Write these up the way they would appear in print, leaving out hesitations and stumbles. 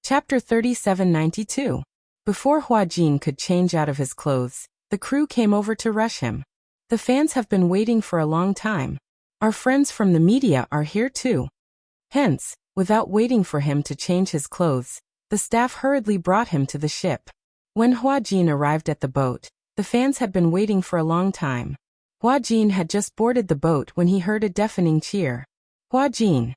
Chapter 3792. Before Huajin could change out of his clothes, the crew came over to rush him. The fans have been waiting for a long time. Our friends from the media are here too. Hence, without waiting for him to change his clothes, the staff hurriedly brought him to the ship. When Huajin arrived at the boat, the fans had been waiting for a long time. Huajin had just boarded the boat when he heard a deafening cheer. Huajin.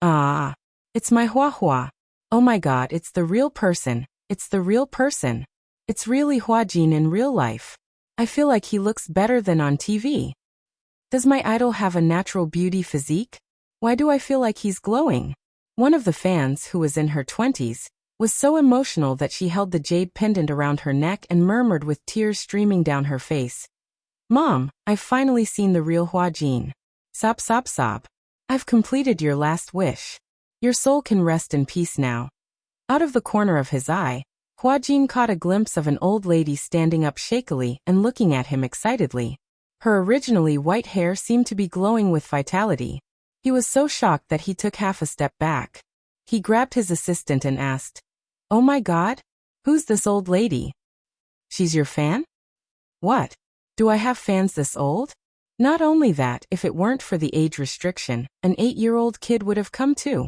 Ah! It's my Hua. Oh my god, it's the real person. It's the real person. It's really Huajin in real life. I feel like he looks better than on TV. Does my idol have a natural beauty physique? Why do I feel like he's glowing? One of the fans, who was in her 20s, was so emotional that she held the jade pendant around her neck and murmured with tears streaming down her face. Mom, I've finally seen the real Huajin. Sob sob sob. I've completed your last wish. Your soul can rest in peace now. Out of the corner of his eye, Huajin caught a glimpse of an old lady standing up shakily and looking at him excitedly. Her originally white hair seemed to be glowing with vitality. He was so shocked that he took half a step back. He grabbed his assistant and asked, "Oh my god? Who's this old lady? She's your fan? What? Do I have fans this old?" Not only that, if it weren't for the age restriction, an 8-year-old kid would have come too.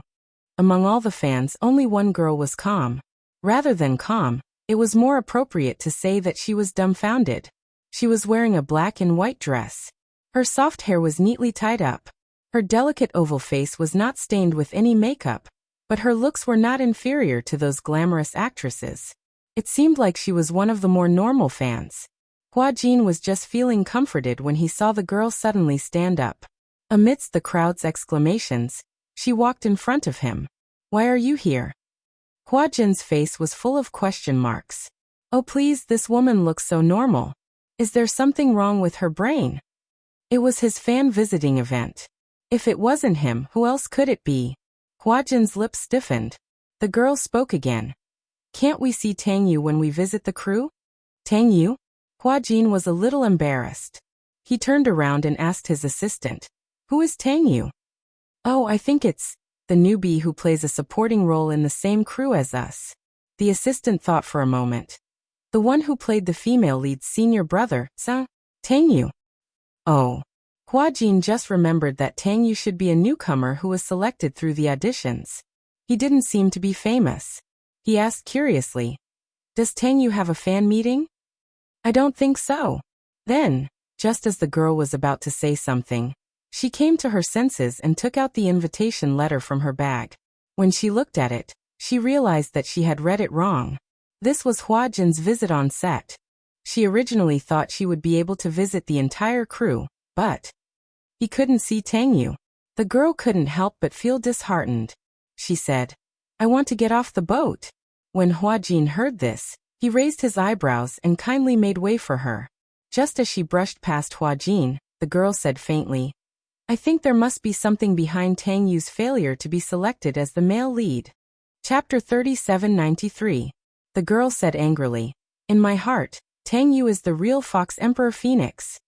Among all the fans, only one girl was calm. Rather than calm, it was more appropriate to say that she was dumbfounded. She was wearing a black and white dress. Her soft hair was neatly tied up. Her delicate oval face was not stained with any makeup, but her looks were not inferior to those glamorous actresses. It seemed like she was one of the more normal fans. Huajin was just feeling comforted when he saw the girl suddenly stand up. Amidst the crowd's exclamations, she walked in front of him. "Why are you here?" Huajin's face was full of question marks. "Oh please, this woman looks so normal. Is there something wrong with her brain?" It was his fan visiting event. If it wasn't him, who else could it be? Huajin's lips stiffened. The girl spoke again. "Can't we see Tang Yu when we visit the crew?" Tang Yu? Huajin was a little embarrassed. He turned around and asked his assistant, "Who is Tang Yu?" "Oh, I think it's the newbie who plays a supporting role in the same crew as us." The assistant thought for a moment. "The one who played the female lead's senior brother, Tang Yu." Oh. Huajin just remembered that Tang Yu should be a newcomer who was selected through the auditions. He didn't seem to be famous. He asked curiously, "Does Tang Yu have a fan meeting?" "I don't think so." Then, just as the girl was about to say something, she came to her senses and took out the invitation letter from her bag. When she looked at it, she realized that she had read it wrong. This was Huajin's visit on set. She originally thought she would be able to visit the entire crew, but he couldn't see Tang Yu. The girl couldn't help but feel disheartened. She said, "I want to get off the boat." When Huajin heard this, he raised his eyebrows and kindly made way for her. Just as she brushed past Huajin, the girl said faintly, "I think there must be something behind Tang Yu's failure to be selected as the male lead." Chapter 3793. The girl said angrily, "In my heart, Tang Yu is the real Fox Emperor Phoenix."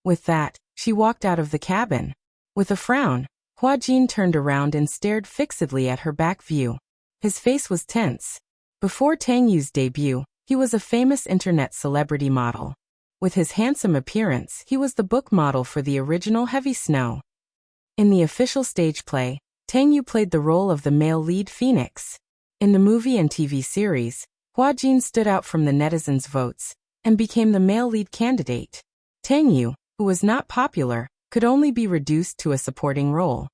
With that, she walked out of the cabin. With a frown, Huajin turned around and stared fixedly at her back view. His face was tense. Before Tang Yu's debut, he was a famous internet celebrity model. With his handsome appearance, he was the book model for the original Heavy Snow. In the official stage play, Tang Yu played the role of the male lead Phoenix. In the movie and TV series, Huajin stood out from the netizens' votes and became the male lead candidate. Tang Yu, who was not popular, could only be reduced to a supporting role.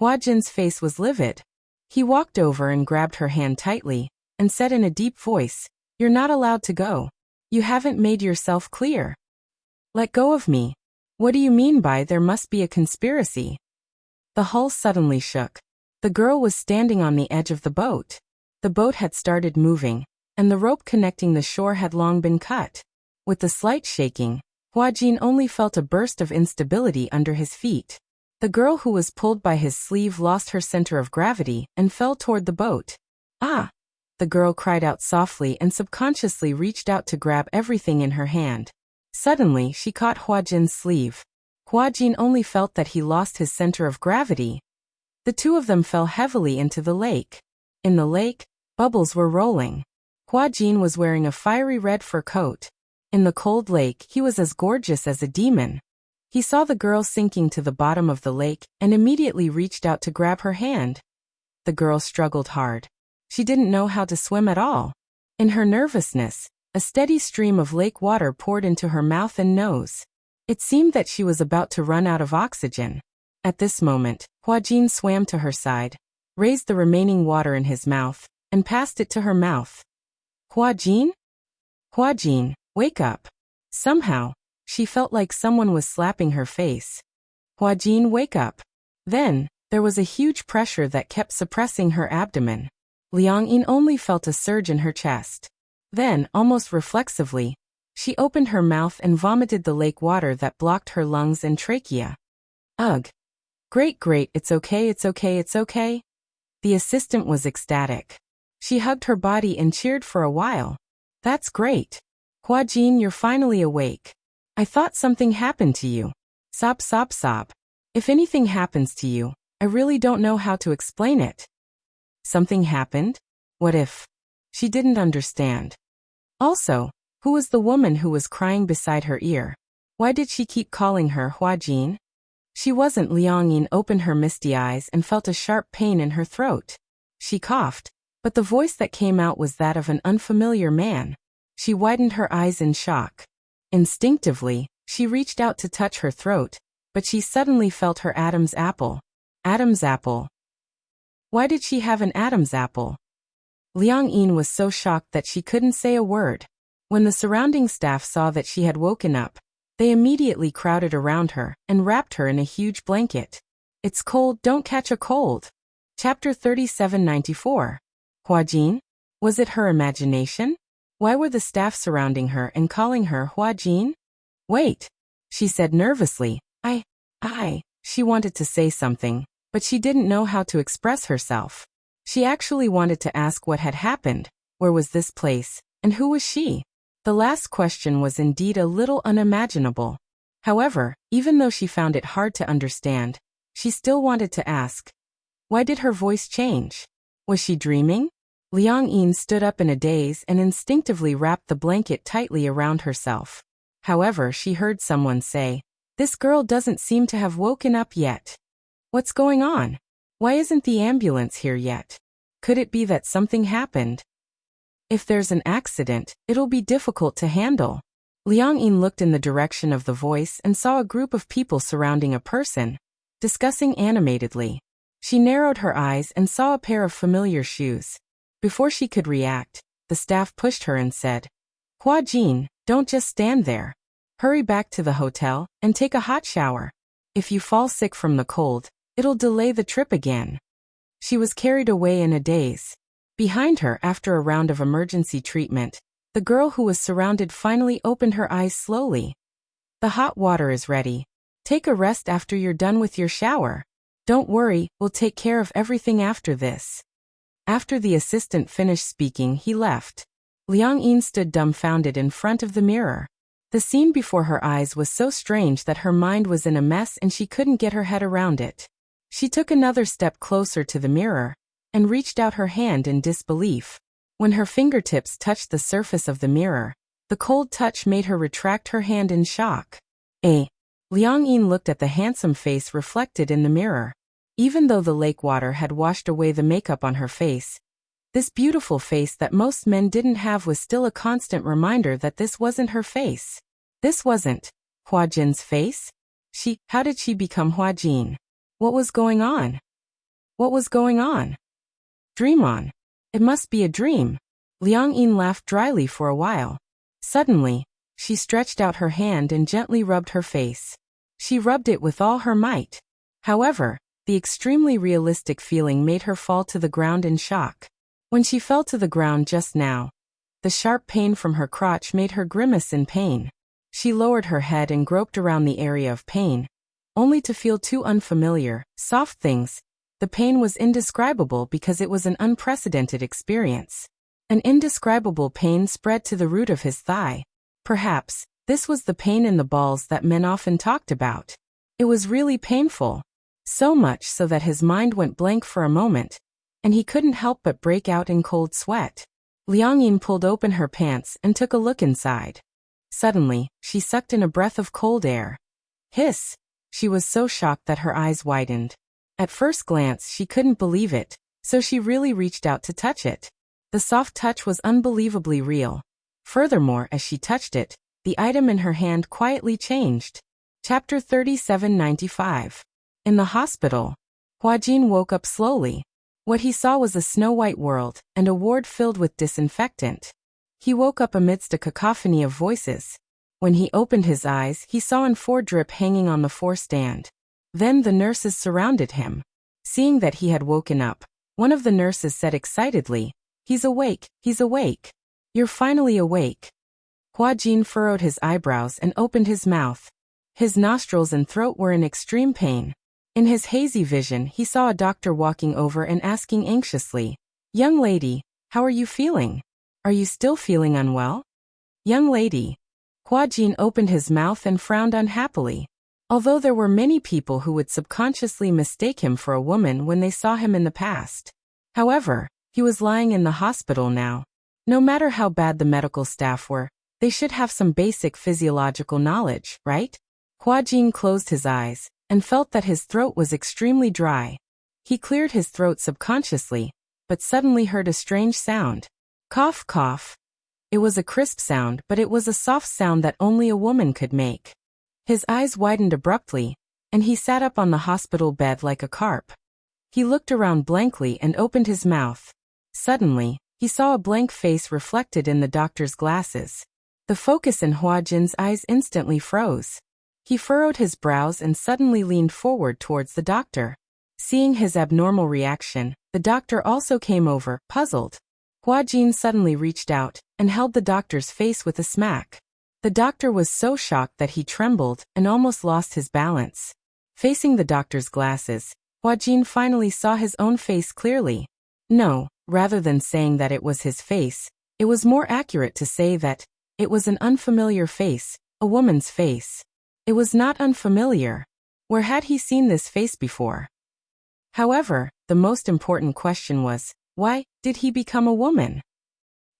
Huajin's face was livid. He walked over and grabbed her hand tightly and said in a deep voice, "You're not allowed to go. You haven't made yourself clear. Let go of me." "What do you mean by there must be a conspiracy?" The hull suddenly shook. The girl was standing on the edge of the boat. The boat had started moving, and the rope connecting the shore had long been cut. With the slight shaking, Huajin only felt a burst of instability under his feet. The girl who was pulled by his sleeve lost her center of gravity and fell toward the boat. "Ah!" The girl cried out softly and subconsciously reached out to grab everything in her hand. Suddenly, she caught Huajin's sleeve. Huajin only felt that he lost his center of gravity. The two of them fell heavily into the lake. In the lake, Bubbles were rolling. Hua Jin was wearing a fiery red fur coat. In the cold lake, he was as gorgeous as a demon. He saw the girl sinking to the bottom of the lake and immediately reached out to grab her hand. The girl struggled hard. She didn't know how to swim at all. In her nervousness, a steady stream of lake water poured into her mouth and nose. It seemed that she was about to run out of oxygen. At this moment, Hua Jin swam to her side, raised the remaining water in his mouth, and passed it to her mouth. Hua Jin? Hua Jin, wake up. Somehow, she felt like someone was slapping her face. Hua Jin, wake up. Then, there was a huge pressure that kept suppressing her abdomen. Liang Yin only felt a surge in her chest. Then, almost reflexively, she opened her mouth and vomited the lake water that blocked her lungs and trachea. Ugh. Great, it's okay. The assistant was ecstatic. She hugged her body and cheered for a while. That's great. Hua Jin, you're finally awake. I thought something happened to you. Sob. If anything happens to you, I really don't know how to explain it. Something happened? What if? She didn't understand. Also, who was the woman who was crying beside her ear? Why did she keep calling her Hua Jin? She wasn't. Liang Yin opened her misty eyes and felt a sharp pain in her throat. She coughed, but the voice that came out was that of an unfamiliar man. She widened her eyes in shock. Instinctively, she reached out to touch her throat, but she suddenly felt her Adam's apple. Adam's apple. Why did she have an Adam's apple? Liang Yin was so shocked that she couldn't say a word. When the surrounding staff saw that she had woken up, they immediately crowded around her and wrapped her in a huge blanket. It's cold, don't catch a cold. Chapter 3794. Hua Jin? Was it her imagination? Why were the staff surrounding her and calling her Hua Jin? Wait, she said nervously. She wanted to say something, but she didn't know how to express herself. She actually wanted to ask what had happened, where was this place, and who was she? The last question was indeed a little unimaginable. However, even though she found it hard to understand, she still wanted to ask. Why did her voice change? Was she dreaming? Liang Yin stood up in a daze and instinctively wrapped the blanket tightly around herself. However, she heard someone say, "This girl doesn't seem to have woken up yet. What's going on? Why isn't the ambulance here yet? Could it be that something happened? If there's an accident, it'll be difficult to handle." Liang Yin looked in the direction of the voice and saw a group of people surrounding a person, discussing animatedly. She narrowed her eyes and saw a pair of familiar shoes. Before she could react, the staff pushed her and said, "Hua Jin, don't just stand there. Hurry back to the hotel and take a hot shower. If you fall sick from the cold, it'll delay the trip again." She was carried away in a daze. Behind her, after a round of emergency treatment, the girl who was surrounded finally opened her eyes slowly. "The hot water is ready. Take a rest after you're done with your shower. Don't worry, we'll take care of everything after this." After the assistant finished speaking, he left. Liang Yin stood dumbfounded in front of the mirror. The scene before her eyes was so strange that her mind was in a mess and she couldn't get her head around it. She took another step closer to the mirror and reached out her hand in disbelief. When her fingertips touched the surface of the mirror, the cold touch made her retract her hand in shock. Liang Yin looked at the handsome face reflected in the mirror. Even though the lake water had washed away the makeup on her face, this beautiful face that most men didn't have was still a constant reminder that this wasn't her face. This wasn't Hua Jin's face. How did she become Hua Jin? What was going on? Dream on. It must be a dream. Liang Yin laughed dryly for a while. Suddenly, she stretched out her hand and gently rubbed her face. She rubbed it with all her might. However, the extremely realistic feeling made her fall to the ground in shock. When she fell to the ground just now, the sharp pain from her crotch made her grimace in pain. She lowered her head and groped around the area of pain, only to feel two unfamiliar, soft things. The pain was indescribable because it was an unprecedented experience. An indescribable pain spread to the root of his thigh. Perhaps, this was the pain in the balls that men often talked about. It was really painful. So much so that his mind went blank for a moment. and he couldn't help but break out in cold sweat. Liang Yin pulled open her pants and took a look inside. Suddenly, she sucked in a breath of cold air. Hiss! She was so shocked that her eyes widened. At first glance, she couldn't believe it, so she really reached out to touch it. The soft touch was unbelievably real. Furthermore, as she touched it, the item in her hand quietly changed. Chapter 3795. In the hospital, Huajin woke up slowly. What he saw was a snow-white world and a ward filled with disinfectant. He woke up amidst a cacophony of voices. When he opened his eyes, he saw an 4 drip hanging on the 4 stand. Then the nurses surrounded him. Seeing that he had woken up, one of the nurses said excitedly, "He's awake, he's awake. You're finally awake." Huajin furrowed his eyebrows and opened his mouth. His nostrils and throat were in extreme pain. In his hazy vision, he saw a doctor walking over and asking anxiously, "Young lady, how are you feeling? Are you still feeling unwell?" "Young lady." Huajin opened his mouth and frowned unhappily. Although there were many people who would subconsciously mistake him for a woman when they saw him in the past. However, he was lying in the hospital now. No matter how bad the medical staff were, they should have some basic physiological knowledge, right? Huajin closed his eyes and felt that his throat was extremely dry. He cleared his throat subconsciously, but suddenly heard a strange sound. Cough, cough. It was a crisp sound, but it was a soft sound that only a woman could make. His eyes widened abruptly, and he sat up on the hospital bed like a carp. He looked around blankly and opened his mouth. Suddenly, he saw a blank face reflected in the doctor's glasses. The focus in Huajin's eyes instantly froze. He furrowed his brows and suddenly leaned forward towards the doctor. Seeing his abnormal reaction, the doctor also came over, puzzled. Huajin suddenly reached out and held the doctor's face with a smack. The doctor was so shocked that he trembled and almost lost his balance. Facing the doctor's glasses, Huajin finally saw his own face clearly. No, rather than saying that it was his face, it was more accurate to say that it was an unfamiliar face, a woman's face. It was not unfamiliar. Where had he seen this face before? However, the most important question was, why did he become a woman?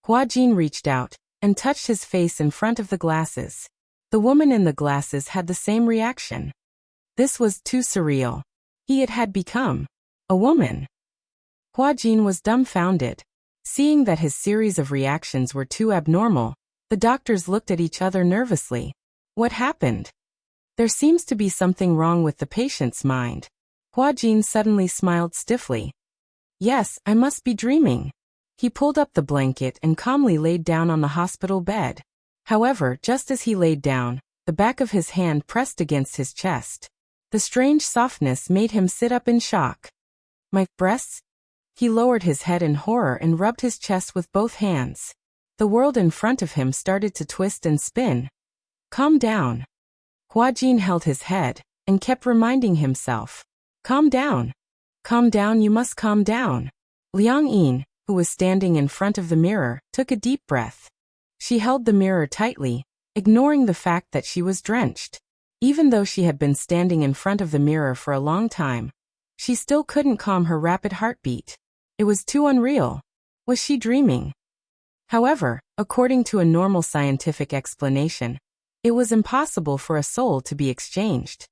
Huajin reached out and touched his face in front of the glasses. The woman in the glasses had the same reaction. This was too surreal. He had become a woman. Huajin was dumbfounded. Seeing that his series of reactions were too abnormal, the doctors looked at each other nervously. What happened? There seems to be something wrong with the patient's mind. Huajin suddenly smiled stiffly. Yes, I must be dreaming. He pulled up the blanket and calmly laid down on the hospital bed. However, just as he laid down, the back of his hand pressed against his chest. The strange softness made him sit up in shock. My breasts? He lowered his head in horror and rubbed his chest with both hands. The world in front of him started to twist and spin. Calm down. Huajin held his head and kept reminding himself. Calm down. Calm down, you must calm down. Liang Yin, who was standing in front of the mirror, took a deep breath. She held the mirror tightly, ignoring the fact that she was drenched. Even though she had been standing in front of the mirror for a long time, she still couldn't calm her rapid heartbeat. It was too unreal. Was she dreaming? However, according to a normal scientific explanation, it was impossible for a soul to be exchanged.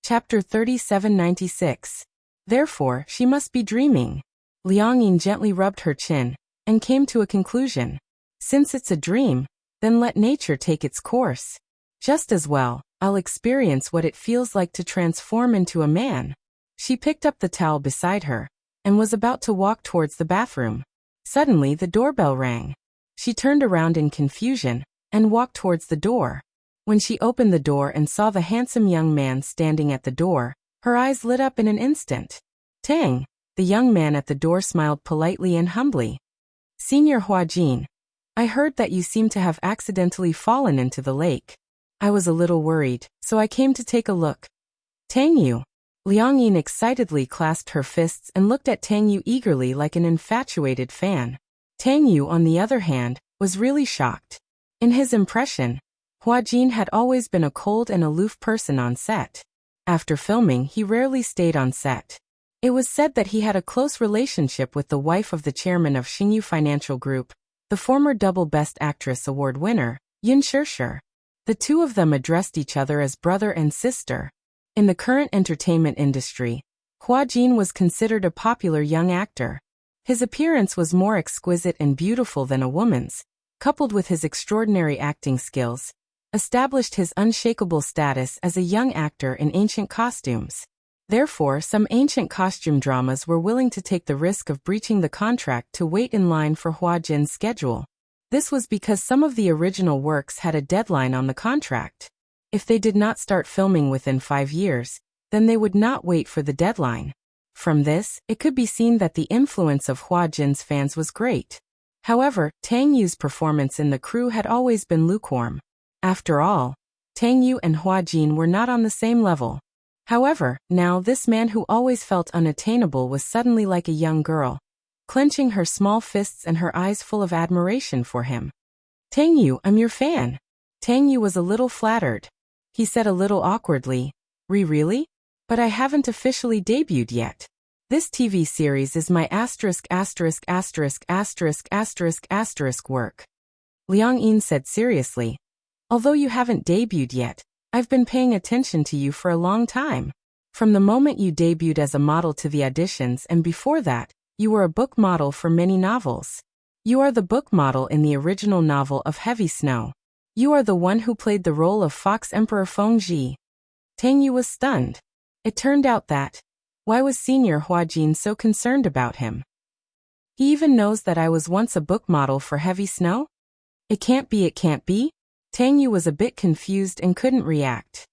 Chapter 3796. Therefore, she must be dreaming. Liang Yin gently rubbed her chin and came to a conclusion. Since it's a dream, then let nature take its course. Just as well, I'll experience what it feels like to transform into a man. She picked up the towel beside her and was about to walk towards the bathroom. Suddenly, the doorbell rang. She turned around in confusion and walked towards the door. When she opened the door and saw the handsome young man standing at the door, her eyes lit up in an instant. Tang! The young man at the door smiled politely and humbly. Senior Huajin, I heard that you seem to have accidentally fallen into the lake. I was a little worried, so I came to take a look. Tang Yu. Liang Yin excitedly clasped her fists and looked at Tang Yu eagerly like an infatuated fan. Tang Yu, on the other hand, was really shocked. In his impression, Huajin had always been a cold and aloof person on set. After filming, he rarely stayed on set. It was said that he had a close relationship with the wife of the chairman of Xingyu Financial Group, the former double Best Actress award winner, Yin Shirshir. The two of them addressed each other as brother and sister. In the current entertainment industry, Hua Jin was considered a popular young actor. His appearance was more exquisite and beautiful than a woman's, coupled with his extraordinary acting skills, established his unshakable status as a young actor in ancient costumes. Therefore, some ancient costume dramas were willing to take the risk of breaching the contract to wait in line for Hua Jin's schedule. This was because some of the original works had a deadline on the contract. If they did not start filming within 5 years, then they would not wait for the deadline. From this, it could be seen that the influence of Hua Jin's fans was great. However, Tang Yu's performance in the crew had always been lukewarm. After all, Tang Yu and Hua Jin were not on the same level. However, now this man who always felt unattainable was suddenly like a young girl, clenching her small fists and her eyes full of admiration for him. Tang Yu, I'm your fan. Tang Yu was a little flattered. He said a little awkwardly, Really? But I haven't officially debuted yet. This TV series is my ******** work. Liang Yin said seriously. Although you haven't debuted yet, I've been paying attention to you for a long time. From the moment you debuted as a model to the auditions and before that, you were a book model for many novels. You are the book model in the original novel of Heavy Snow. You are the one who played the role of Fox Emperor Fengji. Tang Yu was stunned. It turned out that, why was Senior Hua Jin so concerned about him? He even knows that I was once a book model for Heavy Snow? It can't be. Tang Yu was a bit confused and couldn't react.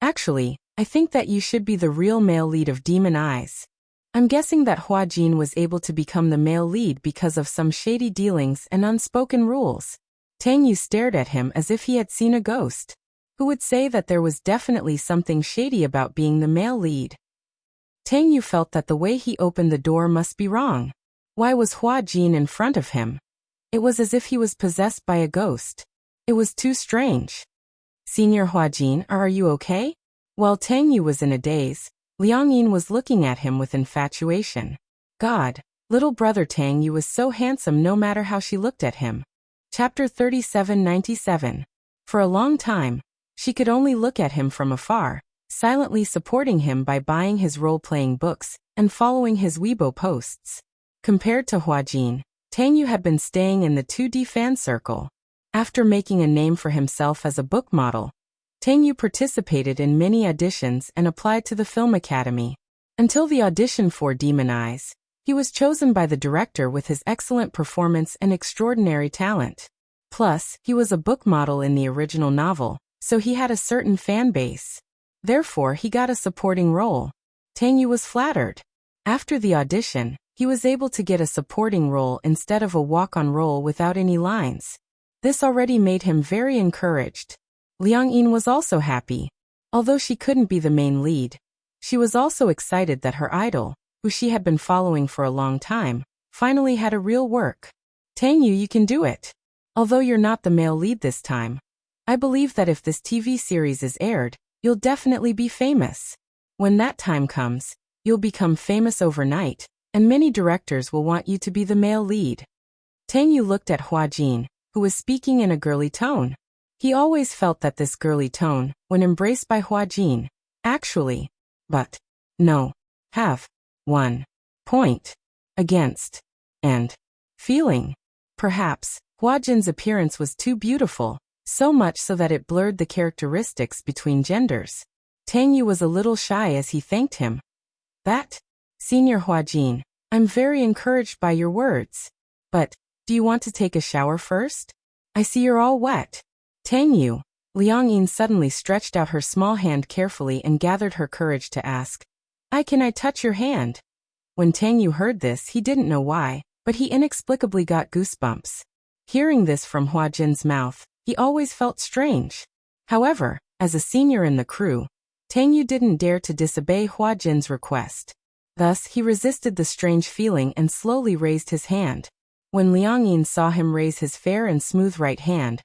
Actually, I think that you should be the real male lead of Demon Eyes. I'm guessing that Hua Jin was able to become the male lead because of some shady dealings and unspoken rules. Tang Yu stared at him as if he had seen a ghost. Who would say that there was definitely something shady about being the male lead? Tang Yu felt that the way he opened the door must be wrong. Why was Hua Jin in front of him? It was as if he was possessed by a ghost. It was too strange. Senior Hua Jin, are you okay? While Tang Yu was in a daze, Liang Yin was looking at him with infatuation. God, little brother Tang Yu was so handsome no matter how she looked at him. Chapter 3797. For a long time, she could only look at him from afar, silently supporting him by buying his role-playing books and following his Weibo posts. Compared to Hua Jin, Tang Yu had been staying in the 2D fan circle. After making a name for himself as a book model, Tang Yu participated in many auditions and applied to the Film Academy. Until the audition for Demon Eyes, he was chosen by the director with his excellent performance and extraordinary talent. Plus, he was a book model in the original novel, so he had a certain fan base. Therefore, he got a supporting role. Tang Yu was flattered. After the audition, he was able to get a supporting role instead of a walk-on role without any lines. This already made him very encouraged. Liang Yin was also happy. Although she couldn't be the main lead, she was also excited that her idol, who she had been following for a long time, finally had a real work. Tang Yu, you can do it. Although you're not the male lead this time, I believe that if this TV series is aired, you'll definitely be famous. When that time comes, you'll become famous overnight, and many directors will want you to be the male lead. Tang Yu looked at Hua Jin, who was speaking in a girly tone. He always felt that this girly tone, when embraced by Hua Jin, actually, have one point against, and feeling. Perhaps, Hua Jin's appearance was too beautiful, so much so that it blurred the characteristics between genders. Tang Yu was a little shy as he thanked him. Senior Hua Jin, I'm very encouraged by your words. But, do you want to take a shower first? I see you're all wet. Tang Yu. Liang Yin suddenly stretched out her small hand carefully and gathered her courage to ask, Can I touch your hand? When Tang Yu heard this, he didn't know why, but he inexplicably got goosebumps. Hearing this from Hua Jin's mouth, he always felt strange. However, as a senior in the crew, Tang Yu didn't dare to disobey Hua Jin's request. Thus, he resisted the strange feeling and slowly raised his hand. When Liang Yin saw him raise his fair and smooth right hand,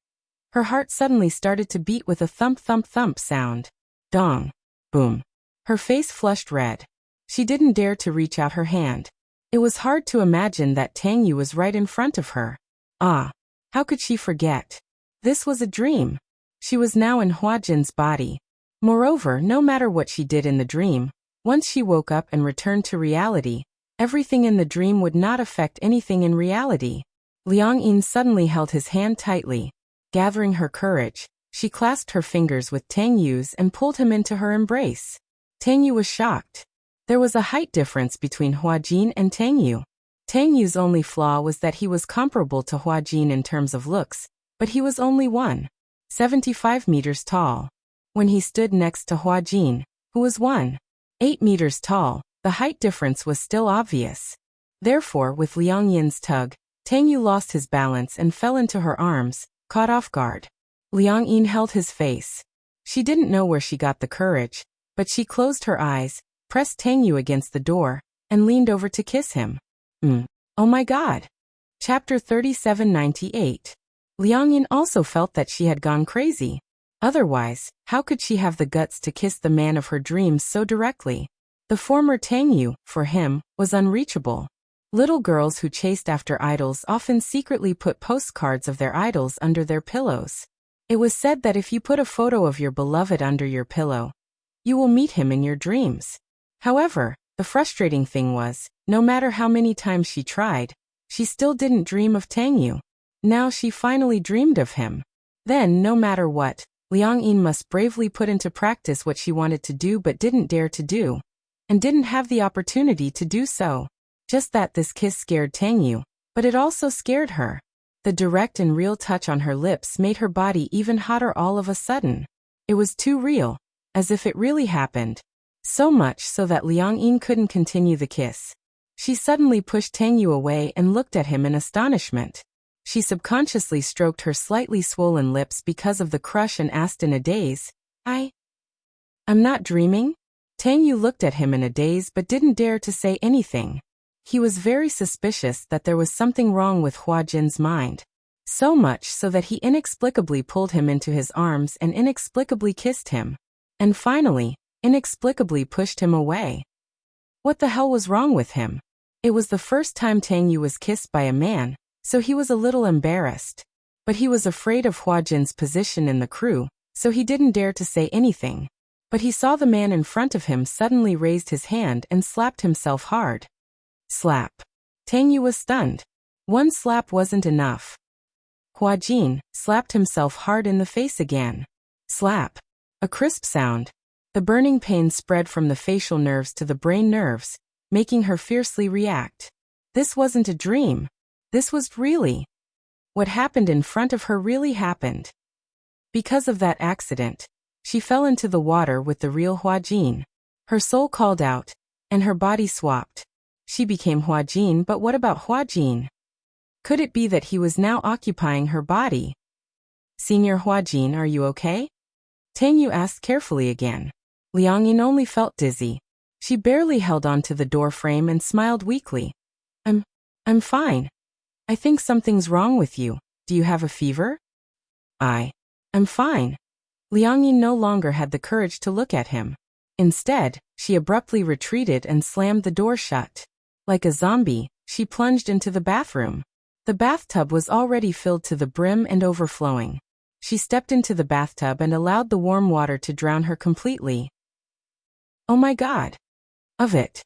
her heart suddenly started to beat with a thump-thump-thump sound. Dong. Boom. Her face flushed red. She didn't dare to reach out her hand. It was hard to imagine that Tang Yu was right in front of her. Ah, how could she forget? This was a dream. She was now in Hua Jin's body. Moreover, no matter what she did in the dream, once she woke up and returned to reality, everything in the dream would not affect anything in reality. Liang Yin suddenly held his hand tightly. Gathering her courage, she clasped her fingers with Tang Yu's and pulled him into her embrace. Tang Yu was shocked. There was a height difference between Hua Jin and Tang Yu. Tang Yu's only flaw was that he was comparable to Hua Jin in terms of looks, but he was only 1.75 meters tall. When he stood next to Hua Jin, who was 1.8 meters tall, the height difference was still obvious. Therefore, with Liang Yin's tug, Tang Yu lost his balance and fell into her arms, caught off guard. Liang Yin held his face. She didn't know where she got the courage, but she closed her eyes, pressed Tang Yu against the door, and leaned over to kiss him. Oh my God. Chapter 3798. Liang Yin also felt that she had gone crazy. Otherwise, how could she have the guts to kiss the man of her dreams so directly? The former Tang Yu, for him, was unreachable. Little girls who chased after idols often secretly put postcards of their idols under their pillows. It was said that if you put a photo of your beloved under your pillow, you will meet him in your dreams. However, the frustrating thing was, no matter how many times she tried, she still didn't dream of Tang Yu. Now she finally dreamed of him. Then, no matter what, Liang Yin must bravely put into practice what she wanted to do but didn't dare to do, and didn't have the opportunity to do so. Just that this kiss scared Tang Yu, but it also scared her. The direct and real touch on her lips made her body even hotter all of a sudden. It was too real, as if it really happened. So much so that Liang Yin couldn't continue the kiss. She suddenly pushed Tang Yu away and looked at him in astonishment. She subconsciously stroked her slightly swollen lips because of the crush and asked in a daze, I'm not dreaming? Tang Yu looked at him in a daze but didn't dare to say anything. He was very suspicious that there was something wrong with Hua Jin's mind. So much so that he inexplicably pulled him into his arms and inexplicably kissed him. And finally, inexplicably pushed him away. What the hell was wrong with him? It was the first time Tang Yu was kissed by a man, so he was a little embarrassed. But he was afraid of Hua Jin's position in the crew, so he didn't dare to say anything. But he saw the man in front of him suddenly raised his hand and slapped himself hard. Slap. Tang Yu was stunned. One slap wasn't enough. Hua Jin slapped himself hard in the face again. Slap. A crisp sound. The burning pain spread from the facial nerves to the brain nerves, making her fiercely react. This wasn't a dream. This was really. What happened in front of her really happened. Because of that accident, she fell into the water with the real Hua Jin. Her soul called out, and her body swapped. She became Hua Jin, but what about Hua Jin? Could it be that he was now occupying her body? Senior Hua Jin, are you okay? Tang Yu asked carefully again. Liang Yin only felt dizzy. She barely held on to the door frame and smiled weakly. I'm fine. I think something's wrong with you. Do you have a fever? I'm fine. Liang Yin no longer had the courage to look at him. Instead, she abruptly retreated and slammed the door shut. Like a zombie, she plunged into the bathroom. The bathtub was already filled to the brim and overflowing. She stepped into the bathtub and allowed the warm water to drown her completely. Oh my God. Of it.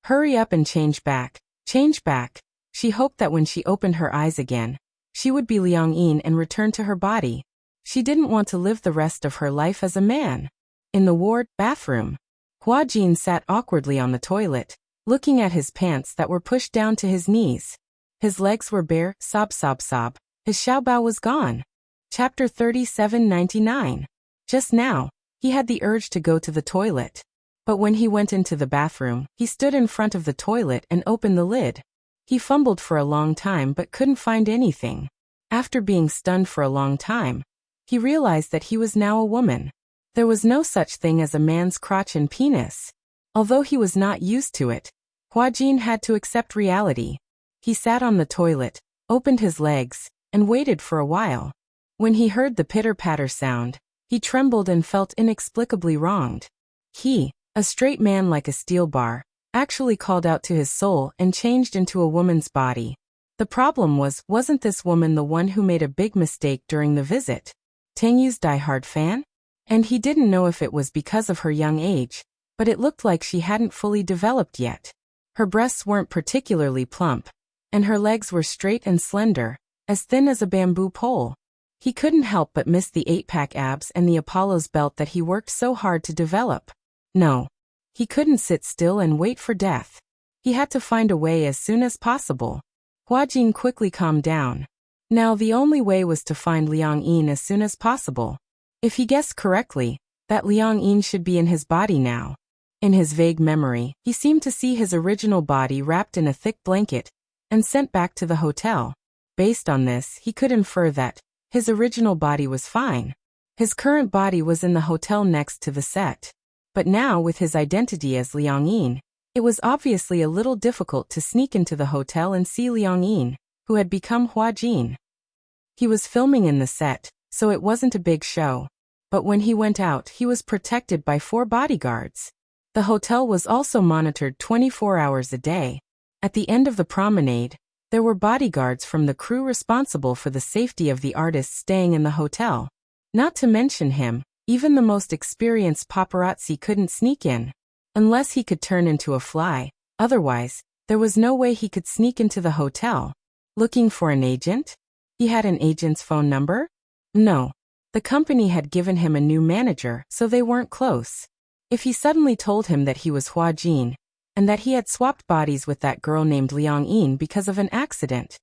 Hurry up and change back. Change back. She hoped that when she opened her eyes again, she would be Liang Yin and return to her body. She didn't want to live the rest of her life as a man. In the ward bathroom, Hua Jin sat awkwardly on the toilet, looking at his pants that were pushed down to his knees. His legs were bare, sob sob sob. His xiaobao was gone. Chapter 3799. Just now, he had the urge to go to the toilet. But when he went into the bathroom, he stood in front of the toilet and opened the lid. He fumbled for a long time but couldn't find anything. After being stunned for a long time, he realized that he was now a woman. There was no such thing as a man's crotch and penis. Although he was not used to it, Hua Jin had to accept reality. He sat on the toilet, opened his legs, and waited for a while. When he heard the pitter-patter sound, he trembled and felt inexplicably wronged. He, a straight man like a steel bar, actually called out to his soul and changed into a woman's body. The problem wasn't this woman the one who made a big mistake during the visit? Tangyu's diehard fan? And he didn't know if it was because of her young age, but it looked like she hadn't fully developed yet. Her breasts weren't particularly plump, and her legs were straight and slender, as thin as a bamboo pole. He couldn't help but miss the 8-pack abs and the Apollo's belt that he worked so hard to develop. No. He couldn't sit still and wait for death. He had to find a way as soon as possible. Huajin quickly calmed down. Now the only way was to find Liang Yin as soon as possible. If he guessed correctly, that Liang Yin should be in his body now. In his vague memory, he seemed to see his original body wrapped in a thick blanket and sent back to the hotel. Based on this, he could infer that his original body was fine. His current body was in the hotel next to the set. But now, with his identity as Liang Yin, it was obviously a little difficult to sneak into the hotel and see Liang Yin, who had become Huajin. He was filming in the set, so it wasn't a big show. But when he went out, he was protected by 4 bodyguards. The hotel was also monitored 24 hours a day. At the end of the promenade, there were bodyguards from the crew responsible for the safety of the artists staying in the hotel. Not to mention him, even the most experienced paparazzi couldn't sneak in. Unless he could turn into a fly, otherwise, there was no way he could sneak into the hotel. Looking for an agent? He had an agent's phone number? No. The company had given him a new manager, so they weren't close. If he suddenly told him that he was Huajin, and that he had swapped bodies with that girl named Liang Yin because of an accident,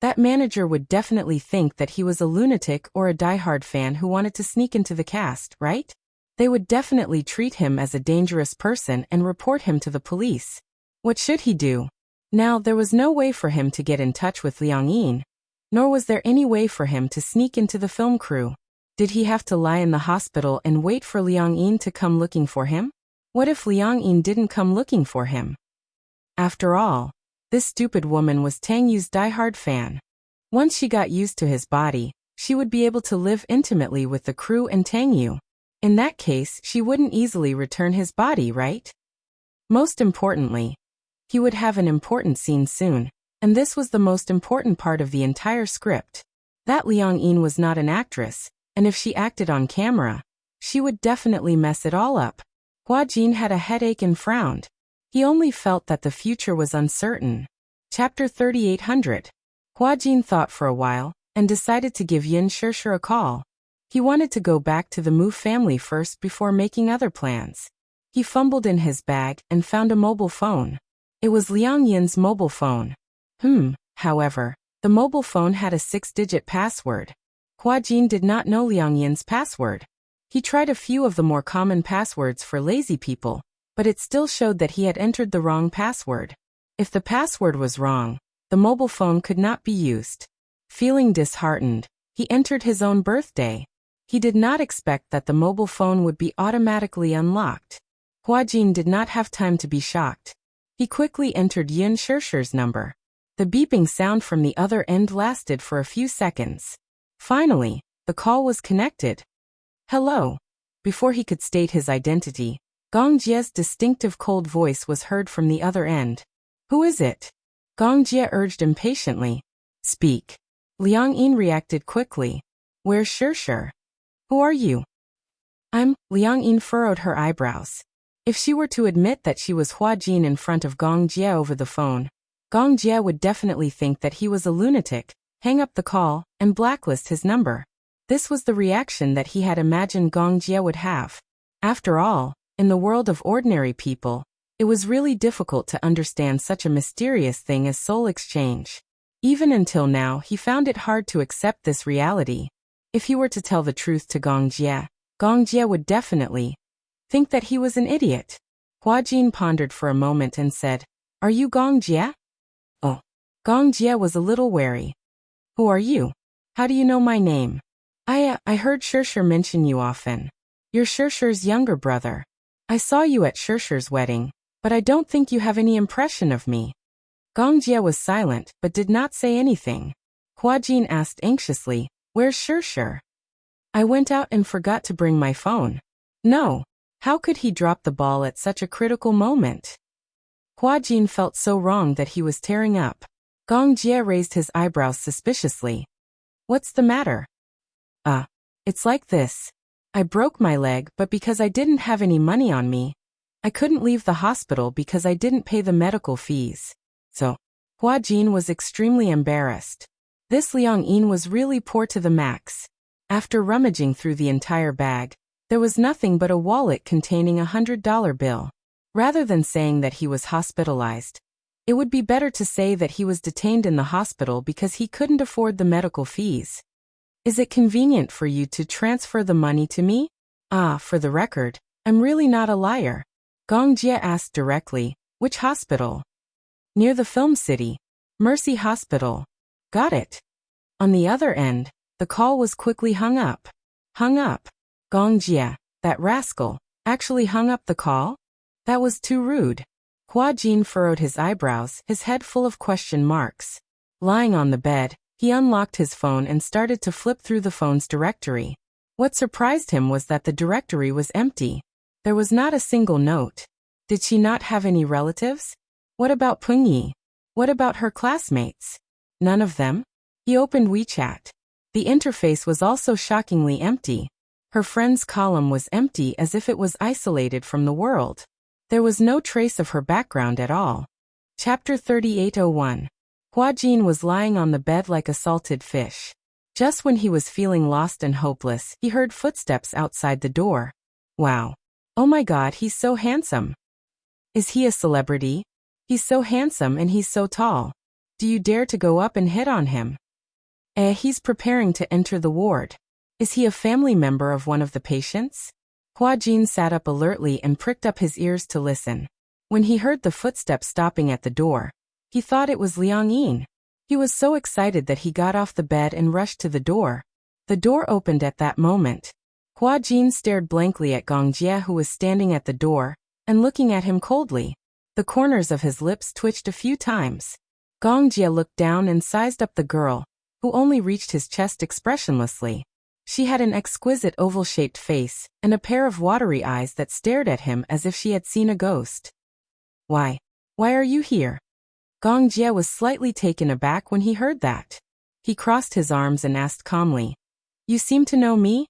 that manager would definitely think that he was a lunatic or a diehard fan who wanted to sneak into the cast, right? They would definitely treat him as a dangerous person and report him to the police. What should he do? Now, there was no way for him to get in touch with Liang Yin, nor was there any way for him to sneak into the film crew. Did he have to lie in the hospital and wait for Liang Yin to come looking for him? What if Liang Yin didn't come looking for him? After all, this stupid woman was Tang Yu's diehard fan. Once she got used to his body, she would be able to live intimately with the crew and Tang Yu. In that case, she wouldn't easily return his body, right? Most importantly, he would have an important scene soon, and this was the most important part of the entire script. That Liang Yin was not an actress, and if she acted on camera, she would definitely mess it all up. Huajin had a headache and frowned. He only felt that the future was uncertain. Chapter 3800. Huajin thought for a while, and decided to give Yin Shishir a call. He wanted to go back to the Mu family first before making other plans. He fumbled in his bag and found a mobile phone. It was Liang Yin's mobile phone. However, the mobile phone had a 6-digit password. Huajin did not know Liang Yin's password. He tried a few of the more common passwords for lazy people, but it still showed that he had entered the wrong password. If the password was wrong, the mobile phone could not be used. Feeling disheartened, he entered his own birthday. He did not expect that the mobile phone would be automatically unlocked. Huajin did not have time to be shocked. He quickly entered Yin Shishir's number. The beeping sound from the other end lasted for a few seconds. Finally, the call was connected. Hello. Before he could state his identity, Gong Jie's distinctive cold voice was heard from the other end. Who is it? Gong Jie urged impatiently. Speak. Liang Yin reacted quickly. Where's Shishir? Who are you? I'm. Liang Yin furrowed her eyebrows. If she were to admit that she was Huajin in front of Gong Jie over the phone, Gong Jie would definitely think that he was a lunatic, hang up the call, and blacklist his number. This was the reaction that he had imagined Gong Jie would have. After all, in the world of ordinary people, it was really difficult to understand such a mysterious thing as soul exchange. Even until now, he found it hard to accept this reality. If he were to tell the truth to Gong Jie would definitely think that he was an idiot. Huajin pondered for a moment and said, Are you Gong Jie? Oh. Gong Jie was a little wary. Who are you? How do you know my name? I heard Shishir mention you often. You're Shishir's younger brother. I saw you at Shishir's wedding, but I don't think you have any impression of me. Gong Jie was silent, but did not say anything. Huajin asked anxiously, Where's Shishir? I went out and forgot to bring my phone. No. How could he drop the ball at such a critical moment? Hua Jin felt so wrong that he was tearing up. Gong Jie raised his eyebrows suspiciously. What's the matter? It's like this. I broke my leg, but because I didn't have any money on me, I couldn't leave the hospital because I didn't pay the medical fees. So, Hua Jin was extremely embarrassed. This Liang Yin was really poor to the max. After rummaging through the entire bag, there was nothing but a wallet containing a $100 bill. Rather than saying that he was hospitalized, it would be better to say that he was detained in the hospital because he couldn't afford the medical fees. Is it convenient for you to transfer the money to me? For the record, I'm really not a liar. Gong Jie asked directly. Which hospital? Near the film city. Mercy Hospital. Got it. On the other end, the call was quickly hung up. Hung up? Gong Jie, that rascal, actually hung up the call? That was too rude. Hua Jin furrowed his eyebrows, his head full of question marks. Lying on the bed, he unlocked his phone and started to flip through the phone's directory. What surprised him was that the directory was empty. There was not a single note. Did she not have any relatives? What about Peng Yi? What about her classmates? None of them? He opened WeChat. The interface was also shockingly empty. Her friends column was empty as if it was isolated from the world. There was no trace of her background at all. Chapter 3801. Hua Jin was lying on the bed like a salted fish. Just when he was feeling lost and hopeless, he heard footsteps outside the door. Wow. Oh my God, he's so handsome. Is he a celebrity? He's so handsome and he's so tall. Do you dare to go up and hit on him? He's preparing to enter the ward. Is he a family member of one of the patients? Hua Jin sat up alertly and pricked up his ears to listen. When he heard the footsteps stopping at the door, he thought it was Liang Yin. He was so excited that he got off the bed and rushed to the door. The door opened at that moment. Hua Jin stared blankly at Gong Jie, who was standing at the door and looking at him coldly. The corners of his lips twitched a few times. Gong Jie looked down and sized up the girl, who only reached his chest expressionlessly. She had an exquisite oval-shaped face and a pair of watery eyes that stared at him as if she had seen a ghost. Why are you here? Gong Jie was slightly taken aback when he heard that. He crossed his arms and asked calmly, You seem to know me?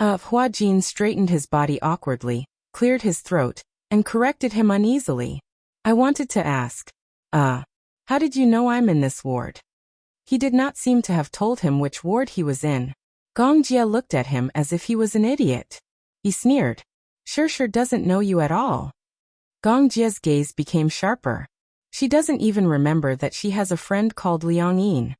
Hua Jin straightened his body awkwardly, cleared his throat, and corrected him uneasily. I wanted to ask, how did you know I'm in this ward? He did not seem to have told him which ward he was in. Gong Jie looked at him as if he was an idiot. He sneered. Sure doesn't know you at all. Gong Jie's gaze became sharper. She doesn't even remember that she has a friend called Liang Yin.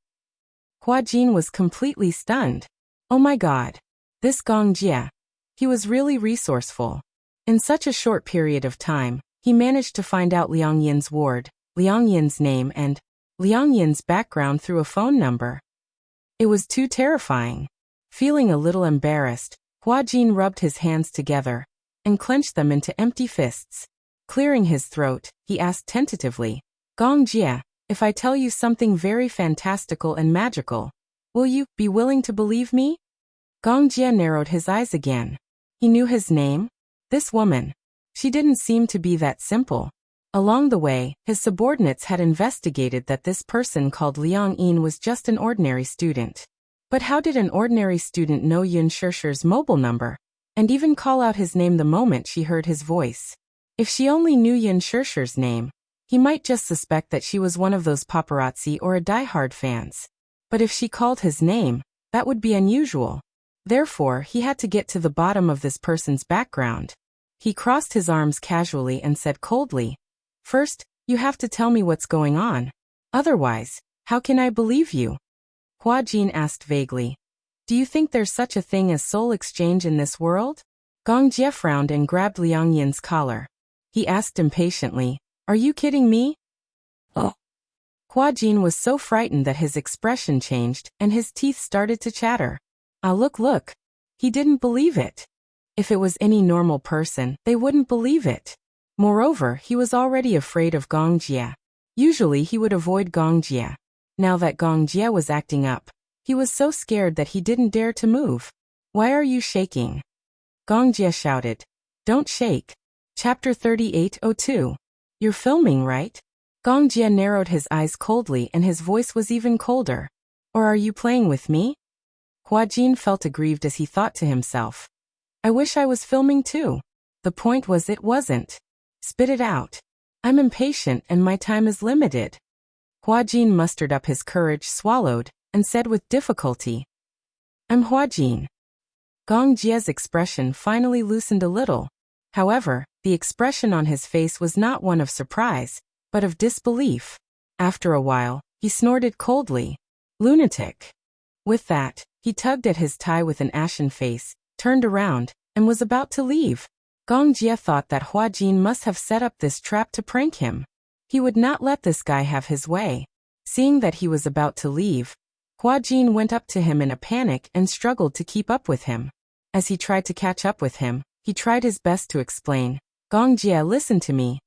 Hua Jin was completely stunned. Oh my God. This Gong Jie. He was really resourceful. In such a short period of time, he managed to find out Liang Yin's ward, Liang Yin's name and Liang Yin's background through a phone number. It was too terrifying. Feeling a little embarrassed, Hua Jin rubbed his hands together and clenched them into empty fists. Clearing his throat, he asked tentatively, Gong Jie, if I tell you something very fantastical and magical, will you be willing to believe me? Gong Jie narrowed his eyes again. He knew his name? This woman. She didn't seem to be that simple. Along the way, his subordinates had investigated that this person called Liang Yin was just an ordinary student. But how did an ordinary student know Yun Shishir's mobile number, and even call out his name the moment she heard his voice? If she only knew Yun Shishir's name, he might just suspect that she was one of those paparazzi or a diehard fans. But if she called his name, that would be unusual. Therefore, he had to get to the bottom of this person's background. He crossed his arms casually and said coldly, First, you have to tell me what's going on. Otherwise, how can I believe you? Hua Jin asked vaguely. Do you think there's such a thing as soul exchange in this world? Gong Jie frowned and grabbed Liang Yin's collar. He asked impatiently, Are you kidding me? Oh. Hua Jin was so frightened that his expression changed and his teeth started to chatter. Look. He didn't believe it. If it was any normal person, they wouldn't believe it. Moreover, he was already afraid of Gong Jie. Usually he would avoid Gong Jie. Now that Gong Jie was acting up, he was so scared that he didn't dare to move. Why are you shaking? Gong Jie shouted. Don't shake. Chapter 3802. You're filming, right? Gong Jie narrowed his eyes coldly and his voice was even colder. Or are you playing with me? Hua Jin felt aggrieved as he thought to himself. I wish I was filming too. The point was it wasn't. Spit it out. I'm impatient and my time is limited. Hua Jin mustered up his courage, swallowed, and said with difficulty. I'm Hua Jin. Gong Jie's expression finally loosened a little. However, the expression on his face was not one of surprise, but of disbelief. After a while, he snorted coldly. Lunatic. With that, he tugged at his tie with an ashen face, turned around, and was about to leave. Gong Jie thought that Hua Jin must have set up this trap to prank him. He would not let this guy have his way. Seeing that he was about to leave, Hua Jin went up to him in a panic and struggled to keep up with him. As he tried to catch up with him, he tried his best to explain. Gong Jie, listen to me.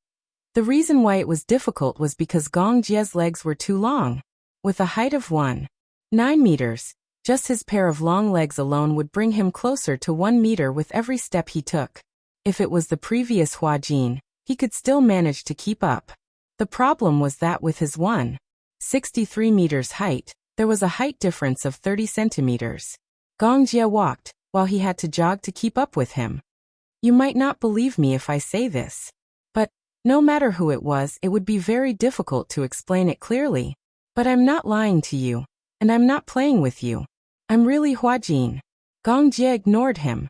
The reason why it was difficult was because Gong Jie's legs were too long. With a height of 1.9 meters, just his pair of long legs alone would bring him closer to 1 meter with every step he took. If it was the previous Hua Jin, he could still manage to keep up. The problem was that with his 1.63 meters height, there was a height difference of 30 centimeters. Gong Jie walked, while he had to jog to keep up with him. You might not believe me if I say this. But, no matter who it was, it would be very difficult to explain it clearly. But I'm not lying to you, and I'm not playing with you. I'm really Hua Jin. Gong Jie ignored him.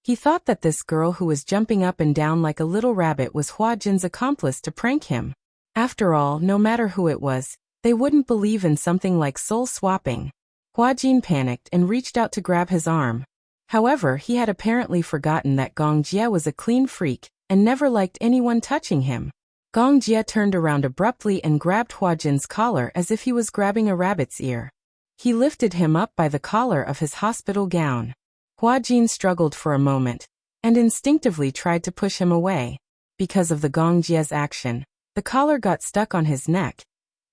He thought that this girl who was jumping up and down like a little rabbit was Hua Jin's accomplice to prank him. After all, no matter who it was, they wouldn't believe in something like soul swapping. Hua Jin panicked and reached out to grab his arm. However, he had apparently forgotten that Gong Jie was a clean freak and never liked anyone touching him. Gong Jie turned around abruptly and grabbed Hua Jin's collar as if he was grabbing a rabbit's ear. He lifted him up by the collar of his hospital gown. Hua Jin struggled for a moment and instinctively tried to push him away. Because of the Gong Jie's action, the collar got stuck on his neck,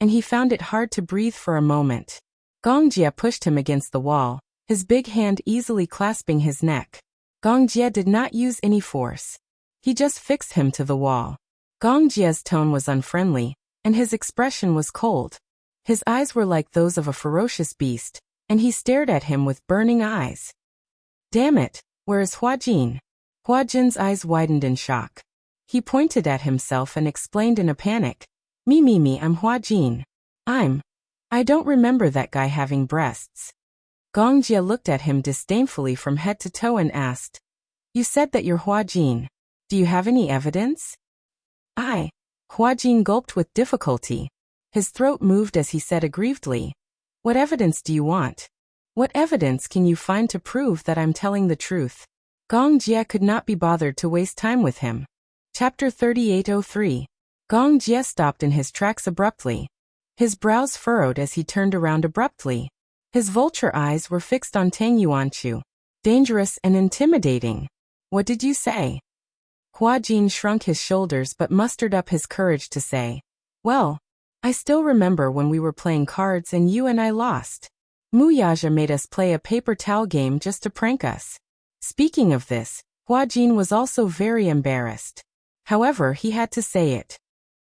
and he found it hard to breathe for a moment. Gong Jie pushed him against the wall, his big hand easily clasping his neck. Gong Jie did not use any force. He just fixed him to the wall. Gong Jie's tone was unfriendly, and his expression was cold. His eyes were like those of a ferocious beast, and he stared at him with burning eyes. Damn it, where is Hua Jin? Hua Jin's eyes widened in shock. He pointed at himself and explained in a panic. Me, I'm Hua Jin. I don't remember that guy having breasts. Gong Jie looked at him disdainfully from head to toe and asked, You said that you're Hua Jin. Do you have any evidence? Hua Jin gulped with difficulty. His throat moved as he said aggrievedly, What evidence do you want? What evidence can you find to prove that I'm telling the truth? Gong Jie could not be bothered to waste time with him. Chapter 3803. Gong Jie stopped in his tracks abruptly. His brows furrowed as he turned around abruptly. His vulture eyes were fixed on Tang Yuanchu. Dangerous and intimidating. What did you say? Hua Jin shrunk his shoulders but mustered up his courage to say, Well, I still remember when we were playing cards and you and I lost. Mu Yaja made us play a paper towel game just to prank us. Speaking of this, Hua Jin was also very embarrassed. However, he had to say it.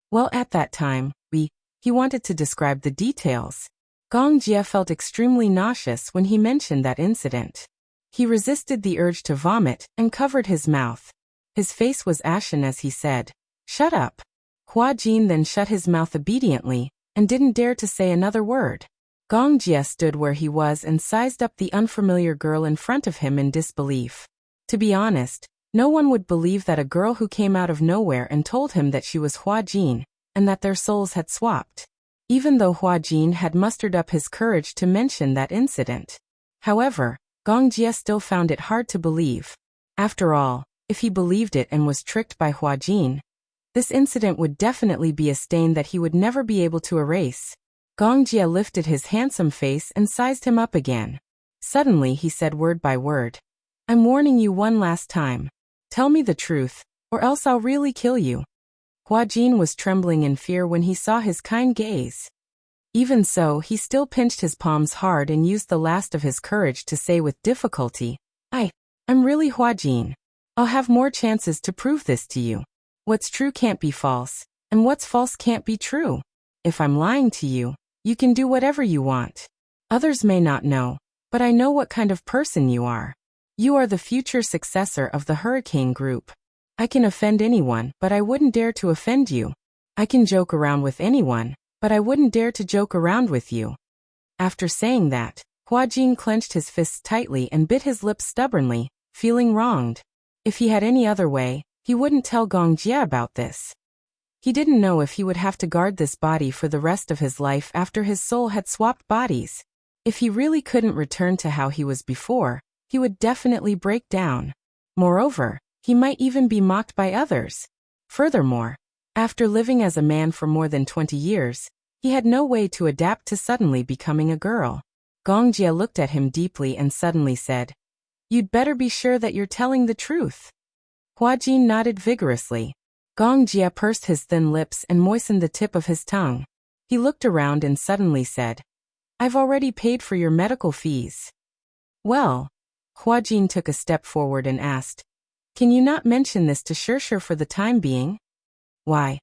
Well, at that time, he wanted to describe the details. Gong Jie felt extremely nauseous when he mentioned that incident. He resisted the urge to vomit and covered his mouth. His face was ashen as he said, Shut up. Hua Jin then shut his mouth obediently and didn't dare to say another word. Gong Jie stood where he was and sized up the unfamiliar girl in front of him in disbelief. To be honest, no one would believe that a girl who came out of nowhere and told him that she was Hua Jin, and that their souls had swapped. Even though Hua Jin had mustered up his courage to mention that incident. However, Gong Jie still found it hard to believe. After all, if he believed it and was tricked by Hua Jin, this incident would definitely be a stain that he would never be able to erase. Gong Jie lifted his handsome face and sized him up again. Suddenly he said word by word, I'm warning you one last time. Tell me the truth, or else I'll really kill you. Hua Jin was trembling in fear when he saw his kind gaze. Even so, he still pinched his palms hard and used the last of his courage to say with difficulty, I'm really Hua Jin. I'll have more chances to prove this to you. What's true can't be false, And what's false can't be true. If I'm lying to you, you can do whatever you want. Others may not know, but I know what kind of person you are. You are the future successor of the Hurricane Group. I can offend anyone, but I wouldn't dare to offend you. I can joke around with anyone, but I wouldn't dare to joke around with you. After saying that, Huajin clenched his fists tightly and bit his lips stubbornly, feeling wronged. If he had any other way, he wouldn't tell Gong Jie about this. He didn't know if he would have to guard this body for the rest of his life after his soul had swapped bodies. If he really couldn't return to how he was before, he would definitely break down. Moreover, he might even be mocked by others. Furthermore, after living as a man for more than 20 years, he had no way to adapt to suddenly becoming a girl. Gong Jie looked at him deeply and suddenly said, "You'd better be sure that you're telling the truth." Huajin nodded vigorously. Gong Jie pursed his thin lips and moistened the tip of his tongue. He looked around and suddenly said, "I've already paid for your medical fees." Well, Huajin took a step forward and asked, "Can you not mention this to Shirshir for the time being?" "Why?"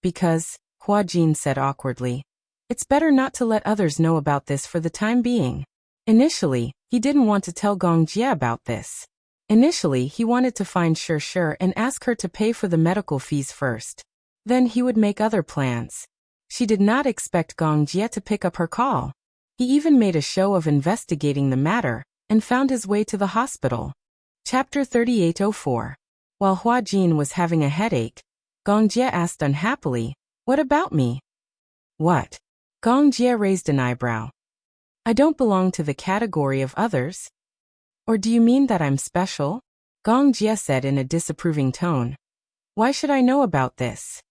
"Because," Huajin said awkwardly, "it's better not to let others know about this for the time being." Initially, he didn't want to tell Gong Jie about this. Initially, he wanted to find Shirshir and ask her to pay for the medical fees first. Then he would make other plans. She did not expect Gong Jie to pick up her call. He even made a show of investigating the matter, and found his way to the hospital. Chapter 3804. While Huajin was having a headache, Gong Jie asked unhappily, "What about me?" "What?" Gong Jie raised an eyebrow. "I don't belong to the category of others." "Or do you mean that I'm special?" Gong Jie said in a disapproving tone. "Why should I know about this?"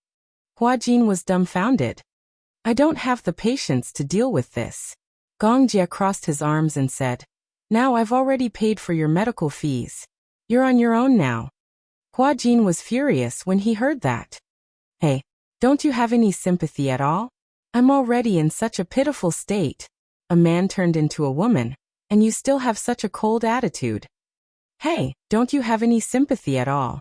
Huajin was dumbfounded. "I don't have the patience to deal with this." Gong Jie crossed his arms and said, "Now I've already paid for your medical fees. You're on your own now." Huajin was furious when he heard that. "Hey, don't you have any sympathy at all? I'm already in such a pitiful state. A man turned into a woman, and you still have such a cold attitude. Hey, don't you have any sympathy at all?"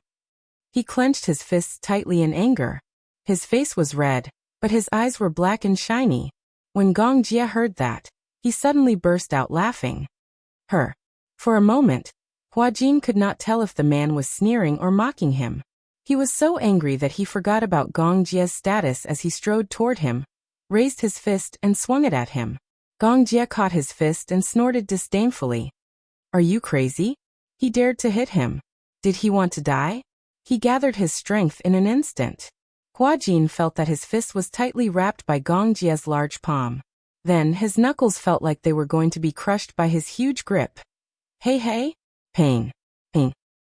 He clenched his fists tightly in anger. His face was red, but his eyes were black and shiny. When Gong Jie heard that, he suddenly burst out laughing. For a moment, Huajin could not tell if the man was sneering or mocking him. He was so angry that he forgot about Gong Jie's status as he strode toward him, raised his fist and swung it at him. Gong Jie caught his fist and snorted disdainfully. "Are you crazy?" He dared to hit him. Did he want to die? He gathered his strength in an instant. Huajin felt that his fist was tightly wrapped by Gong Jie's large palm. Then his knuckles felt like they were going to be crushed by his huge grip. Hey! Pain.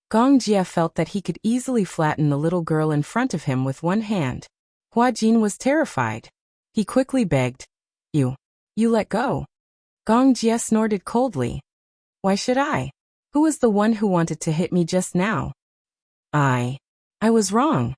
Gong Jie felt that he could easily flatten the little girl in front of him with one hand. Huajin was terrified. He quickly begged, You let go." Gong Jie snorted coldly. "Why should I? Who was the one who wanted to hit me just now?" I was wrong."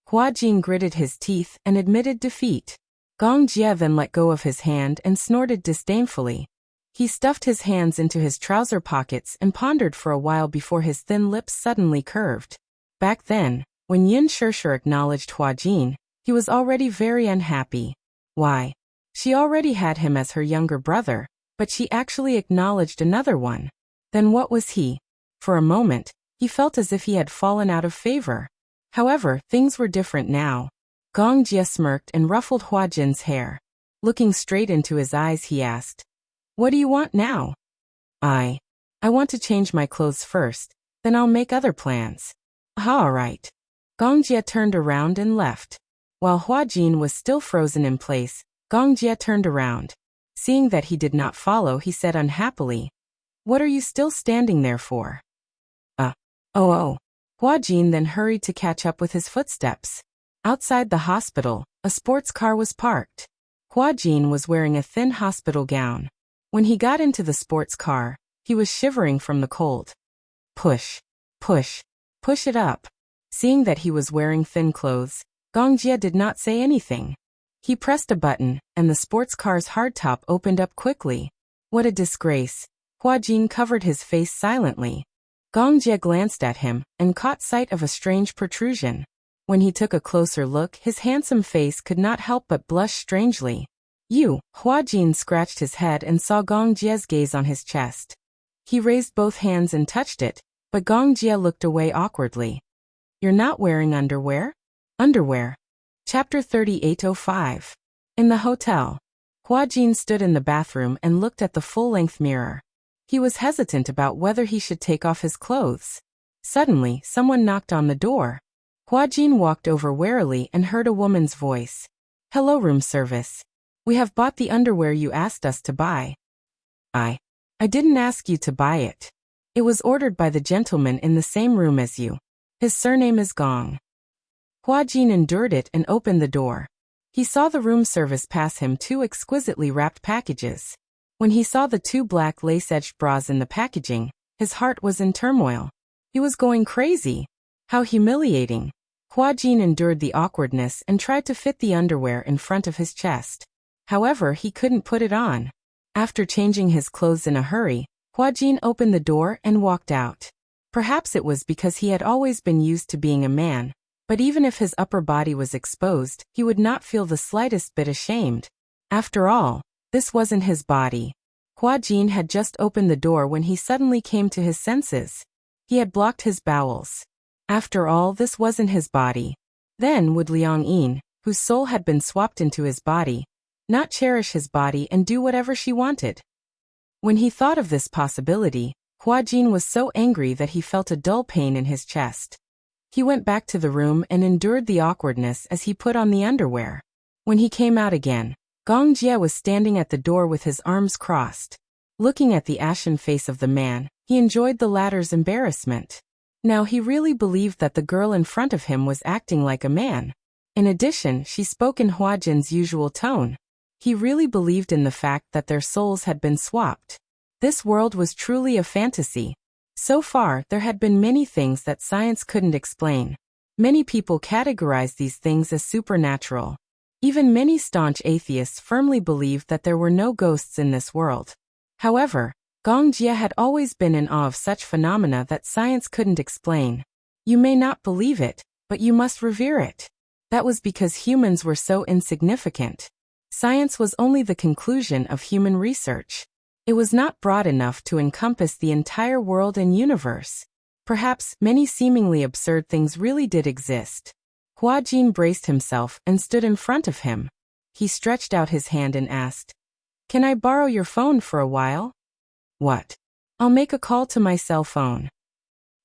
Huajin gritted his teeth and admitted defeat. Gong Jie then let go of his hand and snorted disdainfully. He stuffed his hands into his trouser pockets and pondered for a while before his thin lips suddenly curved. Back then, when Yin Shirshir acknowledged Huajin, he was already very unhappy. Why? She already had him as her younger brother, but she actually acknowledged another one. Then what was he? For a moment, he felt as if he had fallen out of favor. However, things were different now. Gong Jie smirked and ruffled Huajin's hair. Looking straight into his eyes, he asked, "What do you want now?" I want to change my clothes first, then I'll make other plans." All right." Gong Jie turned around and left. While Huajin was still frozen in place, Gong Jie turned around. Seeing that he did not follow, he said unhappily, "What are you still standing there for?" Oh. Huajin then hurried to catch up with his footsteps. Outside the hospital, a sports car was parked. Huajin was wearing a thin hospital gown. When he got into the sports car, he was shivering from the cold. Push it up." Seeing that he was wearing thin clothes, Gong Jie did not say anything. He pressed a button, and the sports car's hardtop opened up quickly. What a disgrace. Huajin covered his face silently. Gong Jie glanced at him, and caught sight of a strange protrusion. When he took a closer look, his handsome face could not help but blush strangely. You, Huajin scratched his head and saw Gong Jie's gaze on his chest. He raised both hands and touched it, but Gong Jie looked away awkwardly. You're not wearing underwear? Underwear. Chapter 3805. In the hotel. Huajin stood in the bathroom and looked at the full-length mirror. He was hesitant about whether he should take off his clothes. Suddenly, someone knocked on the door. Huajin walked over warily and heard a woman's voice. Hello, room service. We have bought the underwear you asked us to buy. I didn't ask you to buy it. It was ordered by the gentleman in the same room as you. His surname is Gong. Huajin endured it and opened the door. He saw the room service pass him 2 exquisitely wrapped packages. When he saw the 2 black lace-edged bras in the packaging, his heart was in turmoil. He was going crazy. How humiliating. Huajin endured the awkwardness and tried to fit the underwear in front of his chest. However, he couldn't put it on. After changing his clothes in a hurry, Huajin opened the door and walked out. Perhaps it was because he had always been used to being a man, but even if his upper body was exposed, he would not feel the slightest bit ashamed. After all, this wasn't his body. Huajin had just opened the door when he suddenly came to his senses. He had blocked his bowels. After all, this wasn't his body. Then would Liang Yin, whose soul had been swapped into his body, not cherish his body and do whatever she wanted? When he thought of this possibility, Huajin was so angry that he felt a dull pain in his chest. He went back to the room and endured the awkwardness as he put on the underwear. When he came out again, Gong Jie was standing at the door with his arms crossed. Looking at the ashen face of the man, he enjoyed the latter's embarrassment. Now he really believed that the girl in front of him was acting like a man. In addition, she spoke in Huajin's usual tone. He really believed in the fact that their souls had been swapped. This world was truly a fantasy. So far, there had been many things that science couldn't explain. Many people categorized these things as supernatural. Even many staunch atheists firmly believed that there were no ghosts in this world. However, Gong Jie had always been in awe of such phenomena that science couldn't explain. You may not believe it, but you must revere it. That was because humans were so insignificant. Science was only the conclusion of human research. It was not broad enough to encompass the entire world and universe. Perhaps many seemingly absurd things really did exist. Huajin braced himself and stood in front of him. He stretched out his hand and asked, "Can I borrow your phone for a while?" "What?" "I'll make a call to my cell phone."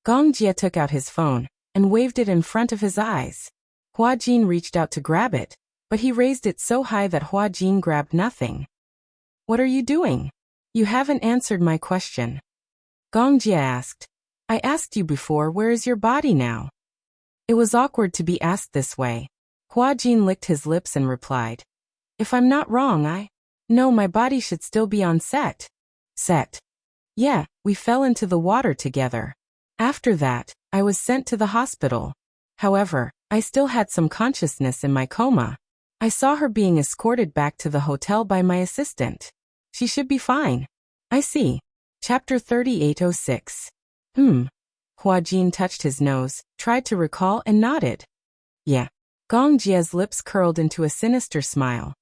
Gong Jie took out his phone and waved it in front of his eyes. Huajin reached out to grab it, but he raised it so high that Huajin grabbed nothing. "What are you doing? You haven't answered my question." Gong Jie asked. "I asked you before, where is your body now?" It was awkward to be asked this way. Huajin licked his lips and replied, "If I'm not wrong, No, my body should still be on set." "Set?" "Yeah, we fell into the water together. After that, I was sent to the hospital. However, I still had some consciousness in my coma. I saw her being escorted back to the hotel by my assistant. She should be fine." "I see." Chapter 3806. Huajin touched his nose, tried to recall and nodded. "Yeah." Gong Jie's lips curled into a sinister smile.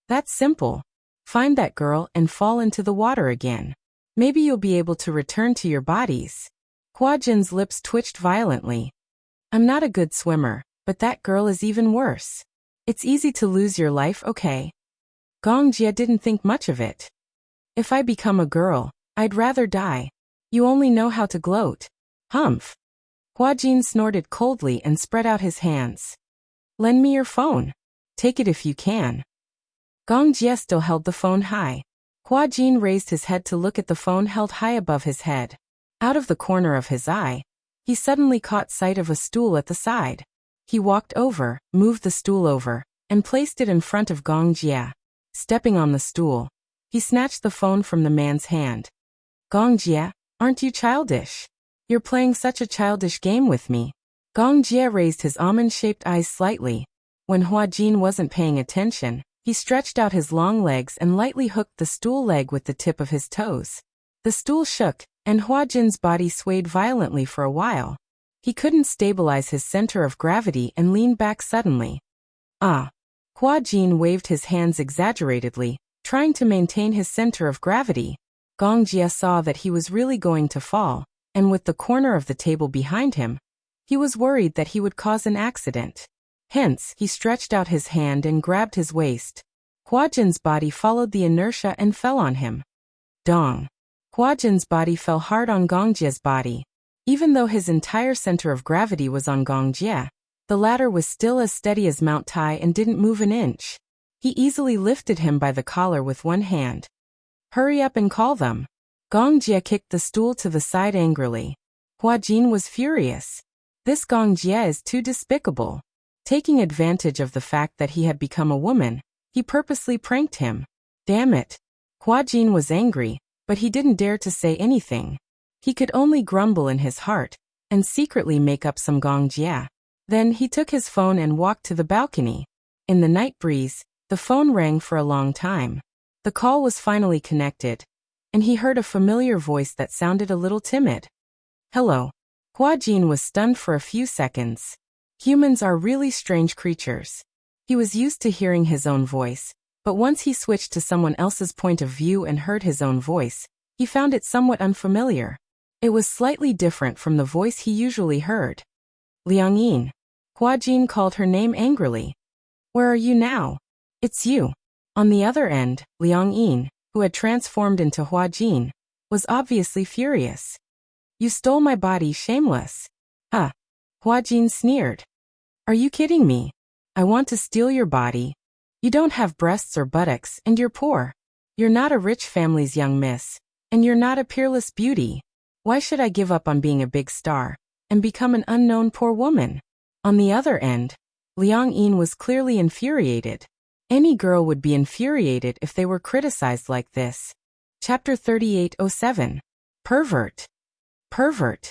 "That's simple. Find that girl and fall into the water again. Maybe you'll be able to return to your bodies." Huajin's lips twitched violently. "I'm not a good swimmer, but that girl is even worse. It's easy to lose your life, okay?" Gong Jie didn't think much of it. "If I become a girl, I'd rather die. You only know how to gloat." "Humph." Huajin snorted coldly and spread out his hands. "Lend me your phone. Take it if you can." Gong Jie still held the phone high. Huajin raised his head to look at the phone held high above his head. Out of the corner of his eye, he suddenly caught sight of a stool at the side. He walked over, moved the stool over, and placed it in front of Gong Jie. Stepping on the stool, he snatched the phone from the man's hand. "Gong Jie, aren't you childish? You're playing such a childish game with me." Gong Jie raised his almond-shaped eyes slightly. When Huajin wasn't paying attention, he stretched out his long legs and lightly hooked the stool leg with the tip of his toes. The stool shook, and Huajin's body swayed violently for a while. He couldn't stabilize his center of gravity and leaned back suddenly. Ah! Hua Jin waved his hands exaggeratedly, trying to maintain his center of gravity. Gong Jie saw that he was really going to fall, and with the corner of the table behind him, he was worried that he would cause an accident. Hence, he stretched out his hand and grabbed his waist. Hua Jin's body followed the inertia and fell on him. Dong! Hua Jin's body fell hard on Gong Jie's body. Even though his entire center of gravity was on Gong Jie, the latter was still as steady as Mount Tai and didn't move an inch. He easily lifted him by the collar with one hand. Hurry up and call them. Gong Jie kicked the stool to the side angrily. Hua Jin was furious. This Gong Jie is too despicable. Taking advantage of the fact that he had become a woman, he purposely pranked him. Damn it. Hua Jin was angry, but he didn't dare to say anything. He could only grumble in his heart and secretly make up some Gong Jie. Then he took his phone and walked to the balcony. In the night breeze, the phone rang for a long time. The call was finally connected, and he heard a familiar voice that sounded a little timid. Hello. Hua Jin was stunned for a few seconds. Humans are really strange creatures. He was used to hearing his own voice, but once he switched to someone else's point of view and heard his own voice, he found it somewhat unfamiliar. It was slightly different from the voice he usually heard. Liang Yin. Hua Jin called her name angrily. Where are you now? It's you. On the other end, Liang Yin, who had transformed into Hua Jin, was obviously furious. You stole my body, shameless. Huh. Hua Jin sneered. Are you kidding me? I want to steal your body. You don't have breasts or buttocks, and you're poor. You're not a rich family's young miss, and you're not a peerless beauty. Why should I give up on being a big star and become an unknown poor woman? On the other end, Liang Yin was clearly infuriated. Any girl would be infuriated if they were criticized like this. Chapter 3807. Pervert. Pervert.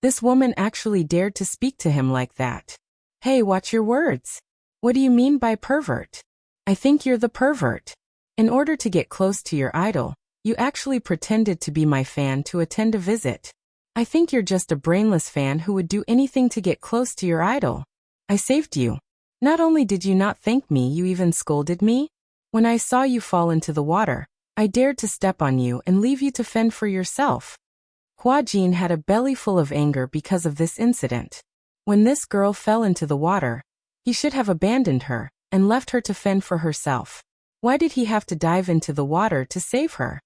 This woman actually dared to speak to him like that. Hey, watch your words. What do you mean by pervert? I think you're the pervert. In order to get close to your idol, you actually pretended to be my fan to attend a visit. I think you're just a brainless fan who would do anything to get close to your idol. I saved you. Not only did you not thank me, you even scolded me. When I saw you fall into the water, I dared to step on you and leave you to fend for yourself. Hua Jin had a belly full of anger because of this incident. When this girl fell into the water, he should have abandoned her and left her to fend for herself. Why did he have to dive into the water to save her?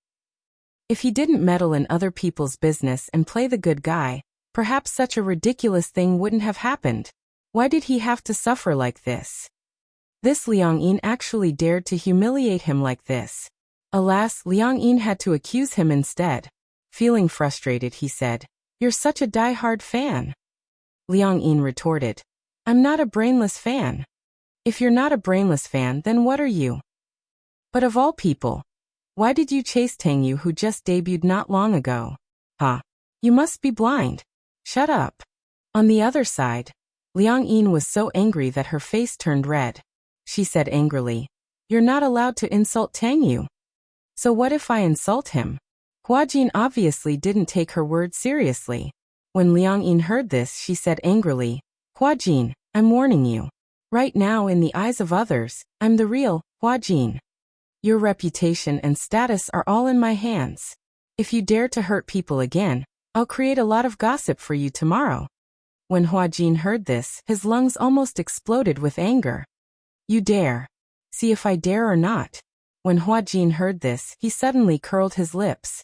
If he didn't meddle in other people's business and play the good guy, perhaps such a ridiculous thing wouldn't have happened. Why did he have to suffer like this? This Liang Yin actually dared to humiliate him like this. Alas, Liang Yin had to accuse him instead. Feeling frustrated, he said, You're such a die-hard fan. Liang Yin retorted, I'm not a brainless fan. If you're not a brainless fan, then what are you? But of all people, why did you chase Tang Yu, who just debuted not long ago? Huh? You must be blind. Shut up. On the other side, Liang Yin was so angry that her face turned red. She said angrily, You're not allowed to insult Tang Yu. So what if I insult him? Hua Jin obviously didn't take her words seriously. When Liang Yin heard this, she said angrily, Hua Jin, I'm warning you. Right now, in the eyes of others, I'm the real Hua Jin. Your reputation and status are all in my hands. If you dare to hurt people again, I'll create a lot of gossip for you tomorrow. When Hua Jin heard this, his lungs almost exploded with anger. You dare. See if I dare or not. When Hua Jin heard this, he suddenly curled his lips.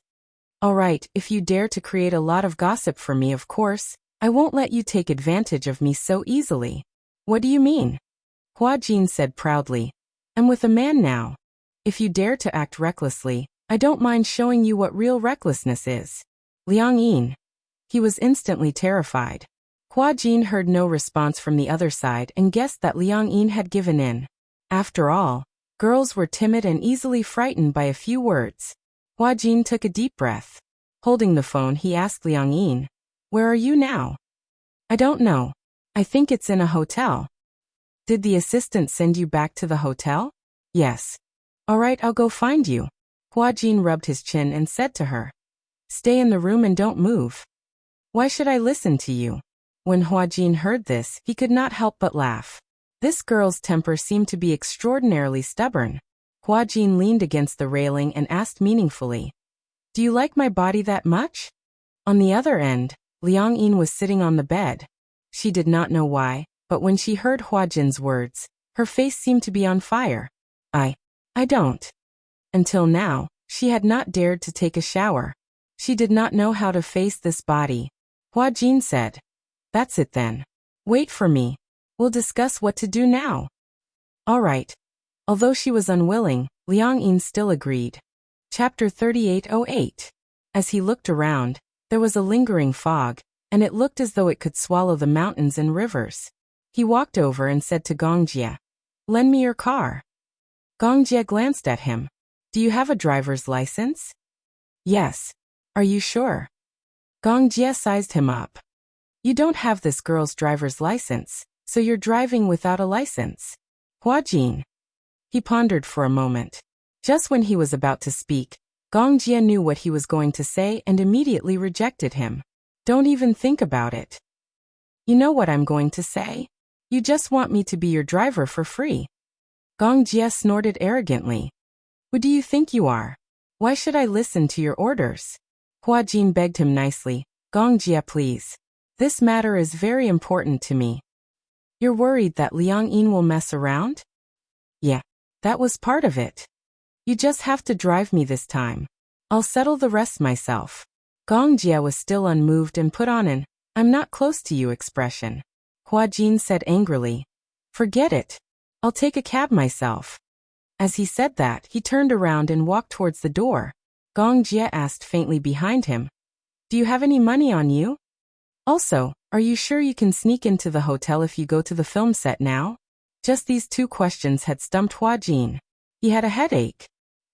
All right, if you dare to create a lot of gossip for me, of course, I won't let you take advantage of me so easily. What do you mean? Hua Jin said proudly. I'm with a man now. If you dare to act recklessly, I don't mind showing you what real recklessness is. Liang Yin. He was instantly terrified. Hua Jin heard no response from the other side and guessed that Liang Yin had given in. After all, girls were timid and easily frightened by a few words. Hua Jin took a deep breath. Holding the phone, he asked Liang Yin, Where are you now? I don't know. I think it's in a hotel. Did the assistant send you back to the hotel? Yes. All right, I'll go find you. Hua Jin rubbed his chin and said to her, Stay in the room and don't move. Why should I listen to you? When Huajin heard this, he could not help but laugh. This girl's temper seemed to be extraordinarily stubborn. Huajin leaned against the railing and asked meaningfully, "Do you like my body that much?" On the other end, Liang Yin was sitting on the bed. She did not know why, but when she heard Huajin's words, her face seemed to be on fire. I don't. Until now, she had not dared to take a shower. She did not know how to face this body. Huajin said, "That's it then. Wait for me. We'll discuss what to do now." All right. Although she was unwilling, Liang Yin still agreed. Chapter 3808. As he looked around, there was a lingering fog, and it looked as though it could swallow the mountains and rivers. He walked over and said to Gongjie, "Lend me your car." Gongjie glanced at him. "Do you have a driver's license?" "Yes." "Are you sure?" Gongjie sized him up. "You don't have this girl's driver's license, so you're driving without a license." Huajin. He pondered for a moment. Just when he was about to speak, Gongjie knew what he was going to say and immediately rejected him. "Don't even think about it. You know what I'm going to say? You just want me to be your driver for free." Gongjie snorted arrogantly. "Who do you think you are? Why should I listen to your orders?" Huajin begged him nicely, "Gongjie, please. This matter is very important to me." "You're worried that Liang Yin will mess around?" "Yeah, that was part of it. You just have to drive me this time. I'll settle the rest myself." Gongjie was still unmoved and put on an "I'm not close to you" expression. Huajin said angrily, "Forget it. I'll take a cab myself." As he said that, he turned around and walked towards the door. Gongjie asked faintly behind him, "Do you have any money on you? Also, are you sure you can sneak into the hotel if you go to the film set now?" Just these two questions had stumped Huajin. He had a headache.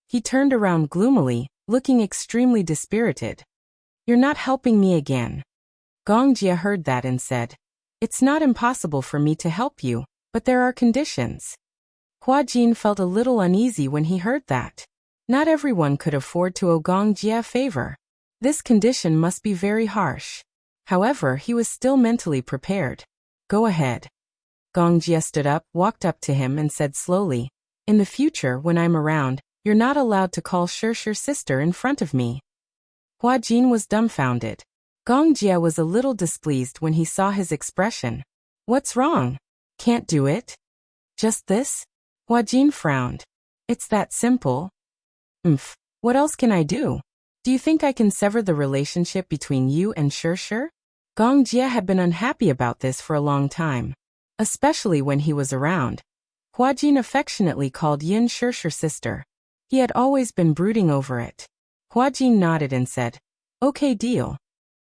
He turned around gloomily, looking extremely dispirited. "You're not helping me again." Gongjie heard that and said, "It's not impossible for me to help you, but there are conditions." Huajin felt a little uneasy when he heard that. Not everyone could afford to owe Gongjie a favor. This condition must be very harsh. However, he was still mentally prepared. "Go ahead." Gongjie stood up, walked up to him and said slowly, "In the future, when I'm around, you're not allowed to call Shirshir sister in front of me." Huajin was dumbfounded. Gongjie was a little displeased when he saw his expression. "What's wrong? Can't do it? Just this?" Huajin frowned. "It's that simple." What else can I do? Do you think I can sever the relationship between you and Shirshir?" Gongjie had been unhappy about this for a long time, especially when he was around. Huajin affectionately called Yin Shirshir sister. He had always been brooding over it. Huajin nodded and said, "Okay, deal."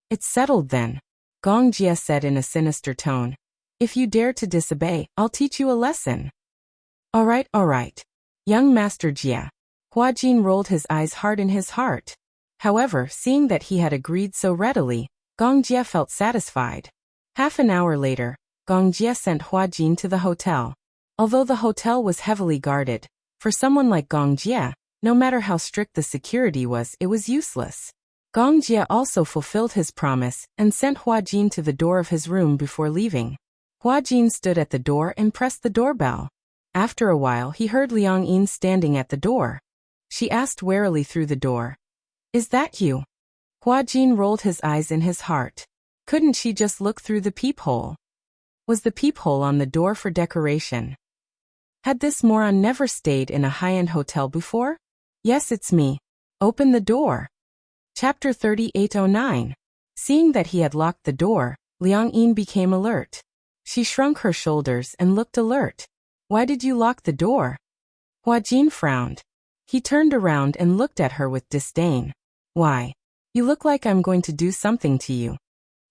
"It's settled then," Gongjie said in a sinister tone. "If you dare to disobey, I'll teach you a lesson." All right. Young Master Jia." Huajin rolled his eyes hard in his heart. However, seeing that he had agreed so readily, Gongjie felt satisfied. Half an hour later, Gongjie sent Huajin to the hotel. Although the hotel was heavily guarded, for someone like Gongjie, no matter how strict the security was, it was useless. Gongjie also fulfilled his promise and sent Huajin to the door of his room before leaving. Huajin stood at the door and pressed the doorbell. After a while, he heard Liang Yin standing at the door. She asked warily through the door, "Is that you?" Huajin rolled his eyes in his heart. Couldn't she just look through the peephole? Was the peephole on the door for decoration? Had this moron never stayed in a high-end hotel before? "Yes, it's me. Open the door." Chapter 3809. Seeing that he had locked the door, Liang Yin became alert. She shrunk her shoulders and looked alert. "Why did you lock the door?" Huajin frowned. He turned around and looked at her with disdain. "Why? You look like I'm going to do something to you."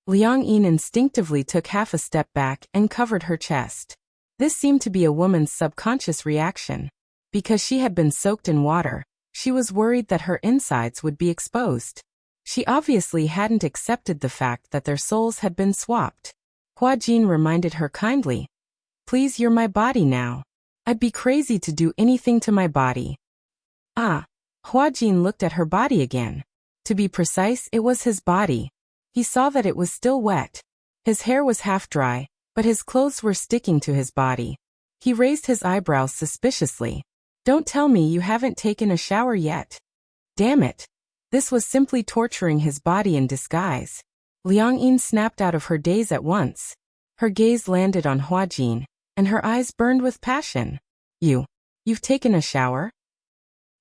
Liang Yin instinctively took half a step back and covered her chest. This seemed to be a woman's subconscious reaction. Because she had been soaked in water, she was worried that her insides would be exposed. She obviously hadn't accepted the fact that their souls had been swapped. Huajin reminded her kindly, "Please, you're my body now. I'd be crazy to do anything to my body." Huajin looked at her body again. To be precise, it was his body. He saw that it was still wet. His hair was half dry, but his clothes were sticking to his body. He raised his eyebrows suspiciously. Don't tell me you haven't taken a shower yet. Damn it. This was simply torturing his body in disguise. Liang Yin snapped out of her daze at once. Her gaze landed on Huajin, and her eyes burned with passion. You've taken a shower?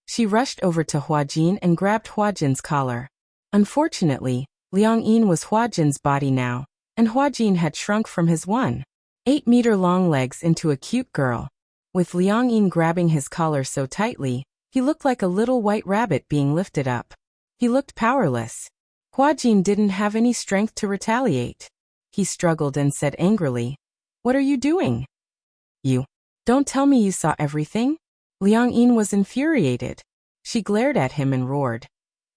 She rushed over to Huajin and grabbed Huajin's collar. Unfortunately, Liang Yin was Huajin's body now, and Huajin had shrunk from his 1.8-meter-long legs into a cute girl. With Liang Yin grabbing his collar so tightly, he looked like a little white rabbit being lifted up. He looked powerless. Huajin didn't have any strength to retaliate. He struggled and said angrily, "What are you doing? You don't tell me you saw everything?" Liang Yin was infuriated. She glared at him and roared,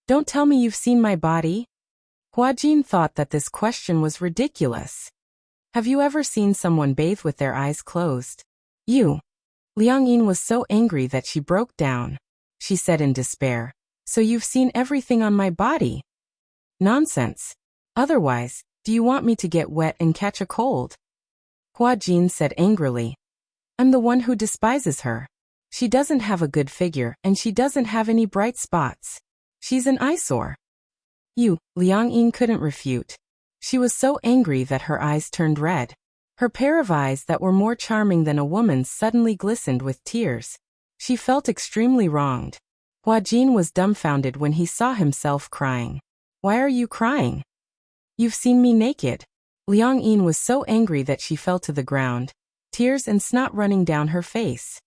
"Don't tell me you've seen my body?" Huajin thought that this question was ridiculous. Have you ever seen someone bathe with their eyes closed? Liang Yin was so angry that she broke down. She said in despair, "So you've seen everything on my body?" "Nonsense. Otherwise, do you want me to get wet and catch a cold?" Huajin said angrily. "I'm the one who despises her. She doesn't have a good figure and she doesn't have any bright spots. She's an eyesore." Liang Yin couldn't refute. She was so angry that her eyes turned red. Her pair of eyes that were more charming than a woman's suddenly glistened with tears. She felt extremely wronged. Huajin was dumbfounded when he saw himself crying. "Why are you crying? You've seen me naked." Liang Yin was so angry that she fell to the ground, tears and snot running down her face.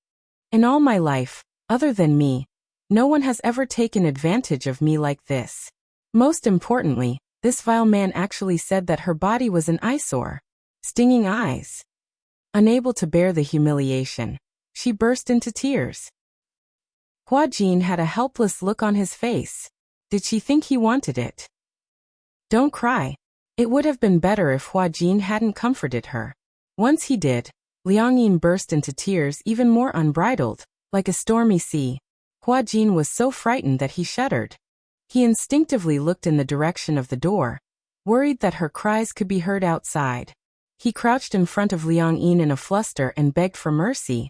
"In all my life, other than me, no one has ever taken advantage of me like this. Most importantly, this vile man actually said that her body was an eyesore." Stinging eyes. Unable to bear the humiliation, she burst into tears. Huajin had a helpless look on his face. Did she think he wanted it? "Don't cry." It would have been better if Huajin hadn't comforted her. Once he did, Liang Yin burst into tears even more unbridled, like a stormy sea. Huajin was so frightened that he shuddered. He instinctively looked in the direction of the door, worried that her cries could be heard outside. He crouched in front of Liang Yin in a fluster and begged for mercy.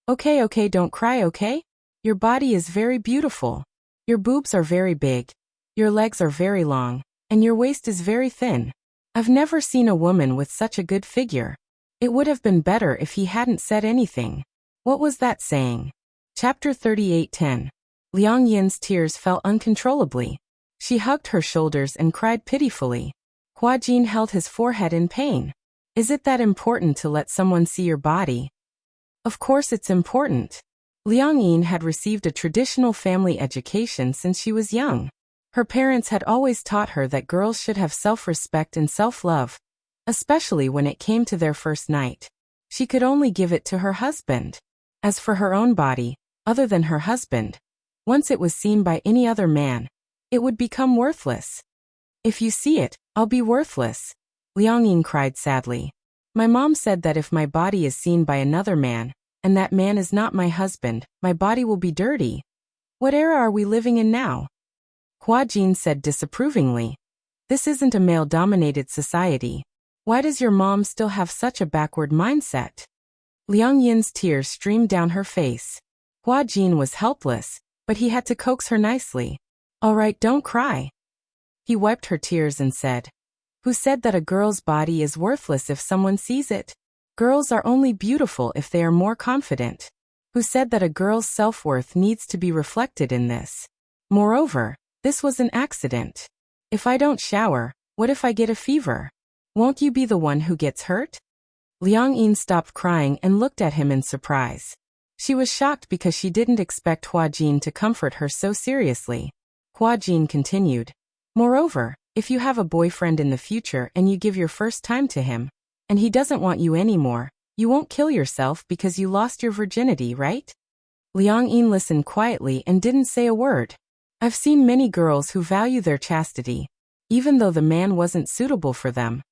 Okay, don't cry, okay? Your body is very beautiful. Your boobs are very big. Your legs are very long. And your waist is very thin. I've never seen a woman with such a good figure. It would have been better if he hadn't said anything. What was that saying? Chapter 38:10. Liang Yin's tears fell uncontrollably. She hugged her shoulders and cried pitifully. Huajin held his forehead in pain. Is it that important to let someone see your body? Of course it's important. Liang Yin had received a traditional family education since she was young. Her parents had always taught her that girls should have self-respect and self-love, especially when it came to their first night. She could only give it to her husband. As for her own body, other than her husband, once it was seen by any other man, it would become worthless. If you see it, I'll be worthless. Liang Yin cried sadly. My mom said that if my body is seen by another man, and that man is not my husband, my body will be dirty. What era are we living in now? Huajin said disapprovingly. This isn't a male-dominated society. Why does your mom still have such a backward mindset? Liang Yin's tears streamed down her face. Huajin was helpless, but he had to coax her nicely. All right, don't cry. He wiped her tears and said, Who said that a girl's body is worthless if someone sees it? Girls are only beautiful if they are more confident. Who said that a girl's self-worth needs to be reflected in this? Moreover, this was an accident. If I don't shower, what if I get a fever? Won't you be the one who gets hurt? Liang Yin stopped crying and looked at him in surprise. She was shocked because she didn't expect Huajin to comfort her so seriously. Huajin continued. Moreover, if you have a boyfriend in the future and you give your first time to him, and he doesn't want you anymore, you won't kill yourself because you lost your virginity, right? Liang Yin listened quietly and didn't say a word. I've seen many girls who value their chastity. Even though the man wasn't suitable for them,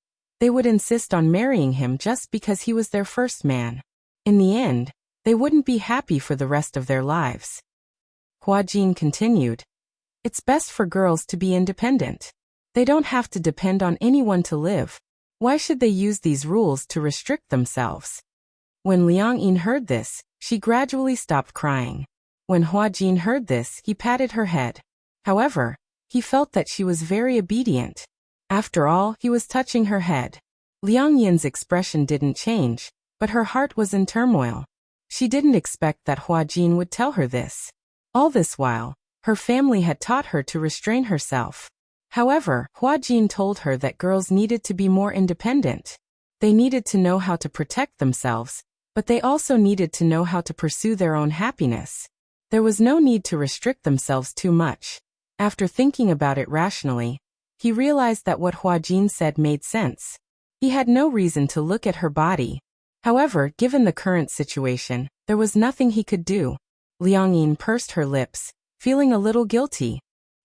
they would insist on marrying him just because he was their first man. In the end, they wouldn't be happy for the rest of their lives. Huajin continued. It's best for girls to be independent. They don't have to depend on anyone to live. Why should they use these rules to restrict themselves? When Liang Yin heard this, she gradually stopped crying. When Hua Jin heard this, he patted her head. However, he felt that she was very obedient. After all, he was touching her head. Liang Yin's expression didn't change, but her heart was in turmoil. She didn't expect that Hua Jin would tell her this. All this while, her family had taught her to restrain herself. However, Hua Jin told her that girls needed to be more independent. They needed to know how to protect themselves, but they also needed to know how to pursue their own happiness. There was no need to restrict themselves too much. After thinking about it rationally, he realized that what Hua Jin said made sense. He had no reason to look at her body. However, given the current situation, there was nothing he could do. Liang Yin pursed her lips, feeling a little guilty.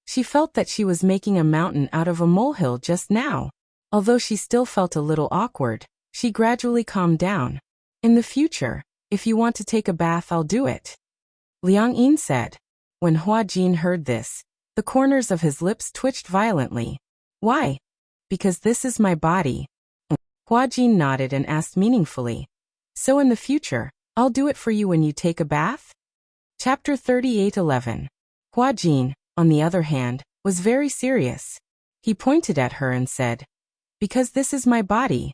She felt that she was making a mountain out of a molehill just now. Although she still felt a little awkward, she gradually calmed down. In the future, if you want to take a bath, I'll do it, Liang Yin said. When Hua Jin heard this, the corners of his lips twitched violently. Why? Because this is my body. Hua Jin nodded and asked meaningfully. So in the future, I'll do it for you when you take a bath? Chapter 38:11. Hua Jin, on the other hand, was very serious. He pointed at her and said, because this is my body.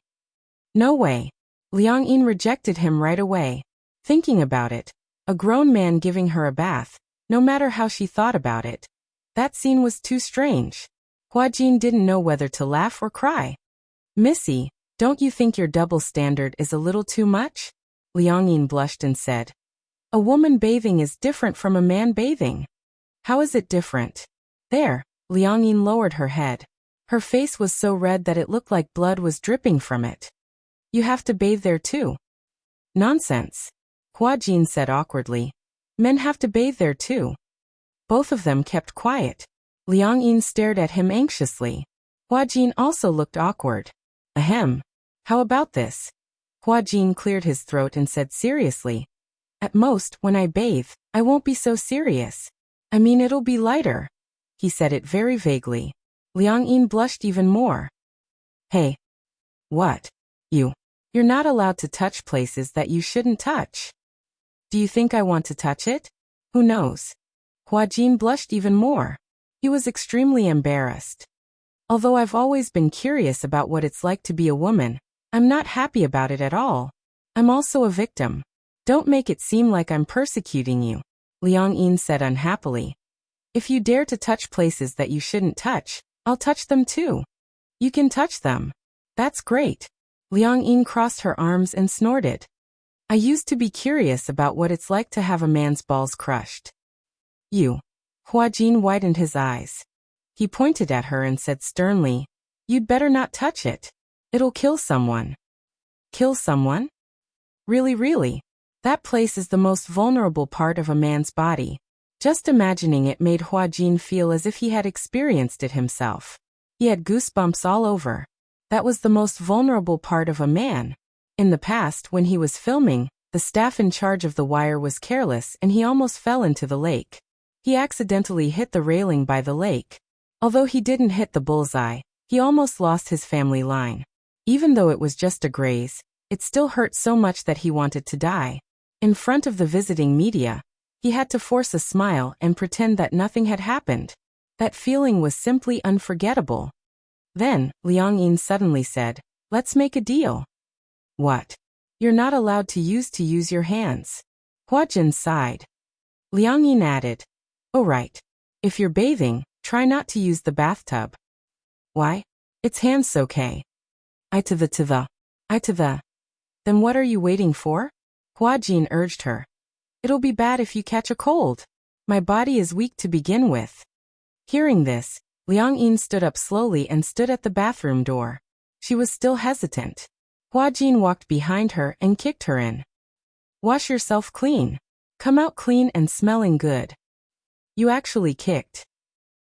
No way. Liang Yin rejected him right away. Thinking about it, a grown man giving her a bath, no matter how she thought about it. That scene was too strange. Hua Jin didn't know whether to laugh or cry. Missy, don't you think your double standard is a little too much? Liang Yin blushed and said. A woman bathing is different from a man bathing. How is it different? There, Liang Yin lowered her head. Her face was so red that it looked like blood was dripping from it. You have to bathe there too. Nonsense, Hua Jin said awkwardly. Men have to bathe there too. Both of them kept quiet. Liang Yin stared at him anxiously. Hua Jin also looked awkward. Ahem. How about this? Hua Jin cleared his throat and said seriously. At most, when I bathe, I won't be so serious. I mean, it'll be lighter. He said it very vaguely. Liang Yin blushed even more. Hey. What? You're not allowed to touch places that you shouldn't touch. Do you think I want to touch it? Who knows? Hua Jin blushed even more. He was extremely embarrassed. Although I've always been curious about what it's like to be a woman, I'm not happy about it at all. I'm also a victim. Don't make it seem like I'm persecuting you, Liang Yin said unhappily. If you dare to touch places that you shouldn't touch, I'll touch them too. You can touch them. That's great. Liang Yin crossed her arms and snorted. I used to be curious about what it's like to have a man's balls crushed. You. Hua Jin widened his eyes. He pointed at her and said sternly, you'd better not touch it. It'll kill someone. Kill someone? Really? That place is the most vulnerable part of a man's body. Just imagining it made Hua Jin feel as if he had experienced it himself. He had goosebumps all over. That was the most vulnerable part of a man. In the past, when he was filming, the staff in charge of the wire was careless and he almost fell into the lake. He accidentally hit the railing by the lake. Although he didn't hit the bullseye, he almost lost his family line. Even though it was just a graze, it still hurt so much that he wanted to die. In front of the visiting media, he had to force a smile and pretend that nothing had happened. That feeling was simply unforgettable. Then, Liang Yin suddenly said, let's make a deal. What? You're not allowed to use your hands. Hua Jin sighed. Liang Yin added, oh right. If you're bathing, try not to use the bathtub. Why? It's hands okay. I to the. Then what are you waiting for? Hua Jin urged her. It'll be bad if you catch a cold. My body is weak to begin with. Hearing this, Liang Yin stood up slowly and stood at the bathroom door. She was still hesitant. Hua Jin walked behind her and kicked her in. Wash yourself clean. Come out clean and smelling good. You actually kicked.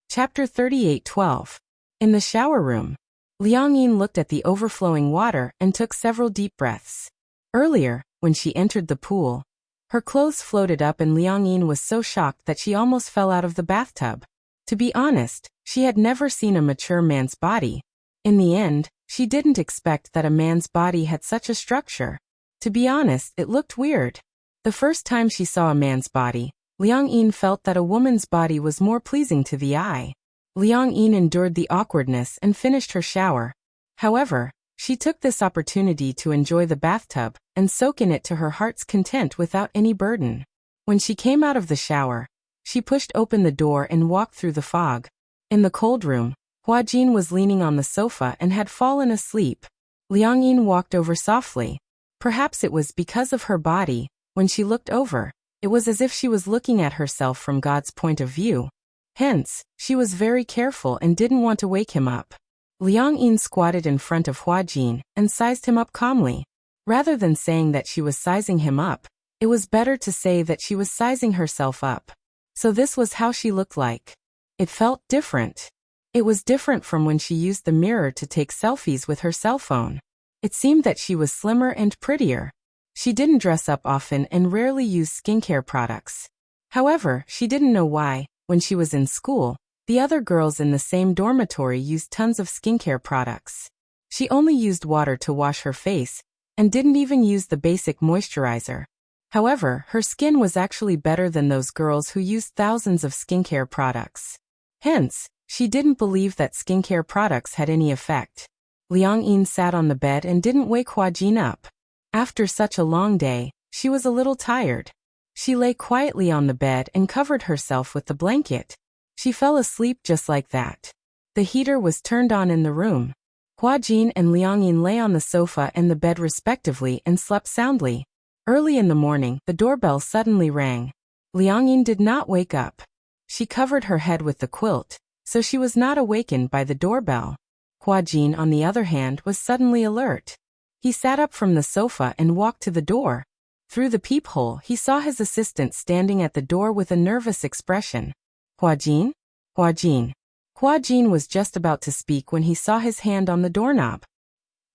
Chapter 38:12. In the shower room, Liang Yin looked at the overflowing water and took several deep breaths. Earlier, when she entered the pool, her clothes floated up and Liang Yin was so shocked that she almost fell out of the bathtub. To be honest, she had never seen a mature man's body. In the end, She didn't expect that a man's body had such a structure. To be honest, it looked weird. The first time she saw a man's body, Liang Yin felt that a woman's body was more pleasing to the eye. Liang Yin endured the awkwardness and finished her shower. However, she took this opportunity to enjoy the bathtub and soak in it to her heart's content without any burden. When she came out of the shower, she pushed open the door and walked through the fog. In the cold room, Huajin was leaning on the sofa and had fallen asleep. Liang Yin walked over softly. Perhaps it was because of her body. When she looked over, it was as if she was looking at herself from God's point of view. Hence, she was very careful and didn't want to wake him up. Liang Yin squatted in front of Huajin and sized him up calmly. Rather than saying that she was sizing him up, it was better to say that she was sizing herself up. So this was how she looked like. It felt different. It was different from when she used the mirror to take selfies with her cell phone. It seemed that she was slimmer and prettier. She didn't dress up often and rarely used skincare products. However, she didn't know why. When she was in school, the other girls in the same dormitory used tons of skincare products. She only used water to wash her face and didn't even use the basic moisturizer. However, her skin was actually better than those girls who used thousands of skincare products. Hence, she didn't believe that skincare products had any effect. Liang Yin sat on the bed and didn't wake Huajin up. After such a long day, she was a little tired. She lay quietly on the bed and covered herself with the blanket. She fell asleep just like that. The heater was turned on in the room. Huajin and Liang Yin lay on the sofa and the bed respectively and slept soundly. Early in the morning, the doorbell suddenly rang. Liang Yin did not wake up. She covered her head with the quilt, so she was not awakened by the doorbell. Huajin, on the other hand, was suddenly alert. He sat up from the sofa and walked to the door. Through the peephole, he saw his assistant standing at the door with a nervous expression. Huajin? Huajin. Huajin was just about to speak when he saw his hand on the doorknob.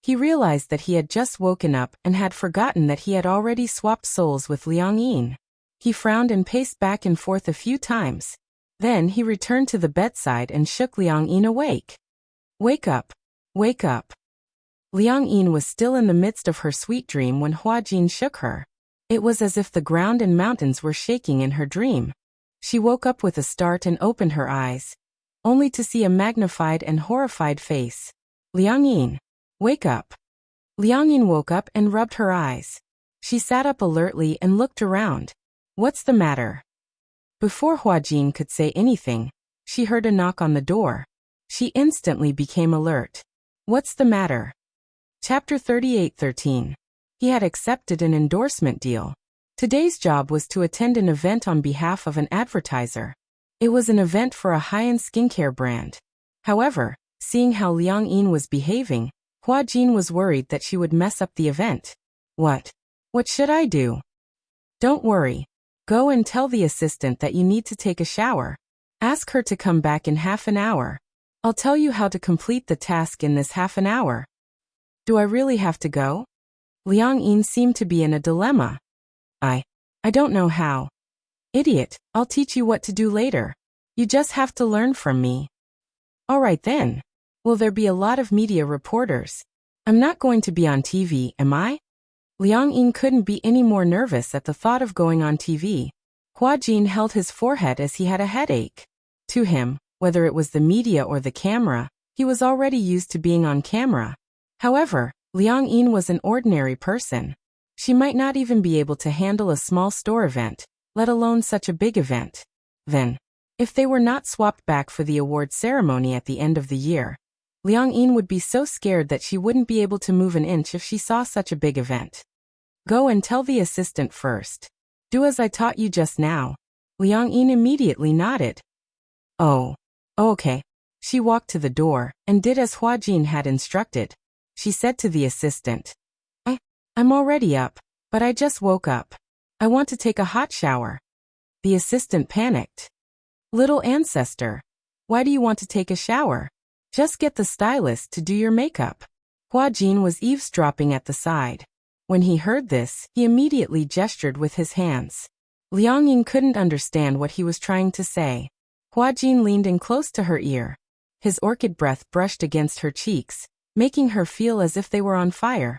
He realized that he had just woken up and had forgotten that he had already swapped souls with Liang Yin. He frowned and paced back and forth a few times. Then he returned to the bedside and shook Liang Yin awake. Wake up. Wake up. Liang Yin was still in the midst of her sweet dream when Huajin shook her. It was as if the ground and mountains were shaking in her dream. She woke up with a start and opened her eyes, only to see a magnified and horrified face. Liang Yin. Wake up. Liang Yin woke up and rubbed her eyes. She sat up alertly and looked around. What's the matter? Before Huajin could say anything, she heard a knock on the door. She instantly became alert. What's the matter? Chapter 38:13. He had accepted an endorsement deal. Today's job was to attend an event on behalf of an advertiser. It was an event for a high-end skincare brand. However, seeing how Liang Yin was behaving, Huajin was worried that she would mess up the event. What should I do? Don't worry. Go and tell the assistant that you need to take a shower. Ask her to come back in half an hour. I'll tell you how to complete the task in this half an hour. Do I really have to go? Liang Yin seemed to be in a dilemma. I don't know how. Idiot, I'll teach you what to do later. You just have to learn from me. All right then. Will there be a lot of media reporters? I'm not going to be on TV, am I? Liang Yin couldn't be any more nervous at the thought of going on TV. Huajin held his forehead as he had a headache. To him, whether it was the media or the camera, he was already used to being on camera. However, Liang Yin was an ordinary person. She might not even be able to handle a small store event, let alone such a big event. Then, if they were not swapped back for the award ceremony at the end of the year, Liang Yin would be so scared that she wouldn't be able to move an inch if she saw such a big event. Go and tell the assistant first. Do as I taught you just now. Liang Yin immediately nodded. Oh, okay. She walked to the door and did as Huajin had instructed. She said to the assistant, I'm already up, but I just woke up. I want to take a hot shower. The assistant panicked. Little ancestor, why do you want to take a shower? Just get the stylist to do your makeup. Huajin was eavesdropping at the side. When he heard this, he immediately gestured with his hands. Liang Yin couldn't understand what he was trying to say. Huajin leaned in close to her ear. His orchid breath brushed against her cheeks. making her feel as if they were on fire.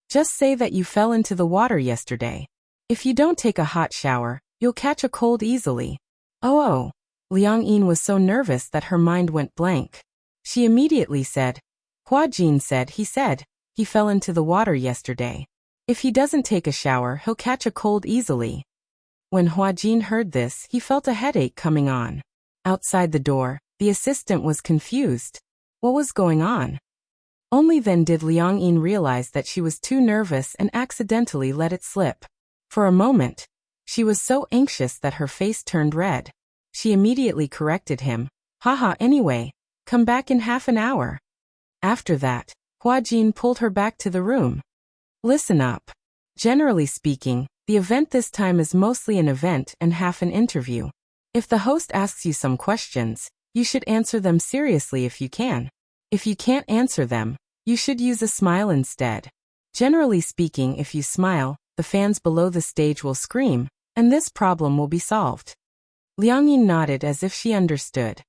Just say that you fell into the water yesterday. If you don't take a hot shower, you'll catch a cold easily. Oh. Liang Yin was so nervous that her mind went blank. She immediately said, Hua Jin said he fell into the water yesterday. If he doesn't take a shower, he'll catch a cold easily. When Hua Jin heard this, he felt a headache coming on. Outside the door, the assistant was confused. What was going on? Only then did Liang Yin realize that she was too nervous and accidentally let it slip. For a moment, she was so anxious that her face turned red. She immediately corrected him. Haha, anyway, come back in half an hour. After that, Hua Jin pulled her back to the room. Listen up. Generally speaking, the event this time is mostly an event and half an interview. If the host asks you some questions, you should answer them seriously if you can. If you can't answer them, you should use a smile instead. Generally speaking, if you smile, the fans below the stage will scream, and this problem will be solved. Liang Yin nodded as if she understood.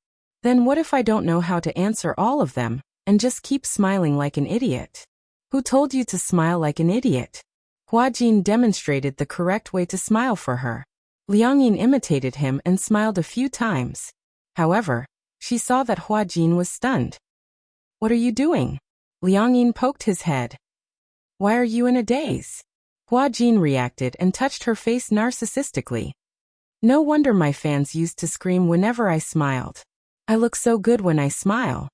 Then what if I don't know how to answer all of them, and just keep smiling like an idiot? Who told you to smile like an idiot? Hua Jin demonstrated the correct way to smile for her. Liang Yin imitated him and smiled a few times. However, she saw that Hua Jin was stunned. What are you doing? Liang Yin poked his head. Why are you in a daze? Hua Jin reacted and touched her face narcissistically. No wonder my fans used to scream whenever I smiled. I look so good when I smile.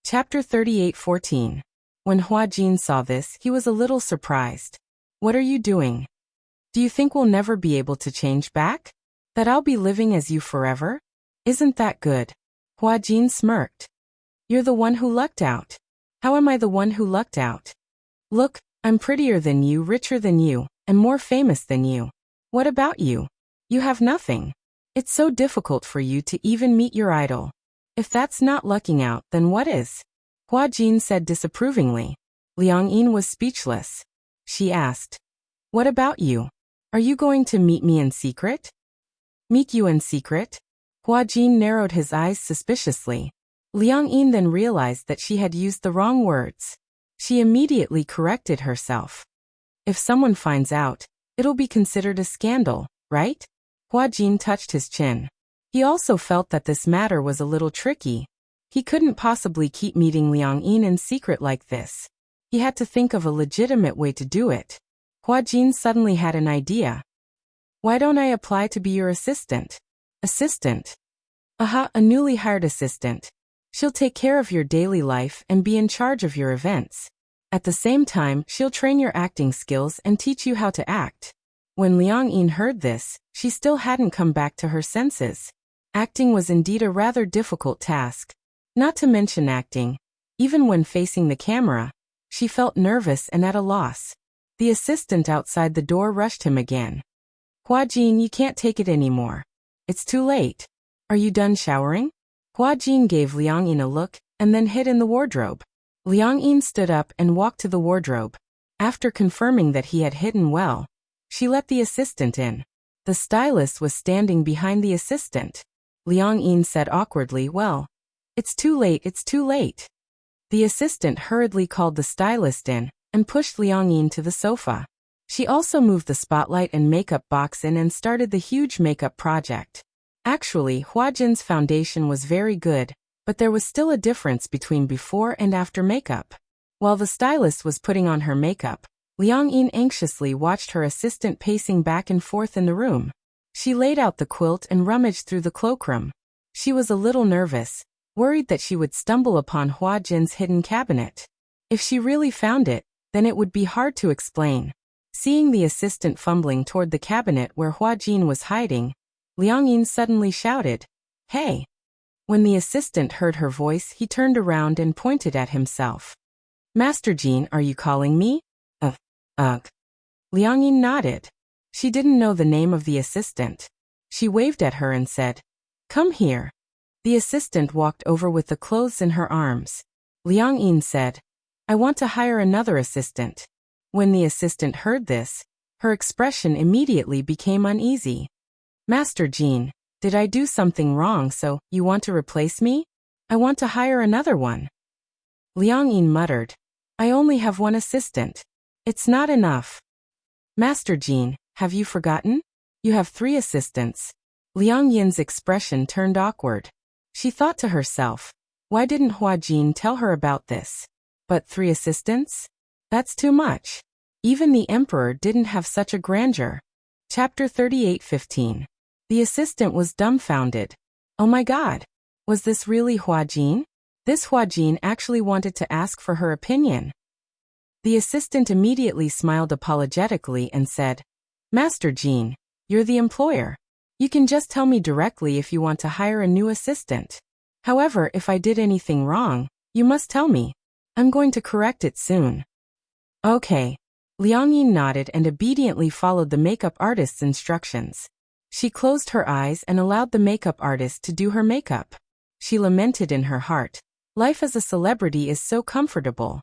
Chapter 38:14. When Hua Jin saw this, he was a little surprised. What are you doing? Do you think we'll never be able to change back? That I'll be living as you forever? Isn't that good? Hua Jin smirked. You're the one who lucked out. How am I the one who lucked out? Look, I'm prettier than you, richer than you, and more famous than you. What about you? You have nothing. It's so difficult for you to even meet your idol. If that's not lucking out, then what is? Hua Jin said disapprovingly. Liang Yin was speechless. She asked, What about you? Are you going to meet me in secret? Meet you in secret? Hua Jin narrowed his eyes suspiciously. Liang Yin then realized that she had used the wrong words. She immediately corrected herself. If someone finds out, it'll be considered a scandal, right? Hua Jin touched his chin. He also felt that this matter was a little tricky. He couldn't possibly keep meeting Liang Yin in secret like this. He had to think of a legitimate way to do it. Hua Jin suddenly had an idea. Why don't I apply to be your assistant? Assistant? Aha, a newly hired assistant. She'll take care of your daily life and be in charge of your events. At the same time, she'll train your acting skills and teach you how to act. When Liang Yin heard this, she still hadn't come back to her senses. Acting was indeed a rather difficult task. Not to mention acting, even when facing the camera, she felt nervous and at a loss. The assistant outside the door rushed him again. Hua Jin, you can't take it anymore. It's too late. Are you done showering? Hua Jin gave Liang Yin a look and then hid in the wardrobe. Liang Yin stood up and walked to the wardrobe. After confirming that he had hidden well, she let the assistant in. The stylist was standing behind the assistant. Liang Yin said awkwardly, Well, it's too late, it's too late. The assistant hurriedly called the stylist in and pushed Liang Yin to the sofa. She also moved the spotlight and makeup box in and started the huge makeup project. Actually, Hua Jin's foundation was very good, but there was still a difference between before and after makeup. While the stylist was putting on her makeup, Liang Yin anxiously watched her assistant pacing back and forth in the room. She laid out the quilt and rummaged through the cloakroom. She was a little nervous, worried that she would stumble upon Hua Jin's hidden cabinet. If she really found it, then it would be hard to explain. Seeing the assistant fumbling toward the cabinet where Hua Jin was hiding, Liang Yin suddenly shouted, Hey! When the assistant heard her voice, he turned around and pointed at himself. Master Jin, are you calling me? Ugh. Liang Yin nodded. She didn't know the name of the assistant. She waved at her and said, Come here. The assistant walked over with the clothes in her arms. Liang Yin said, I want to hire another assistant. When the assistant heard this, her expression immediately became uneasy. Master Jin, did I do something wrong so you want to replace me? I want to hire another one. Liang Yin muttered. I only have one assistant. It's not enough. Master Jin, have you forgotten? You have 3 assistants. Liang Yin's expression turned awkward. She thought to herself, why didn't Hua Jin tell her about this? But 3 assistants? That's too much. Even the emperor didn't have such a grandeur. Chapter 38:15. The assistant was dumbfounded. Oh my god. Was this really Hua Jin? This Hua Jin actually wanted to ask for her opinion. The assistant immediately smiled apologetically and said, Master Jin, you're the employer. You can just tell me directly if you want to hire a new assistant. However, if I did anything wrong, you must tell me. I'm going to correct it soon. Okay. Liang Yin nodded and obediently followed the makeup artist's instructions. She closed her eyes and allowed the makeup artist to do her makeup. She lamented in her heart. Life as a celebrity is so comfortable.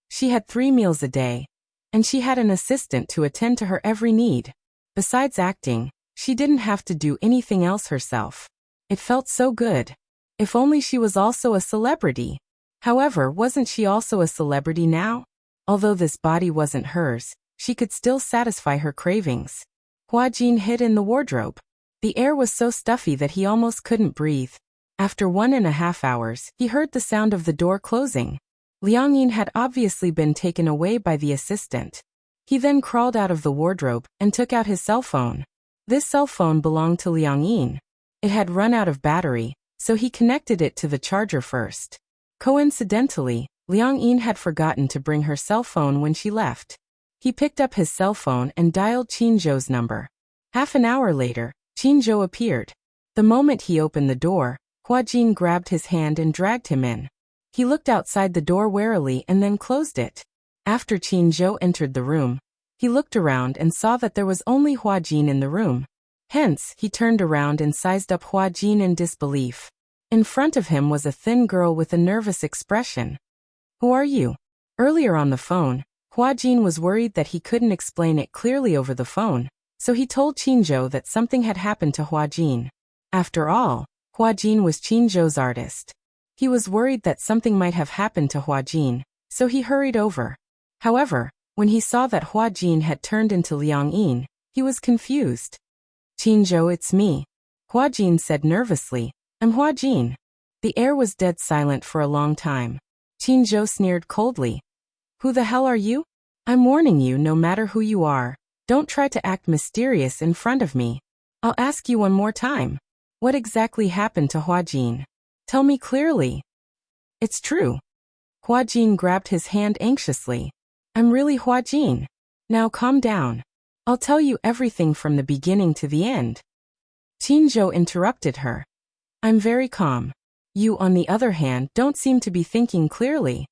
She had 3 meals a day, and she had an assistant to attend to her every need. Besides acting, she didn't have to do anything else herself. It felt so good. If only she was also a celebrity. However, wasn't she also a celebrity now? Although this body wasn't hers, she could still satisfy her cravings. Hua Jin hid in the wardrobe. The air was so stuffy that he almost couldn't breathe. After 1.5 hours, he heard the sound of the door closing. Liang Yin had obviously been taken away by the assistant. He then crawled out of the wardrobe and took out his cell phone. This cell phone belonged to Liang Yin. It had run out of battery, so he connected it to the charger first. Coincidentally, Liang Yin had forgotten to bring her cell phone when she left. He picked up his cell phone and dialed Qin Zhou's number. Half an hour later, Qin Zhou appeared. The moment he opened the door, Hua Jin grabbed his hand and dragged him in. He looked outside the door warily and then closed it. After Qin Zhou entered the room, he looked around and saw that there was only Hua Jin in the room. Hence, he turned around and sized up Hua Jin in disbelief. In front of him was a thin girl with a nervous expression. Who are you? Earlier on the phone, Hua Jin was worried that he couldn't explain it clearly over the phone, so he told Qin Zhou that something had happened to Hua Jin. After all, Hua Jin was Qin Zhou's artist. He was worried that something might have happened to Hua Jin, so he hurried over. However, when he saw that Hua Jin had turned into Liang Yin, he was confused. Qin Zhou, it's me. Hua Jin said nervously. I'm Hua Jin. The air was dead silent for a long time. Qin Zhou sneered coldly. Who the hell are you? I'm warning you, no matter who you are, don't try to act mysterious in front of me. I'll ask you one more time. What exactly happened to Hua Jin? Tell me clearly. It's true. Hua Jin grabbed his hand anxiously. I'm really Hua Jin. Now calm down. I'll tell you everything from the beginning to the end. Qin Zhou interrupted her. I'm very calm. You, on the other hand, don't seem to be thinking clearly.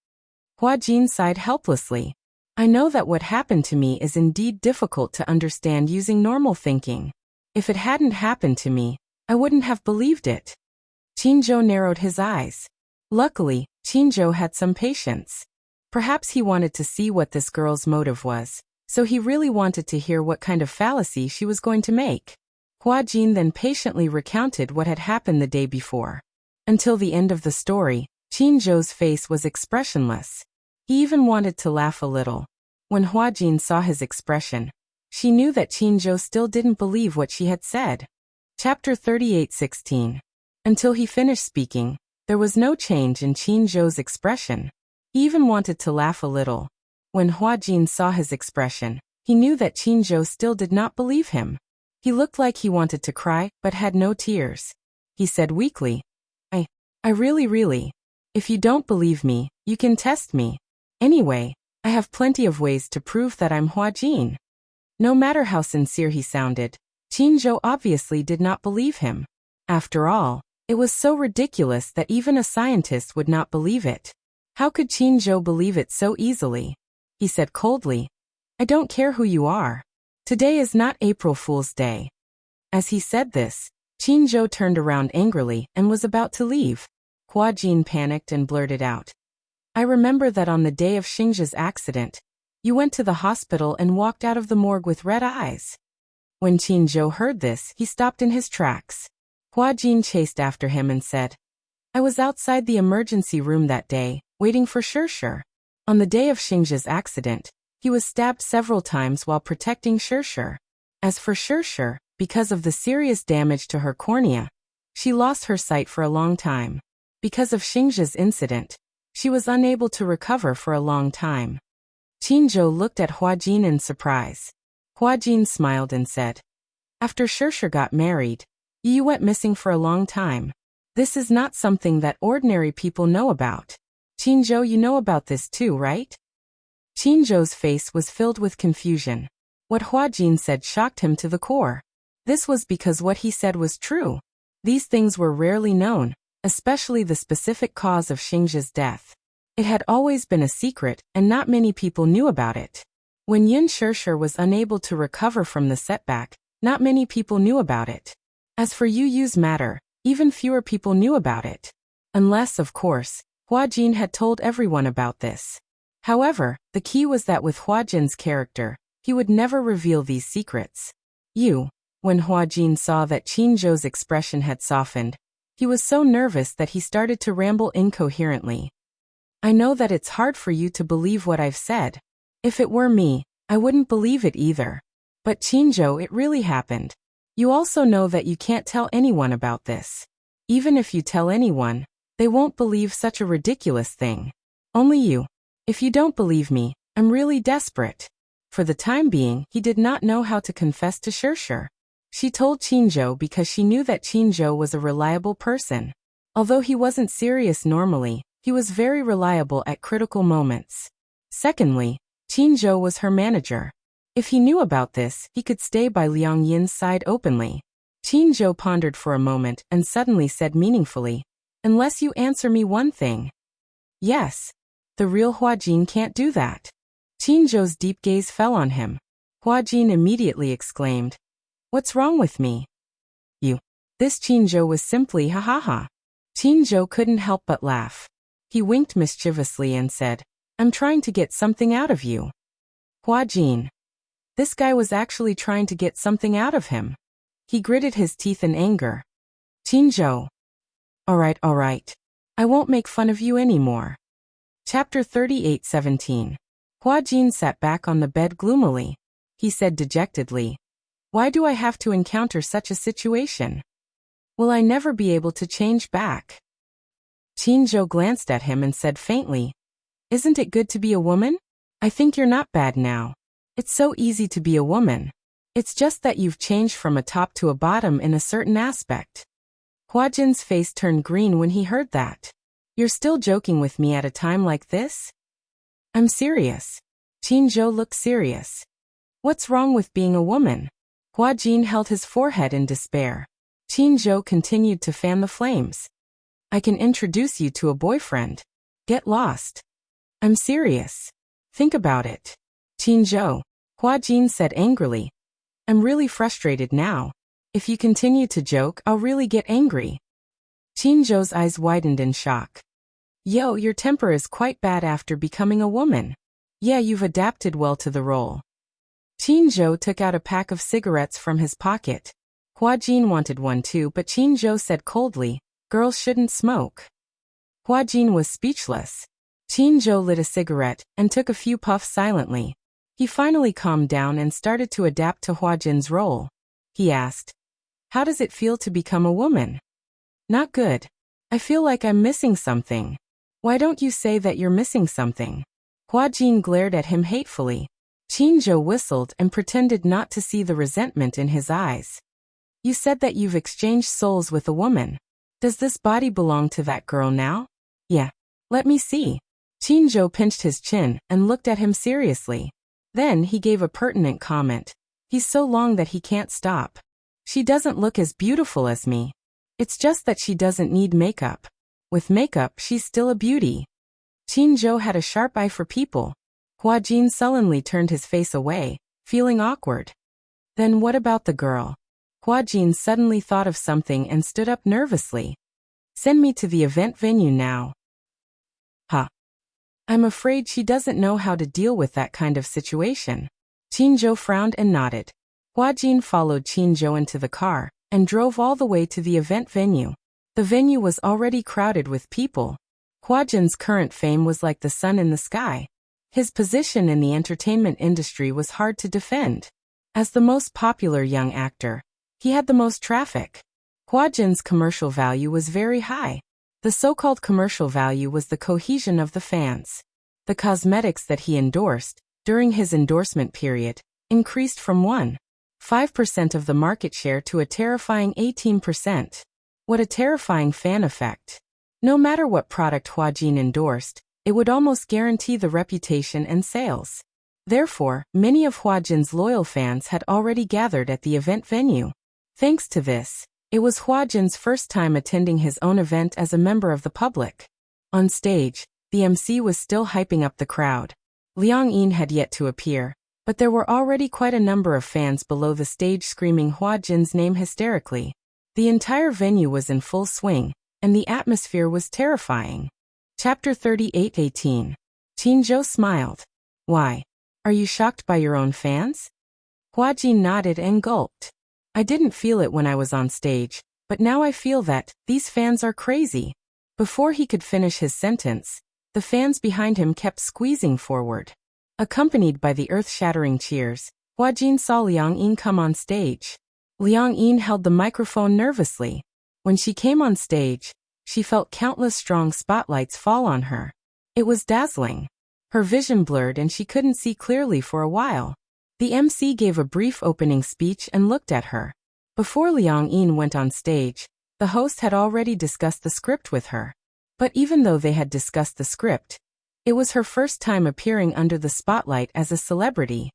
Hua Jin sighed helplessly. I know that what happened to me is indeed difficult to understand using normal thinking. If it hadn't happened to me, I wouldn't have believed it. Qin Zhou narrowed his eyes. Luckily, Qin Zhou had some patience. Perhaps he wanted to see what this girl's motive was, so he really wanted to hear what kind of fallacy she was going to make. Hua Jin then patiently recounted what had happened the day before. Until the end of the story, Qin Zhou's face was expressionless. He even wanted to laugh a little. When Hua Jin saw his expression, she knew that Qin Zhou still didn't believe what she had said. Chapter 38:16. Until he finished speaking, there was no change in Qin Zhou's expression. He even wanted to laugh a little. When Hua Jin saw his expression, he knew that Qin Zhou still did not believe him. He looked like he wanted to cry, but had no tears. He said weakly, I really, if you don't believe me, you can test me. Anyway, I have plenty of ways to prove that I'm Hua Jin. No matter how sincere he sounded, Qin Zhou obviously did not believe him. After all, it was so ridiculous that even a scientist would not believe it. How could Qin Zhou believe it so easily? He said coldly, I don't care who you are. Today is not April Fool's Day. As he said this, Qin Zhou turned around angrily and was about to leave. Hua Jin panicked and blurted out, I remember that on the day of Xingzhe's accident, you went to the hospital and walked out of the morgue with red eyes. When Qin Zhou heard this, he stopped in his tracks. Hua Jin chased after him and said, I was outside the emergency room that day, waiting for Shirshir. On the day of Xingzhe's accident, he was stabbed several times while protecting Shirshir. As for Shirshir, because of the serious damage to her cornea, she lost her sight for a long time. Because of Xingzhe's incident, she was unable to recover for a long time. Qinzhou looked at Huajin in surprise. Huajin smiled and said, "After Shirshir got married, you went missing for a long time. This is not something that ordinary people know about. Qinzhou, you know about this too, right?" Qinzhou's face was filled with confusion. What Huajin said shocked him to the core. This was because what he said was true. These things were rarely known, especially the specific cause of Xingzhe's death. It had always been a secret, and not many people knew about it. When Yin Shirshir was unable to recover from the setback, not many people knew about it. As for Yu Yu's matter, even fewer people knew about it. Unless, of course, Huajin had told everyone about this. However, the key was that with Huajin's character, he would never reveal these secrets. When Huajin saw that Qinzhou's expression had softened, he was so nervous that he started to ramble incoherently. "I know that it's hard for you to believe what I've said. If it were me, I wouldn't believe it either. But Qinzhou, it really happened. You also know that you can't tell anyone about this. Even if you tell anyone, they won't believe such a ridiculous thing. Only you. If you don't believe me, I'm really desperate." For the time being, he did not know how to confess to Shirshir. She told Qinzhou because she knew that Qinzhou was a reliable person. Although he wasn't serious normally, he was very reliable at critical moments. Secondly, Qinzhou was her manager. If he knew about this, he could stay by Liang Yin's side openly. Qinzhou pondered for a moment and suddenly said meaningfully, "Unless you answer me one thing." "Yes. The real Huajin can't do that." Qinzhou's deep gaze fell on him. Huajin immediately exclaimed, "What's wrong with me?" "You." This Qinzhou was simply ha ha ha. Qinzhou couldn't help but laugh. He winked mischievously and said, "I'm trying to get something out of you." Huajin. This guy was actually trying to get something out of him. He gritted his teeth in anger. "Qinzhou. All right. I won't make fun of you anymore." Chapter 38:17. Huajin sat back on the bed gloomily. He said dejectedly, "Why do I have to encounter such a situation? Will I never be able to change back?" Qinzhou glanced at him and said faintly, "Isn't it good to be a woman? I think you're not bad now. It's so easy to be a woman. It's just that you've changed from a top to a bottom in a certain aspect." Huajin's face turned green when he heard that. "You're still joking with me at a time like this?" "I'm serious." Qinzhou looked serious. "What's wrong with being a woman?" Huajin held his forehead in despair. Qinzhou continued to fan the flames. "I can introduce you to a boyfriend. Get lost." "I'm serious. Think about it." "Qinzhou," Huajin said angrily, "I'm really frustrated now. If you continue to joke, I'll really get angry." Qinzhou's eyes widened in shock. "Yo, your temper is quite bad after becoming a woman. Yeah, you've adapted well to the role." Qinzhou took out a pack of cigarettes from his pocket. Huajin wanted one too, but Qinzhou said coldly, "Girls shouldn't smoke." Huajin was speechless. Qinzhou lit a cigarette and took a few puffs silently. He finally calmed down and started to adapt to Huajin's role. He asked, "How does it feel to become a woman?" "Not good. I feel like I'm missing something." "Why don't you say that you're missing something?" Huajin glared at him hatefully. Qinzhou whistled and pretended not to see the resentment in his eyes. "You said that you've exchanged souls with a woman. Does this body belong to that girl now?" "Yeah." "Let me see." Qinzhou pinched his chin and looked at him seriously. Then he gave a pertinent comment. "He's so long that he can't stop. She doesn't look as beautiful as me. It's just that she doesn't need makeup. With makeup, she's still a beauty." Qinzhou had a sharp eye for people. Huajin sullenly turned his face away, feeling awkward. "Then what about the girl?" Huajin suddenly thought of something and stood up nervously. "Send me to the event venue now." "Huh. I'm afraid she doesn't know how to deal with that kind of situation." Qinzhou frowned and nodded. Huajin followed Qinzhou into the car and drove all the way to the event venue. The venue was already crowded with people. Hua Jin's current fame was like the sun in the sky. His position in the entertainment industry was hard to defend. As the most popular young actor, he had the most traffic. Hua Jin's commercial value was very high. The so-called commercial value was the cohesion of the fans. The cosmetics that he endorsed, during his endorsement period, increased from 1.5% of the market share to a terrifying 18%. What a terrifying fan effect. No matter what product Hua Jin endorsed, it would almost guarantee the reputation and sales. Therefore, many of Hua Jin's loyal fans had already gathered at the event venue. Thanks to this, it was Hua Jin's first time attending his own event as a member of the public. On stage, the MC was still hyping up the crowd. Liang Yin had yet to appear, but there were already quite a number of fans below the stage screaming Hua Jin's name hysterically. The entire venue was in full swing, and the atmosphere was terrifying. Chapter 38:18. Qinzhou smiled. Why? Are you shocked by your own fans? Hua Jin nodded and gulped. I didn't feel it when I was on stage, but now I feel that these fans are crazy. Before he could finish his sentence, the fans behind him kept squeezing forward. Accompanied by the earth-shattering cheers, Hua Jin saw Liang Yin come on stage. Liang Yin held the microphone nervously. When she came on stage, she felt countless strong spotlights fall on her. It was dazzling. Her vision blurred and she couldn't see clearly for a while. The MC gave a brief opening speech and looked at her. Before Liang Yin went on stage, the host had already discussed the script with her. But even though they had discussed the script, it was her first time appearing under the spotlight as a celebrity.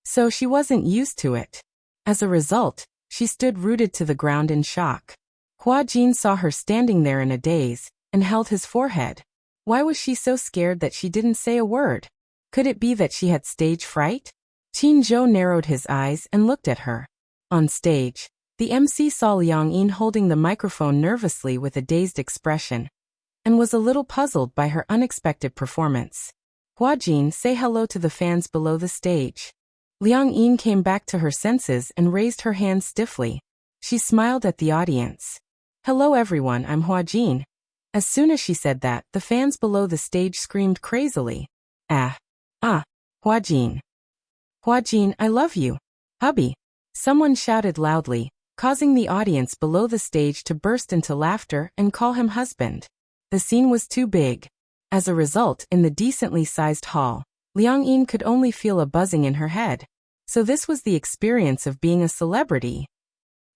So she wasn't used to it. As a result, she stood rooted to the ground in shock. Hua Jin saw her standing there in a daze, and held his forehead. Why was she so scared that she didn't say a word? Could it be that she had stage fright? Qinzhou narrowed his eyes and looked at her. On stage, the MC saw Liang Yin holding the microphone nervously with a dazed expression, and was a little puzzled by her unexpected performance. Hua Jin, say hello to the fans below the stage. Liang Yin came back to her senses and raised her hand stiffly. She smiled at the audience. Hello everyone, I'm Hua Jin. As soon as she said that, the fans below the stage screamed crazily. Hua Jin. Hua Jin, I love you. Hubby. Someone shouted loudly, causing the audience below the stage to burst into laughter and call him husband. The scene was too big. As a result, in the decently sized hall, Liang Yin could only feel a buzzing in her head. So this was the experience of being a celebrity.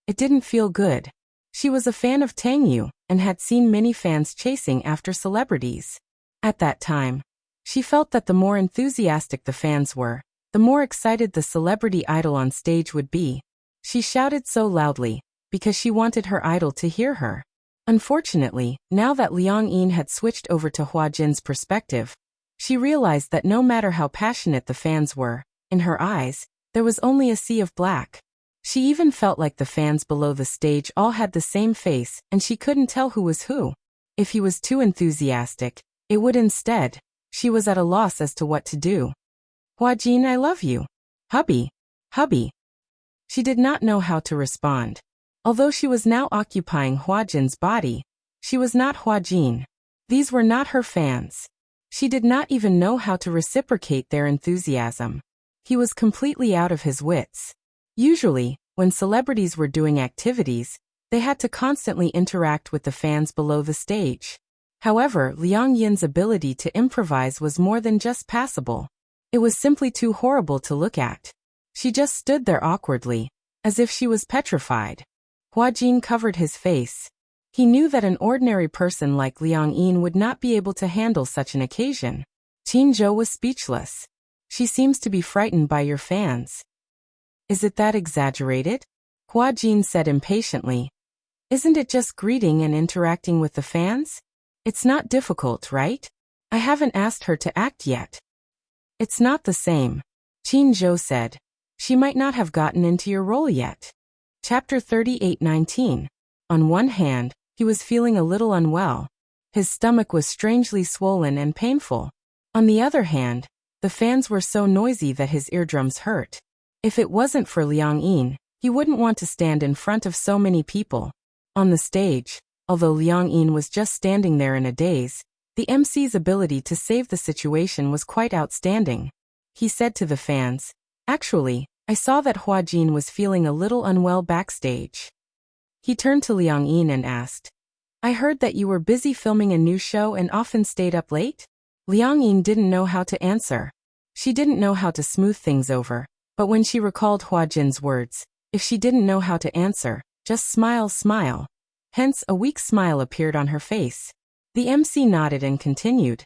It didn't feel good. She was a fan of Tang Yu, and had seen many fans chasing after celebrities. At that time, she felt that the more enthusiastic the fans were, the more excited the celebrity idol on stage would be. She shouted so loudly, because she wanted her idol to hear her. Unfortunately, now that Liang Yin had switched over to Hua Jin's perspective, she realized that no matter how passionate the fans were, in her eyes, there was only a sea of black. She even felt like the fans below the stage all had the same face, and she couldn't tell who was who. If he was too enthusiastic, it would instead. She was at a loss as to what to do. Hua Jin, I love you. Hubby. Hubby. She did not know how to respond. Although she was now occupying Hua Jin's body, she was not Hua Jin. These were not her fans. She did not even know how to reciprocate their enthusiasm. He was completely out of his wits. Usually, when celebrities were doing activities, they had to constantly interact with the fans below the stage. However, Liang Yin's ability to improvise was more than just passable. It was simply too horrible to look at. She just stood there awkwardly, as if she was petrified. Hua Jin covered his face. He knew that an ordinary person like Liang Yin would not be able to handle such an occasion. Qinzhou was speechless. She seems to be frightened by your fans. Is it that exaggerated? Hua Jin said impatiently. Isn't it just greeting and interacting with the fans? It's not difficult, right? I haven't asked her to act yet. It's not the same, Qinzhou said. She might not have gotten into your role yet. Chapter 38:19. On one hand, he was feeling a little unwell. His stomach was strangely swollen and painful. On the other hand, the fans were so noisy that his eardrums hurt. If it wasn't for Liang Yin, he wouldn't want to stand in front of so many people. On the stage, although Liang Yin was just standing there in a daze, The MC's ability to save the situation was quite outstanding. He said to the fans, "Actually, I saw that Huajin was feeling a little unwell backstage." He turned to Liang Yin and asked, "I heard that you were busy filming a new show and often stayed up late?" Liang Yin didn't know how to answer. She didn't know how to smooth things over, but when she recalled Huajin's words, if she didn't know how to answer, just smile. Hence a weak smile appeared on her face. The MC nodded and continued,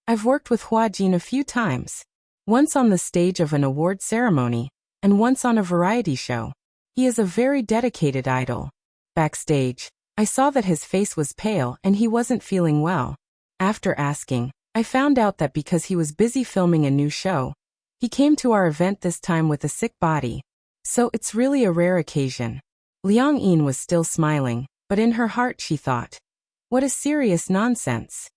"I've worked with Huajin a few times. Once on the stage of an award ceremony, and once on a variety show. He is a very dedicated idol. Backstage, I saw that his face was pale and he wasn't feeling well. After asking, I found out that because he was busy filming a new show, he came to our event this time with a sick body. So it's really a rare occasion." Liang Yin was still smiling, but in her heart she thought, what a serious nonsense.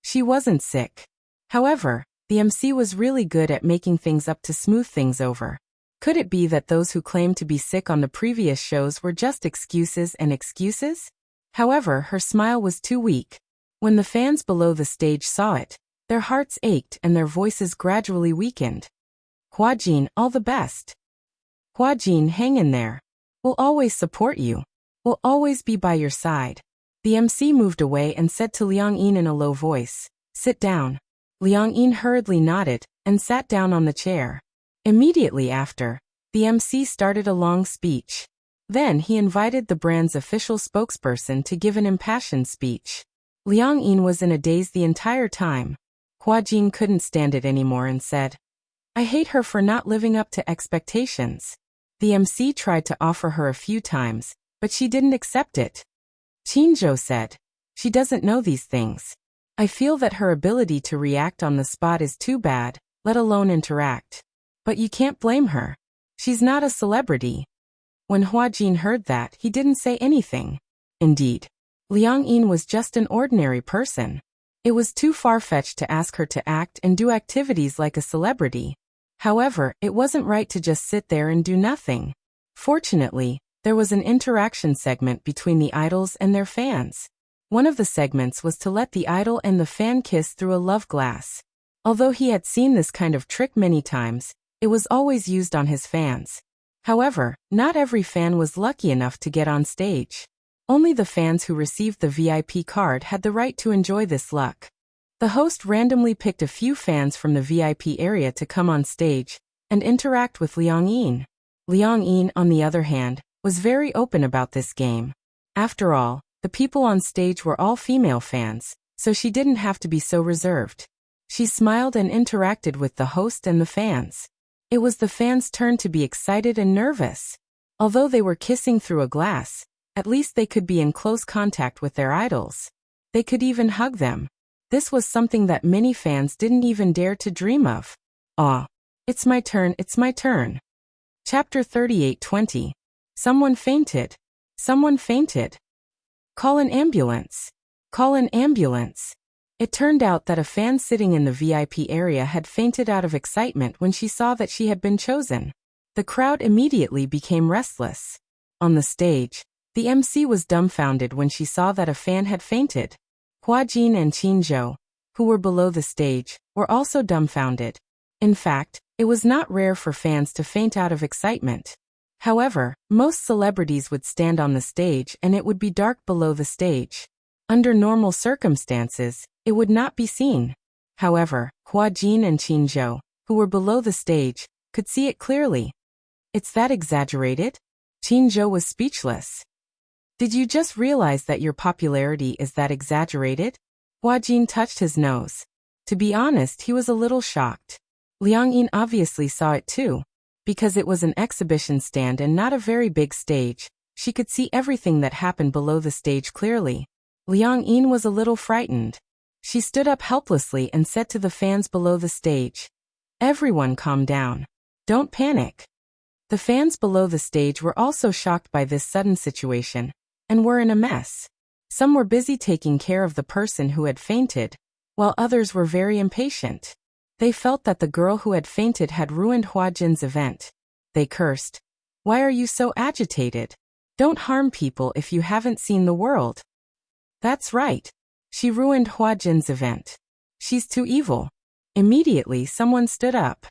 She wasn't sick. However, the MC was really good at making things up to smooth things over. Could it be that those who claimed to be sick on the previous shows were just excuses and excuses? However, her smile was too weak. When the fans below the stage saw it, their hearts ached and their voices gradually weakened. "Huajin, all the best. Huajin, hang in there. We'll always support you. We'll always be by your side." The MC moved away and said to Liang Yin in a low voice, "Sit down." Liang Yin hurriedly nodded and sat down on the chair. Immediately after, the MC started a long speech. Then he invited the brand's official spokesperson to give an impassioned speech. Liang Yin was in a daze the entire time. Huajin couldn't stand it anymore and said, "I hate her for not living up to expectations." The MC tried to offer her a few times, but she didn't accept it. Qinzhou said, "She doesn't know these things. I feel that her ability to react on the spot is too bad, let alone interact. But you can't blame her. She's not a celebrity." When Huajin heard that, he didn't say anything. Indeed, Liang Yin was just an ordinary person. It was too far-fetched to ask her to act and do activities like a celebrity. However, it wasn't right to just sit there and do nothing. Fortunately, there was an interaction segment between the idols and their fans. One of the segments was to let the idol and the fan kiss through a love glass. Although he had seen this kind of trick many times, it was always used on his fans. However, not every fan was lucky enough to get on stage. Only the fans who received the VIP card had the right to enjoy this luck. The host randomly picked a few fans from the VIP area to come on stage and interact with Liang Yin. Liang Yin, on the other hand, was very open about this game. After all, the people on stage were all female fans, so she didn't have to be so reserved. She smiled and interacted with the host and the fans. It was the fans' turn to be excited and nervous. Although they were kissing through a glass, at least they could be in close contact with their idols. They could even hug them. This was something that many fans didn't even dare to dream of. "Aw, it's my turn, it's my turn." Chapter 38:20. Someone fainted. Someone fainted. Call an ambulance. Call an ambulance. It turned out that a fan sitting in the VIP area had fainted out of excitement when she saw that she had been chosen. The crowd immediately became restless. On the stage, the MC was dumbfounded when she saw that a fan had fainted. Huajin and Qinzhou, who were below the stage, were also dumbfounded. In fact, it was not rare for fans to faint out of excitement. However, most celebrities would stand on the stage and it would be dark below the stage. Under normal circumstances, it would not be seen. However, Huajin and Qinzhou, who were below the stage, could see it clearly. "It's that exaggerated?" Qinzhou was speechless. "Did you just realize that your popularity is that exaggerated?" Huajin touched his nose. To be honest, he was a little shocked. Liang Yin obviously saw it too. Because it was an exhibition stand and not a very big stage, she could see everything that happened below the stage clearly. Liang Yin was a little frightened. She stood up helplessly and said to the fans below the stage, "Everyone calm down. Don't panic." The fans below the stage were also shocked by this sudden situation, and were in a mess. Some were busy taking care of the person who had fainted, while others were very impatient. They felt that the girl who had fainted had ruined Huajin's event. They cursed. "Why are you so agitated? Don't harm people if you haven't seen the world." "That's right. She ruined Hua Jin's event. She's too evil. Immediately, someone stood up.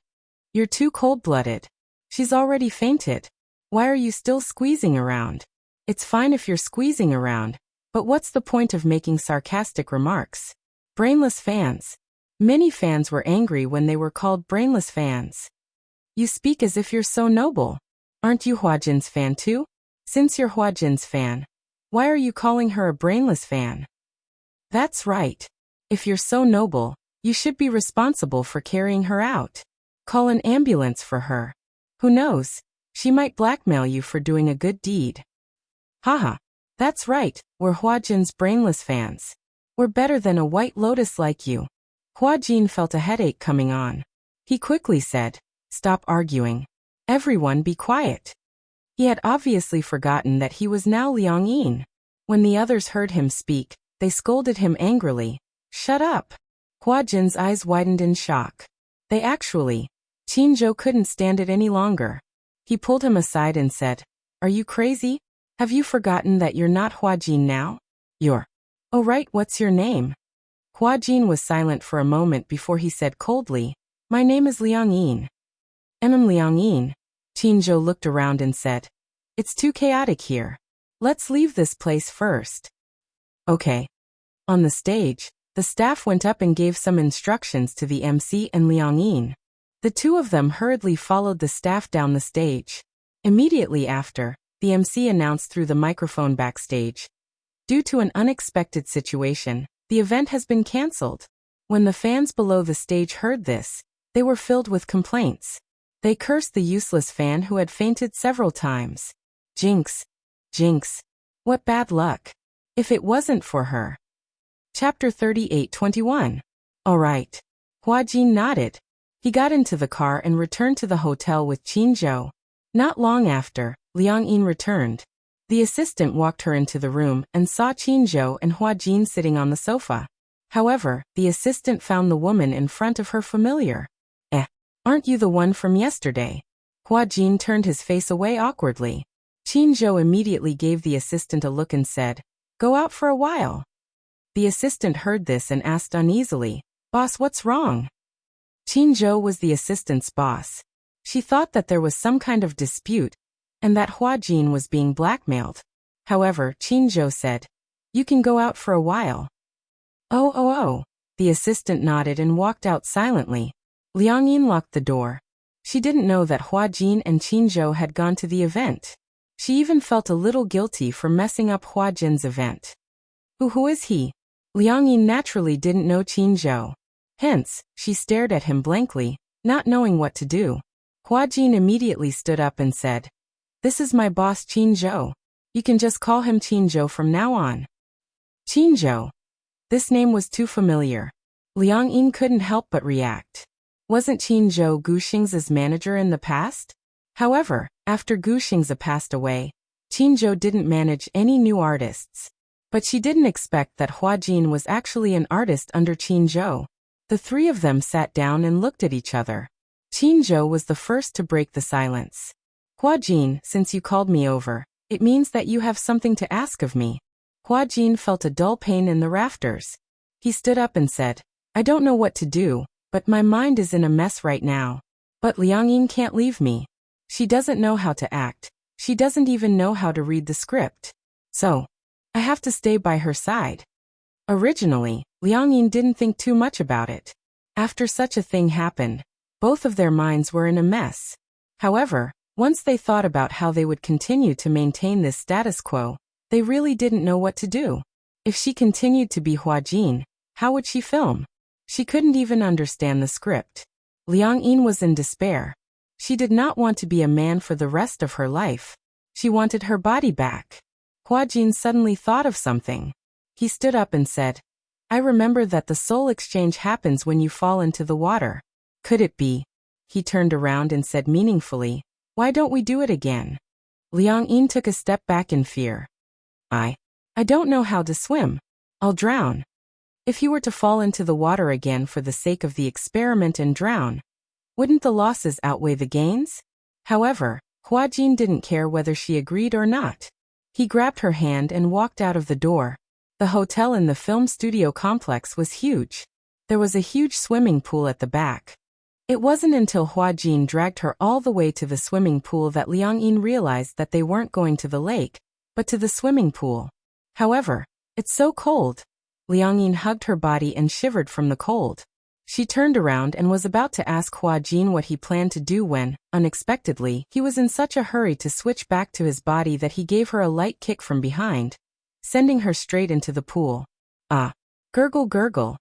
You're too cold-blooded. She's already fainted. Why are you still squeezing around? It's fine if you're squeezing around, but what's the point of making sarcastic remarks? Brainless fans. Many fans were angry when they were called brainless fans. You speak as if you're so noble. Aren't you Hua Jin's fan too? Since you're Hua Jin's fan, why are you calling her a brainless fan? That's right. If you're so noble, you should be responsible for carrying her out. Call an ambulance for her. Who knows? She might blackmail you for doing a good deed. Haha. That's right, we're Hua Jin's brainless fans. We're better than a white lotus like you. Hua Jin felt a headache coming on. He quickly said, stop arguing. Everyone be quiet. He had obviously forgotten that he was now Liang Yin. When the others heard him speak, they scolded him angrily. Shut up. Hua Jin's eyes widened in shock. Qinzhou couldn't stand it any longer. He pulled him aside and said, are you crazy? Have you forgotten that you're not Hua Jin now? Oh right, what's your name? Hua Jin was silent for a moment before he said coldly, my name is Liang Yin. Liang Yin. Qinzhou looked around and said, it's too chaotic here. Let's leave this place first. Okay. On the stage, the staff went up and gave some instructions to the MC and Liang Yin. The two of them hurriedly followed the staff down the stage. Immediately after, the MC announced through the microphone backstage. Due to an unexpected situation, the event has been cancelled. When the fans below the stage heard this, they were filled with complaints. They cursed the useless fan who had fainted several times. Jinx. Jinx. What bad luck. If it wasn't for her. Chapter 38:21. All right. Hua Jin nodded. He got into the car and returned to the hotel with Qinzhou. Not long after, Liang Yin returned. The assistant walked her into the room and saw Qinzhou and Hua Jin sitting on the sofa. However, the assistant found the woman in front of her familiar. Aren't you the one from yesterday? Hua Jin turned his face away awkwardly. Qinzhou immediately gave the assistant a look and said, go out for a while. The assistant heard this and asked uneasily, boss, what's wrong? Qinzhou was the assistant's boss. She thought that there was some kind of dispute, and that Hua Jin was being blackmailed. However, Qinzhou said, you can go out for a while. Oh. The assistant nodded and walked out silently. Liang Yin locked the door. She didn't know that Hua Jin and Qinzhou had gone to the event. She even felt a little guilty for messing up Hua Jin's event. Who is he? Liang Yin naturally didn't know Qinzhou. Hence, she stared at him blankly, not knowing what to do. Hua Jin immediately stood up and said, this is my boss Qinzhou. You can just call him Qinzhou from now on. Qinzhou. This name was too familiar. Liang Yin couldn't help but react. Wasn't Qinzhou Gu Xing's manager in the past? However, after Gu Xing's passed away, Qinzhou didn't manage any new artists. But she didn't expect that Hua Jin was actually an artist under Qinzhou. The three of them sat down and looked at each other. Qinzhou was the first to break the silence. Hua Jin, since you called me over, it means that you have something to ask of me. Hua Jin felt a dull pain in the rafters. He stood up and said, I don't know what to do, but my mind is in a mess right now. But Liang Yin can't leave me. She doesn't know how to act. She doesn't even know how to read the script. So, I have to stay by her side. Originally, Liang Yin didn't think too much about it. After such a thing happened, both of their minds were in a mess. However, once they thought about how they would continue to maintain this status quo, they really didn't know what to do. If she continued to be Hua Jin, how would she film? She couldn't even understand the script. Liang Yin was in despair. She did not want to be a man for the rest of her life. She wanted her body back. Hua Jin suddenly thought of something. He stood up and said, I remember that the soul exchange happens when you fall into the water. Could it be? He turned around and said meaningfully, why don't we do it again? Liang Yin took a step back in fear. I don't know how to swim. I'll drown. If he were to fall into the water again for the sake of the experiment and drown, wouldn't the losses outweigh the gains? However, Hua Jin didn't care whether she agreed or not. He grabbed her hand and walked out of the door. The hotel in the film studio complex was huge. There was a huge swimming pool at the back. It wasn't until Hua Jin dragged her all the way to the swimming pool that Liang Yin realized that they weren't going to the lake, but to the swimming pool. However, it's so cold. Liang Yin hugged her body and shivered from the cold. She turned around and was about to ask Hua Jin what he planned to do when, unexpectedly, he was in such a hurry to switch back to his body that he gave her a light kick from behind, sending her straight into the pool. Ah! Gurgle gurgle.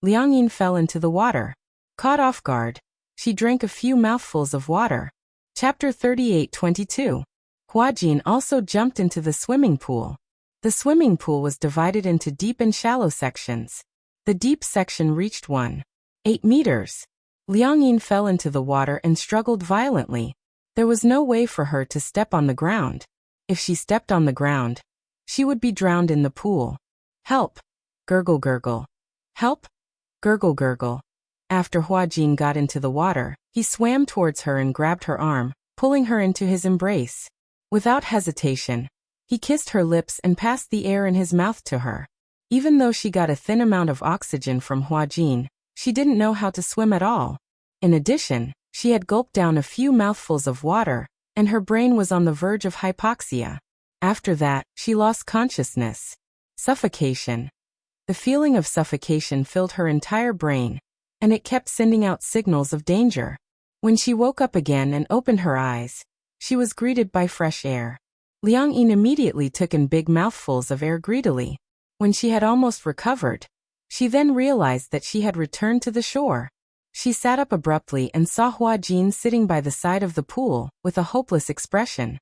Liang Yin fell into the water. Caught off guard, she drank a few mouthfuls of water. Chapter 38:22. Hua Jin also jumped into the swimming pool. The swimming pool was divided into deep and shallow sections. The deep section reached 1.8 meters. Liang Yin fell into the water and struggled violently. There was no way for her to step on the ground. If she stepped on the ground, she would be drowned in the pool. Help! Gurgle gurgle. Help! Gurgle gurgle. After Hua Jin got into the water, he swam towards her and grabbed her arm, pulling her into his embrace. Without hesitation, he kissed her lips and passed the air in his mouth to her. Even though she got a thin amount of oxygen from Hua Jin, she didn't know how to swim at all. In addition, she had gulped down a few mouthfuls of water, and her brain was on the verge of hypoxia. After that, she lost consciousness. Suffocation. The feeling of suffocation filled her entire brain, and it kept sending out signals of danger. When she woke up again and opened her eyes, she was greeted by fresh air. Liang Yin immediately took in big mouthfuls of air greedily. When she had almost recovered, she then realized that she had returned to the shore. She sat up abruptly and saw Hua Jin sitting by the side of the pool, with a hopeless expression.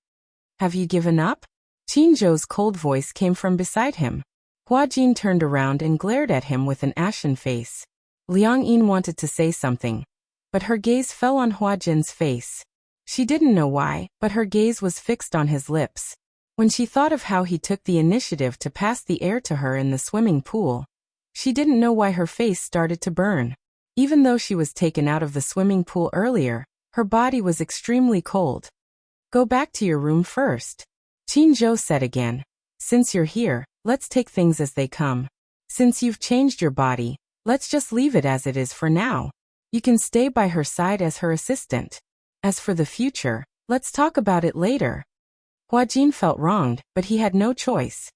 Have you given up? Qin Zhou's cold voice came from beside him. Hua Jin turned around and glared at him with an ashen face. Liang Yin wanted to say something, but her gaze fell on Hua Jin's face. She didn't know why, but her gaze was fixed on his lips. When she thought of how he took the initiative to pass the air to her in the swimming pool, she didn't know why her face started to burn. Even though she was taken out of the swimming pool earlier, her body was extremely cold. Go back to your room first. Qin Zhou said again. Since you're here, let's take things as they come. Since you've changed your body, let's just leave it as it is for now. You can stay by her side as her assistant. As for the future, let's talk about it later. Hua Jin felt wronged, but he had no choice.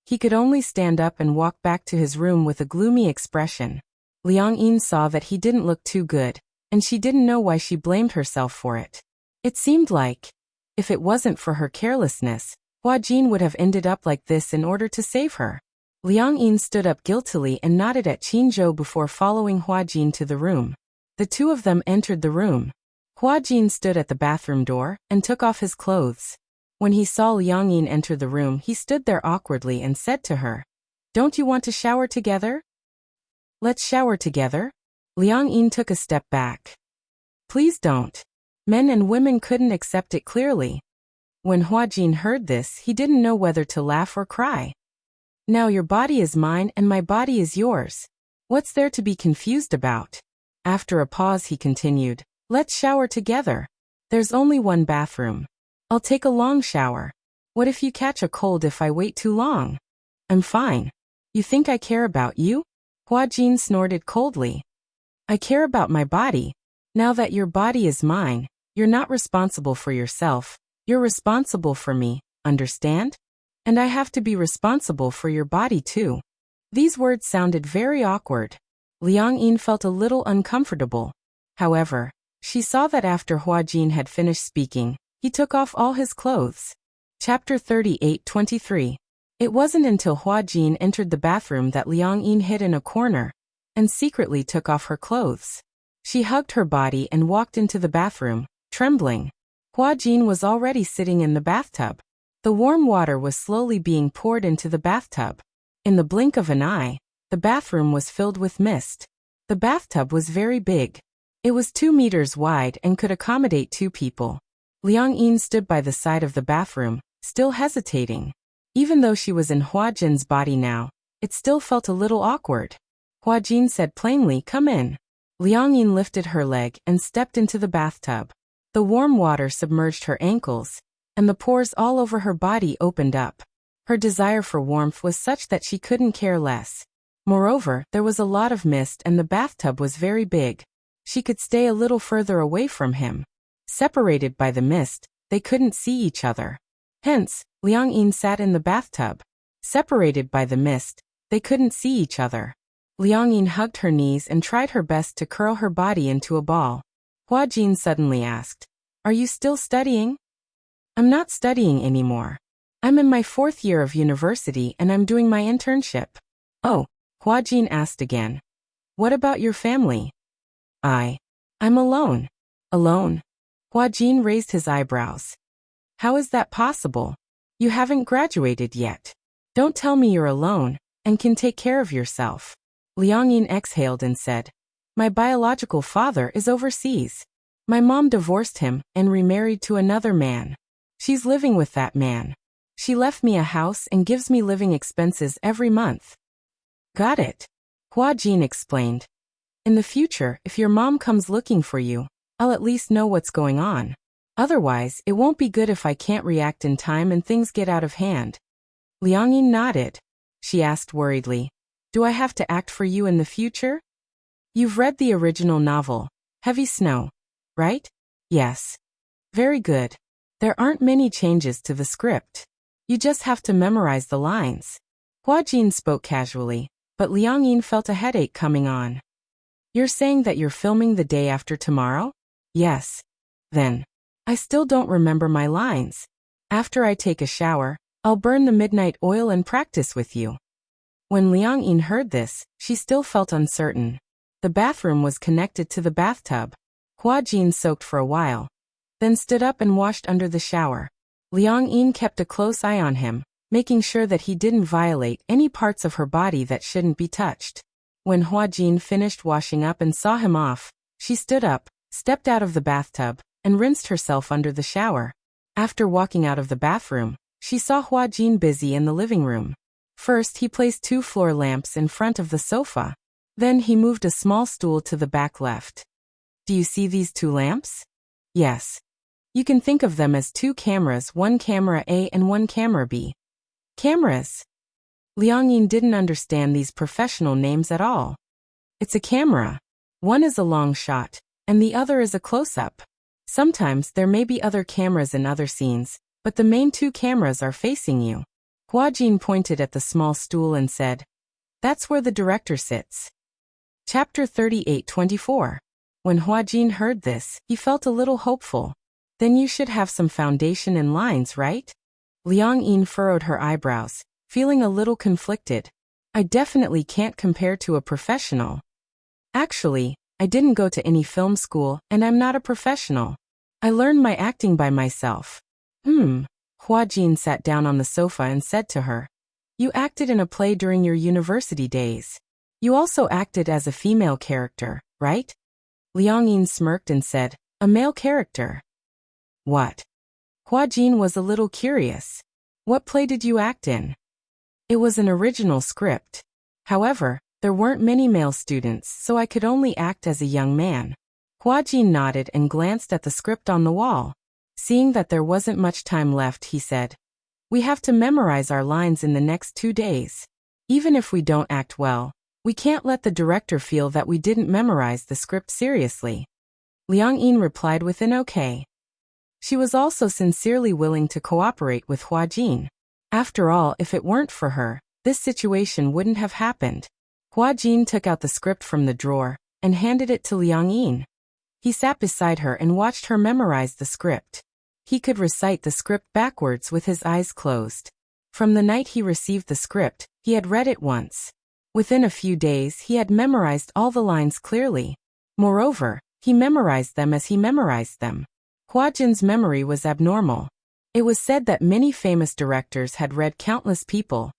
He could only stand up and walk back to his room with a gloomy expression. Liang Yin saw that he didn't look too good, and she didn't know why she blamed herself for it. It seemed like, if it wasn't for her carelessness, Hua Jin would have ended up like this in order to save her. Liang Yin stood up guiltily and nodded at Qin Zhou before following Hua Jin to the room. The two of them entered the room. Hua Jin stood at the bathroom door and took off his clothes. When he saw Liang Yin enter the room, he stood there awkwardly and said to her, "Don't you want to shower together?" "Let's shower together." Liang Yin took a step back. "Please don't." Men and women couldn't accept it clearly. When Hua Jin heard this, he didn't know whether to laugh or cry. Now your body is mine and my body is yours. What's there to be confused about? After a pause he continued, "Let's shower together. There's only one bathroom. I'll take a long shower. What if you catch a cold if I wait too long? I'm fine. You think I care about you?" Hua Jin snorted coldly. "I care about my body. Now that your body is mine, you're not responsible for yourself. You're responsible for me, understand? And I have to be responsible for your body too." These words sounded very awkward. Liang Yin felt a little uncomfortable. However, she saw that after Hua Jin had finished speaking, he took off all his clothes. Chapter 38:23. It wasn't until Hua Jin entered the bathroom that Liang Yin hid in a corner and secretly took off her clothes. She hugged her body and walked into the bathroom, trembling. Hua Jin was already sitting in the bathtub. The warm water was slowly being poured into the bathtub. In the blink of an eye, the bathroom was filled with mist. The bathtub was very big. It was 2 meters wide and could accommodate 2 people. Liang Yin stood by the side of the bathroom, still hesitating. Even though she was in Hua Jin's body now, it still felt a little awkward. Hua Jin said plainly, "Come in." Liang Yin lifted her leg and stepped into the bathtub. The warm water submerged her ankles, and the pores all over her body opened up. Her desire for warmth was such that she couldn't care less. Moreover, there was a lot of mist and the bathtub was very big. She could stay a little further away from him. Separated by the mist, they couldn't see each other. Hence, Liang Yin sat in the bathtub. Separated by the mist, they couldn't see each other. Liang Yin hugged her knees and tried her best to curl her body into a ball. Hua Jin suddenly asked, "Are you still studying?" "I'm not studying anymore. I'm in my 4th year of university and I'm doing my internship." "Oh," Hua Jin asked again. "What about your family?" I'm alone." "Alone?" Hua Jin raised his eyebrows. "How is that possible? You haven't graduated yet. Don't tell me you're alone and can take care of yourself." Liang Yin exhaled and said, "My biological father is overseas. My mom divorced him and remarried to another man. She's living with that man. She left me a house and gives me living expenses every month." "Got it," Hua Jin explained. "In the future, if your mom comes looking for you, I'll at least know what's going on. Otherwise, it won't be good if I can't react in time and things get out of hand." Liang Yin nodded. She asked worriedly, "Do I have to act for you in the future?" "You've read the original novel, Heavy Snow, right?" "Yes." "Very good. There aren't many changes to the script. You just have to memorize the lines." Hua Jin spoke casually, but Liang Yin felt a headache coming on. "You're saying that you're filming the day after tomorrow?" "Yes." "Then, I still don't remember my lines. After I take a shower, I'll burn the midnight oil and practice with you." When Liang Yin heard this, she still felt uncertain. The bathroom was connected to the bathtub. Hua Jin soaked for a while, then stood up and washed under the shower. Liang Yin kept a close eye on him, making sure that he didn't violate any parts of her body that shouldn't be touched. When Hua Jin finished washing up and saw him off, she stood up, stepped out of the bathtub, and rinsed herself under the shower. After walking out of the bathroom, she saw Hua Jin busy in the living room. First, he placed 2 floor lamps in front of the sofa. Then he moved a small stool to the back left. "Do you see these 2 lamps?" "Yes." "You can think of them as 2 cameras, one camera A and one camera B." "Cameras?" Liang Yin didn't understand these professional names at all. "It's a camera. One is a long shot, and the other is a close-up. Sometimes there may be other cameras in other scenes, but the main 2 cameras are facing you." Hua Jin pointed at the small stool and said, "That's where the director sits." Chapter 38:24. When Hua Jin heard this, he felt a little hopeful. "Then you should have some foundation and lines, right?" Liang Yin furrowed her eyebrows, feeling a little conflicted. "I definitely can't compare to a professional. Actually, I didn't go to any film school and I'm not a professional. I learned my acting by myself." Hua Jin sat down on the sofa and said to her, "You acted in a play during your university days. You also acted as a female character, right?" Liang Yin smirked and said, "A male character? What?" Hua Jin was a little curious. "What play did you act in?" "It was an original script. However, there weren't many male students, so I could only act as a young man." Hua Jin nodded and glanced at the script on the wall. Seeing that there wasn't much time left, he said, "We have to memorize our lines in the next 2 days. Even if we don't act well, we can't let the director feel that we didn't memorize the script seriously." Liang Yin replied with an okay. She was also sincerely willing to cooperate with Hua Jin. After all, if it weren't for her, this situation wouldn't have happened. Hua Jin took out the script from the drawer and handed it to Liang Yin. He sat beside her and watched her memorize the script. He could recite the script backwards with his eyes closed. From the night he received the script, he had read it once. Within a few days, he had memorized all the lines clearly. Moreover, he memorized them as he memorized them. Hua Jin's memory was abnormal. It was said that many famous directors had read countless people,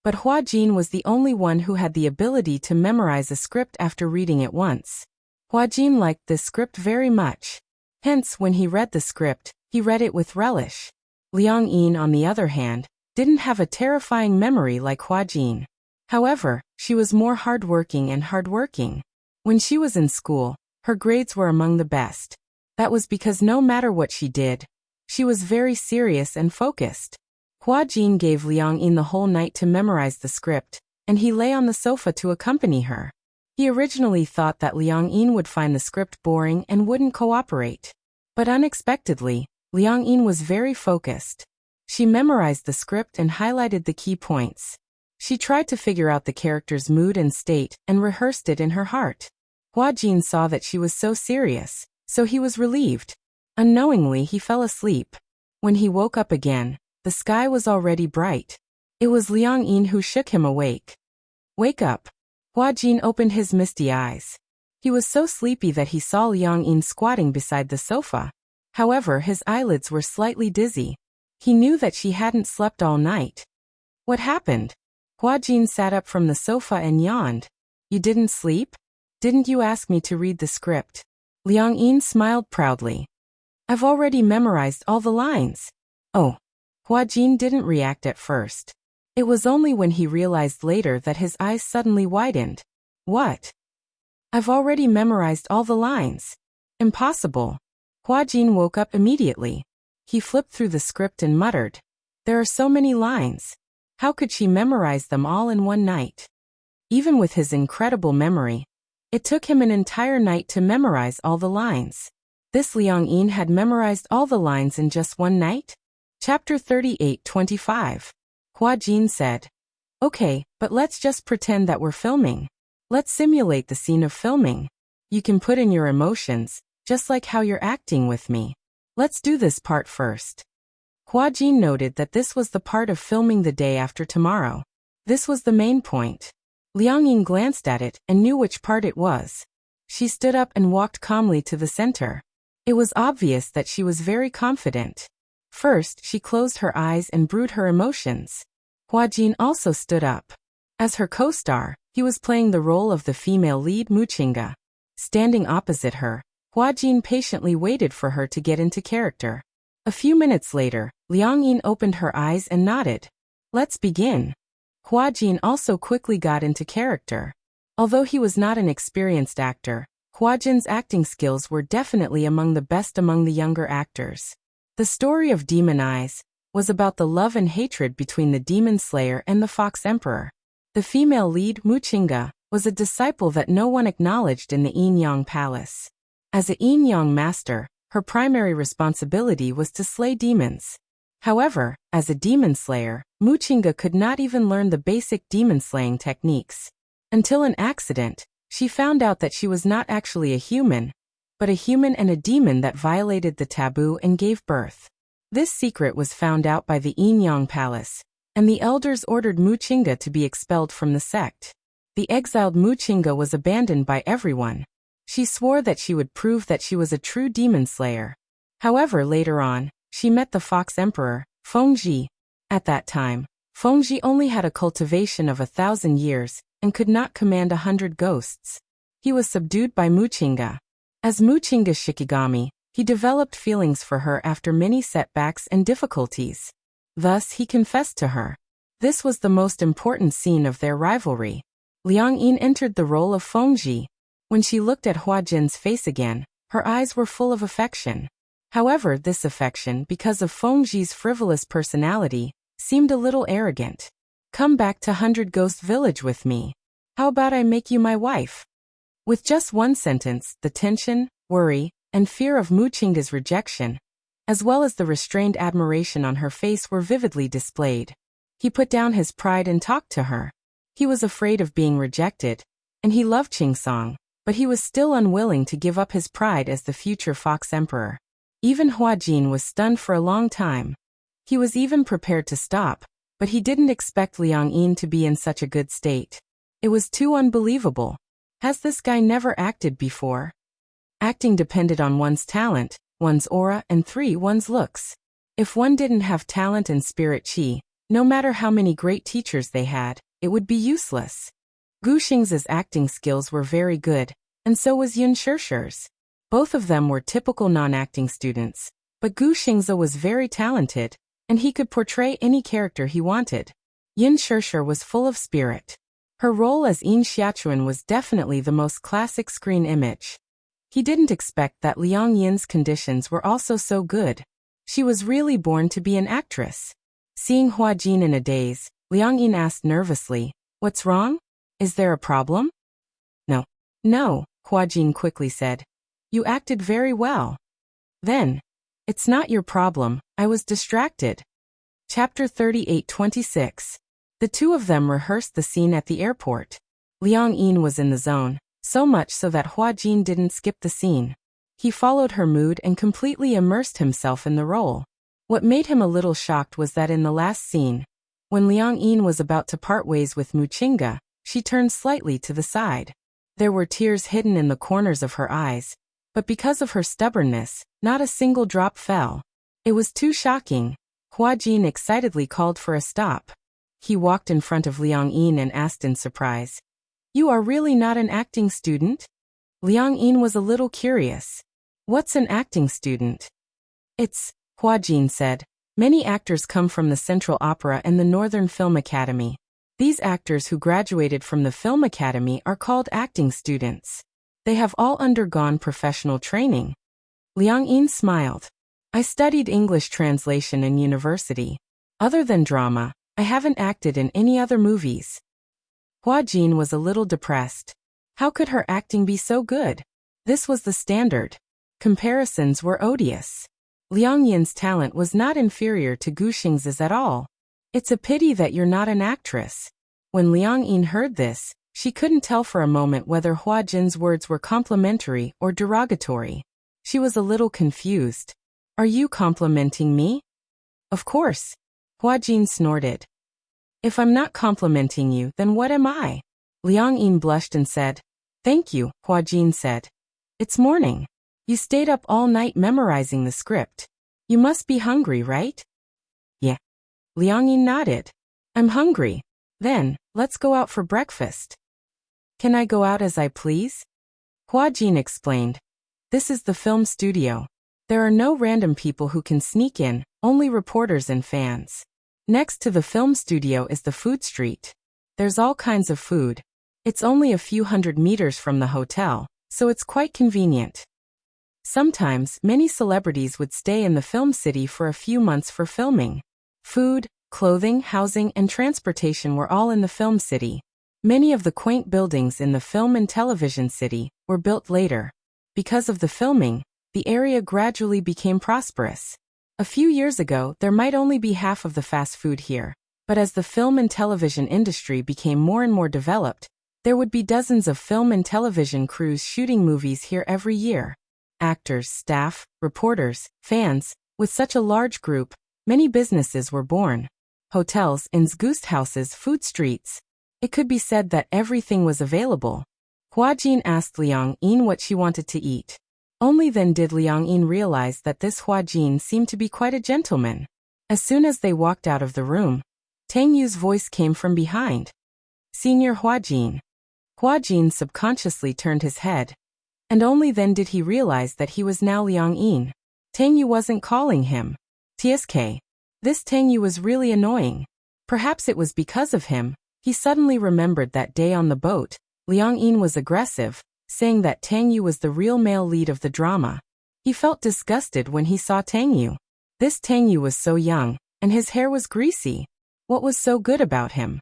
but Hua Jin was the only one who had the ability to memorize a script after reading it once. Hua Jin liked this script very much. Hence, when he read the script, he read it with relish. Liang Yin, on the other hand, didn't have a terrifying memory like Hua Jin. However, she was more hardworking. When she was in school, her grades were among the best. That was because no matter what she did, she was very serious and focused. Hua Jin gave Liang Yin the whole night to memorize the script, and he lay on the sofa to accompany her. He originally thought that Liang Yin would find the script boring and wouldn't cooperate. But unexpectedly, Liang Yin was very focused. She memorized the script and highlighted the key points. She tried to figure out the character's mood and state and rehearsed it in her heart. Hua Jin saw that she was so serious, so he was relieved. Unknowingly, he fell asleep. When he woke up again, the sky was already bright. It was Liang Yin who shook him awake. "Wake up." Hua Jin opened his misty eyes. He was so sleepy that he saw Liang Yin squatting beside the sofa. However, his eyelids were slightly dizzy. He knew that she hadn't slept all night. "What happened?" Hua Jin sat up from the sofa and yawned. "You didn't sleep? Didn't you ask me to read the script?" Liang Yin smiled proudly. "I've already memorized all the lines." "Oh." Hua Jin didn't react at first. It was only when he realized later that his eyes suddenly widened. "What? I've already memorized all the lines. Impossible." Hua Jin woke up immediately. He flipped through the script and muttered, "There are so many lines. How could she memorize them all in one night?" Even with his incredible memory, it took him an entire night to memorize all the lines. This Liang Yin had memorized all the lines in just one night? Chapter 38:25. Hua Jin said, "Okay, but let's just pretend that we're filming. Let's simulate the scene of filming. You can put in your emotions, just like how you're acting with me. Let's do this part first." Hua Jin noted that this was the part of filming the day after tomorrow. This was the main point. Liang Yin glanced at it and knew which part it was. She stood up and walked calmly to the center. It was obvious that she was very confident. First, she closed her eyes and brewed her emotions. Hua Jin also stood up. As her co-star, he was playing the role of the female lead Muchinga. Standing opposite her, Hua Jin patiently waited for her to get into character. A few minutes later, Liang Yin opened her eyes and nodded. "Let's begin." Hua Jin also quickly got into character. Although he was not an experienced actor, Hua Jin's acting skills were definitely among the best among the younger actors. The story of Demon Eyes was about the love and hatred between the Demon Slayer and the Fox Emperor. The female lead, Muchinga, was a disciple that no one acknowledged in the Yin Yang Palace. As a Yin Yang master, her primary responsibility was to slay demons. However, as a demon slayer, Muchinga could not even learn the basic demon slaying techniques. Until an accident, she found out that she was not actually a human, but a human and a demon that violated the taboo and gave birth. This secret was found out by the Yin Yang Palace, and the elders ordered Muchinga to be expelled from the sect. The exiled Muchinga was abandoned by everyone. She swore that she would prove that she was a true demon slayer. However, later on, she met the Fox Emperor, Fengji. At that time, Fengji only had a cultivation of 1,000 years and could not command 100 ghosts. He was subdued by Muchinga. As Muchinga's Shikigami, he developed feelings for her after many setbacks and difficulties. Thus, he confessed to her. This was the most important scene of their rivalry. Liang Yin entered the role of Fengji. When she looked at Hua Jin's face again, her eyes were full of affection. However, this affection, because of Fengji's frivolous personality, seemed a little arrogant. "Come back to 100 Ghost Village with me. How about I make you my wife?" With just one sentence, the tension, worry, and fear of Muchinga's rejection, as well as the restrained admiration on her face, were vividly displayed. He put down his pride and talked to her. He was afraid of being rejected, and he loved Qingsong, but he was still unwilling to give up his pride as the future Fox Emperor. Even Hua Jin was stunned for a long time. He was even prepared to stop, but he didn't expect Liang Yin to be in such a good state. It was too unbelievable. Has this guy never acted before? Acting depended on one's talent, one's aura, and 3, one's looks. If one didn't have talent and spirit chi, no matter how many great teachers they had, it would be useless. Gu Xing's acting skills were very good, and so was Yin Shishir's. Both of them were typical non-acting students, but Gu Xingzi was very talented, and he could portray any character he wanted. Yin Shishir was full of spirit. Her role as Yin Xiachuan was definitely the most classic screen image. He didn't expect that Liang Yin's conditions were also so good. She was really born to be an actress. Seeing Hua Jin in a daze, Liang Yin asked nervously, "What's wrong? Is there a problem?" "No. No," Hua Jin quickly said. "You acted very well." Then, "It's not your problem, I was distracted." Chapter 38-26. The two of them rehearsed the scene at the airport. Liang Yin was in the zone, so much so that Hua Jin didn't skip the scene. He followed her mood and completely immersed himself in the role. What made him a little shocked was that in the last scene, when Liang Yin was about to part ways with Muchinga, she turned slightly to the side. There were tears hidden in the corners of her eyes, but because of her stubbornness, not a single drop fell. It was too shocking. Hua Jin excitedly called for a stop. He walked in front of Liang Yin and asked in surprise, "You are really not an acting student?" Liang Yin was a little curious. "What's an acting student?" "It's," Hua Jin said, "many actors come from the Central Opera and the Northern Film Academy. These actors who graduated from the Film Academy are called acting students. They have all undergone professional training." Liang Yin smiled. "I studied English translation in university. Other than drama, I haven't acted in any other movies." Hua Jin was a little depressed. How could her acting be so good? This was the standard. Comparisons were odious. Liang Yin's talent was not inferior to Gu Xing's at all. "It's a pity that you're not an actress." When Liang Yin heard this, she couldn't tell for a moment whether Hua Jin's words were complimentary or derogatory. She was a little confused. "Are you complimenting me?" "Of course." Hua Jin snorted. "If I'm not complimenting you, then what am I?" Liang Yin blushed and said, "Thank you," Hua Jin said. "It's morning. You stayed up all night memorizing the script. You must be hungry, right?" "Yeah." Liang Yin nodded. "I'm hungry. Then, let's go out for breakfast." "Can I go out as I please?" Hua Jin explained. "This is the film studio. There are no random people who can sneak in, only reporters and fans. Next to the film studio is the food street. There's all kinds of food. It's only a few hundred meters from the hotel, so it's quite convenient." Sometimes, many celebrities would stay in the film city for a few months for filming. Food, clothing, housing, and transportation were all in the film city. Many of the quaint buildings in the film and television city were built later. Because of the filming, the area gradually became prosperous. A few years ago, there might only be half of the fast food here, but as the film and television industry became more and more developed, there would be dozens of film and television crews shooting movies here every year. Actors, staff, reporters, fans, with such a large group, many businesses were born. Hotels, inns, guest houses, food streets. It could be said that everything was available. Hua Jin asked Liang Yin what she wanted to eat. Only then did Liang Yin realize that this Hua Jin seemed to be quite a gentleman. As soon as they walked out of the room, Tang Yu's voice came from behind. "Senior Hua Jin." Hua Jin subconsciously turned his head, and only then did he realize that he was now Liang Yin. Tang Yu wasn't calling him TSK. This Tang Yu was really annoying. Perhaps it was because of him. He suddenly remembered that day on the boat, Liang Yin was aggressive, saying that Tang Yu was the real male lead of the drama. He felt disgusted when he saw Tang Yu. This Tang Yu was so young, and his hair was greasy. What was so good about him?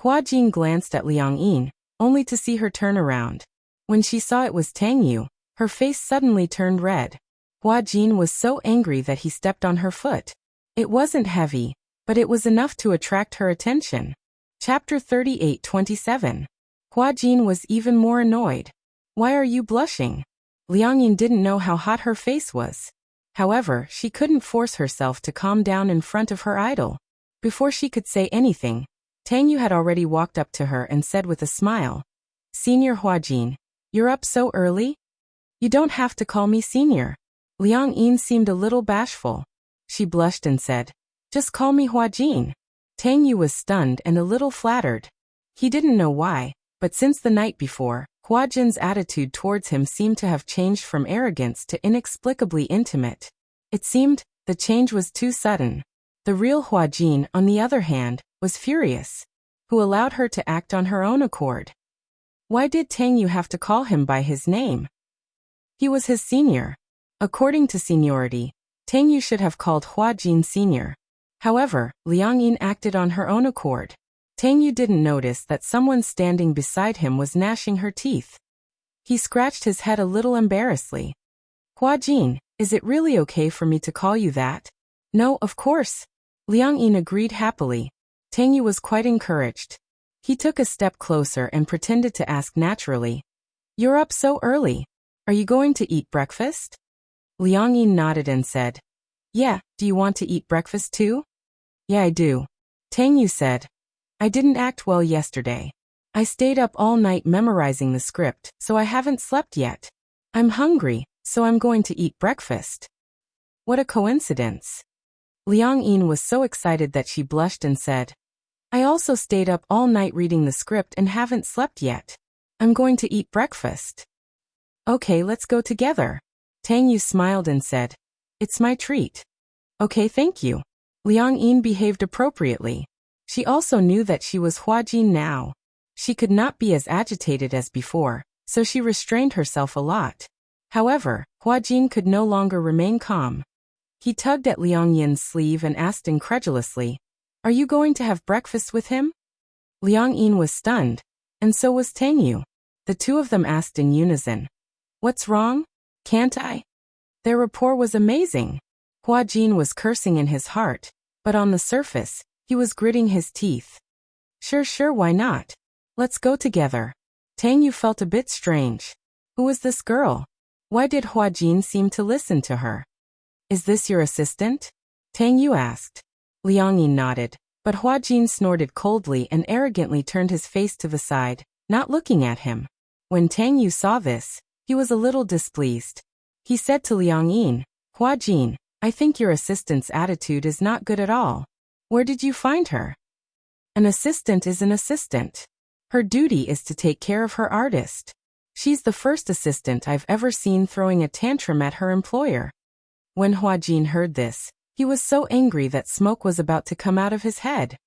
Hua Jin glanced at Liang Yin, only to see her turn around. When she saw it was Tang Yu, her face suddenly turned red. Hua Jin was so angry that he stepped on her foot. It wasn't heavy, but it was enough to attract her attention. Chapter 38-27. Hua Jin was even more annoyed. "Why are you blushing?" Liang Yin didn't know how hot her face was. However, she couldn't force herself to calm down in front of her idol. Before she could say anything, Tang Yu had already walked up to her and said with a smile, "Senior Hua Jin, you're up so early? You don't have to call me senior." Liang Yin seemed a little bashful. She blushed and said, "Just call me Hua Jin." Tang Yu was stunned and a little flattered. He didn't know why, but since the night before, Hua Jin's attitude towards him seemed to have changed from arrogance to inexplicably intimate. It seemed, the change was too sudden. The real Hua Jin, on the other hand, was furious. Who allowed her to act on her own accord? Why did Tang Yu have to call him by his name? He was his senior. According to seniority, Tang Yu should have called Hua Jin senior. However, Liang Yin acted on her own accord. Tang Yu didn't notice that someone standing beside him was gnashing her teeth. He scratched his head a little embarrassedly. Hua Jin, is it really okay for me to call you that? No, of course. Liang Yin agreed happily. Tang Yu was quite encouraged. He took a step closer and pretended to ask naturally. You're up so early. Are you going to eat breakfast? Liang Yin nodded and said, Yeah, do you want to eat breakfast too? Yeah, I do. Tang Yu said, I didn't act well yesterday. I stayed up all night memorizing the script, so I haven't slept yet. I'm hungry, so I'm going to eat breakfast. What a coincidence. Liang Yin was so excited that she blushed and said, I also stayed up all night reading the script and haven't slept yet. I'm going to eat breakfast. Okay, let's go together. Tang Yu smiled and said, It's my treat. Okay, thank you. Liang Yin behaved appropriately. She also knew that she was Hua Jin now. She could not be as agitated as before, so she restrained herself a lot. However, Hua Jin could no longer remain calm. He tugged at Liang Yin's sleeve and asked incredulously, Are you going to have breakfast with him? Liang Yin was stunned, and so was Tang Yu. The two of them asked in unison, What's wrong? Can't I? Their rapport was amazing. Hua Jin was cursing in his heart, but on the surface, he was gritting his teeth. Sure, why not? Let's go together. Tang Yu felt a bit strange. Who was this girl? Why did Hua Jin seem to listen to her? Is this your assistant? Tang Yu asked. Liang Yin nodded, but Hua Jin snorted coldly and arrogantly turned his face to the side, not looking at him. When Tang Yu saw this, he was a little displeased. He said to Liang Yin, Hua Jin, I think your assistant's attitude is not good at all. Where did you find her? An assistant is an assistant. Her duty is to take care of her artist. She's the first assistant I've ever seen throwing a tantrum at her employer. When Hua Jin heard this, he was so angry that smoke was about to come out of his head.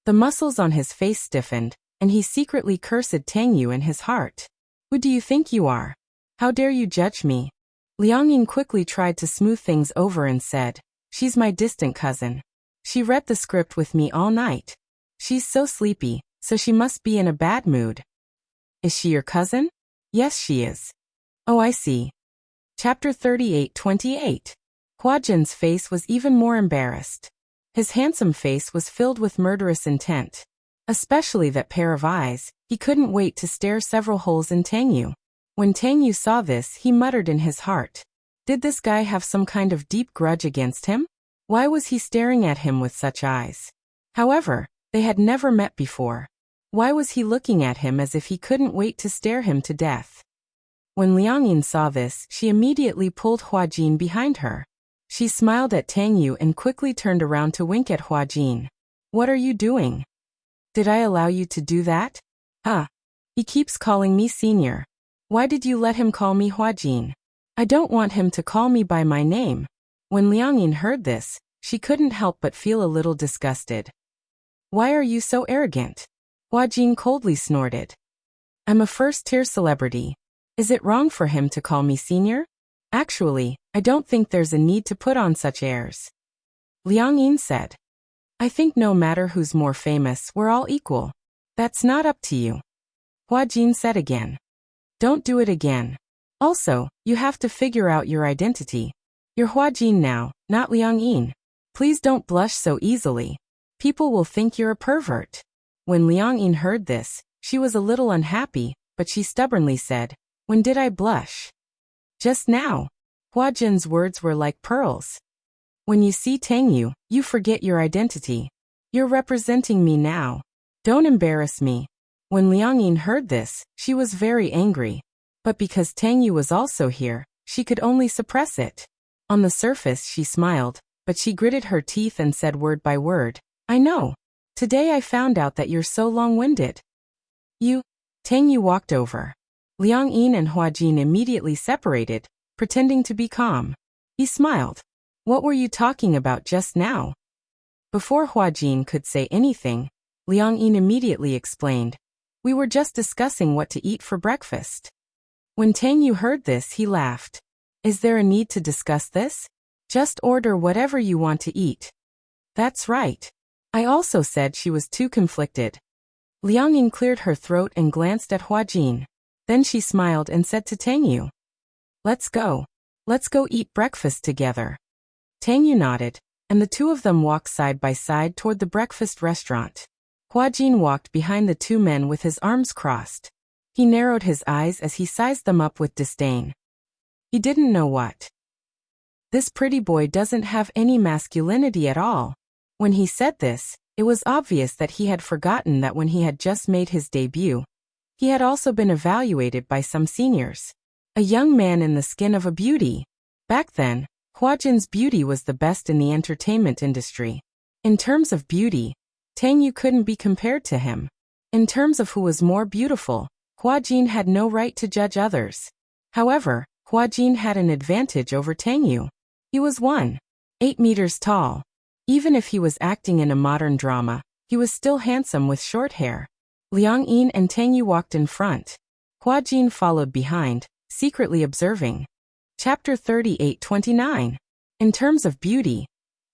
The muscles on his face stiffened, and he secretly cursed Tang Yu in his heart. Who do you think you are? How dare you judge me? Liang Yin quickly tried to smooth things over and said, She's my distant cousin. She read the script with me all night. She's so sleepy, so she must be in a bad mood. Is she your cousin? Yes, she is. Oh, I see. Chapter 38:28. Hua Jin's face was even more embarrassed. His handsome face was filled with murderous intent. Especially that pair of eyes, he couldn't wait to stare several holes in Tang Yu. When Tang Yu saw this, he muttered in his heart. Did this guy have some kind of deep grudge against him? Why was he staring at him with such eyes? However, they had never met before. Why was he looking at him as if he couldn't wait to stare him to death? When Liang Yin saw this, she immediately pulled Hua Jin behind her. She smiled at Tang Yu and quickly turned around to wink at Hua Jin. What are you doing? Did I allow you to do that? Huh. He keeps calling me senior. Why did you let him call me Hua Jin? I don't want him to call me by my name. When Liang Yin heard this, she couldn't help but feel a little disgusted. Why are you so arrogant? Hua Jin coldly snorted. I'm a first-tier celebrity. Is it wrong for him to call me senior? Actually, I don't think there's a need to put on such airs. Liang Yin said. I think no matter who's more famous, we're all equal. That's not up to you. Hua Jin said again. Don't do it again. Also, you have to figure out your identity. You're Hua Jin now, not Liang Yin. Please don't blush so easily. People will think you're a pervert. When Liang Yin heard this, she was a little unhappy, but she stubbornly said, When did I blush? Just now. Hua Jin's words were like pearls. When you see Tang Yu, you forget your identity. You're representing me now. Don't embarrass me. When Liang Yin heard this, she was very angry. But because Tang Yu was also here, she could only suppress it. On the surface she smiled, but she gritted her teeth and said word by word, I know. Today I found out that you're so long-winded. Tang Yu walked over. Liang Yin and Hua Jin immediately separated, pretending to be calm. He smiled. What were you talking about just now? Before Hua Jin could say anything, Liang Yin immediately explained. We were just discussing what to eat for breakfast. When Tang Yu heard this, he laughed. Is there a need to discuss this? Just order whatever you want to eat. That's right. I also said she was too conflicted. Liang Ying cleared her throat and glanced at Huajin. Then she smiled and said to Tang Yu, "Let's go. Let's go eat breakfast together." Tang Yu nodded, and the two of them walked side by side toward the breakfast restaurant. Huajin walked behind the two men with his arms crossed. He narrowed his eyes as he sized them up with disdain. He didn't know what. This pretty boy doesn't have any masculinity at all. When he said this, it was obvious that he had forgotten that when he had just made his debut, he had also been evaluated by some seniors. A young man in the skin of a beauty. Back then, Huajin's beauty was the best in the entertainment industry. In terms of beauty, Tang Yu couldn't be compared to him. In terms of who was more beautiful, Huajin had no right to judge others. However, Huajin had an advantage over Tang Yu. He was 1.8 meters tall. Even if he was acting in a modern drama, he was still handsome with short hair. Liang Yin and Tang Yu walked in front. Huajin followed behind, secretly observing. Chapter 38:29. In terms of beauty,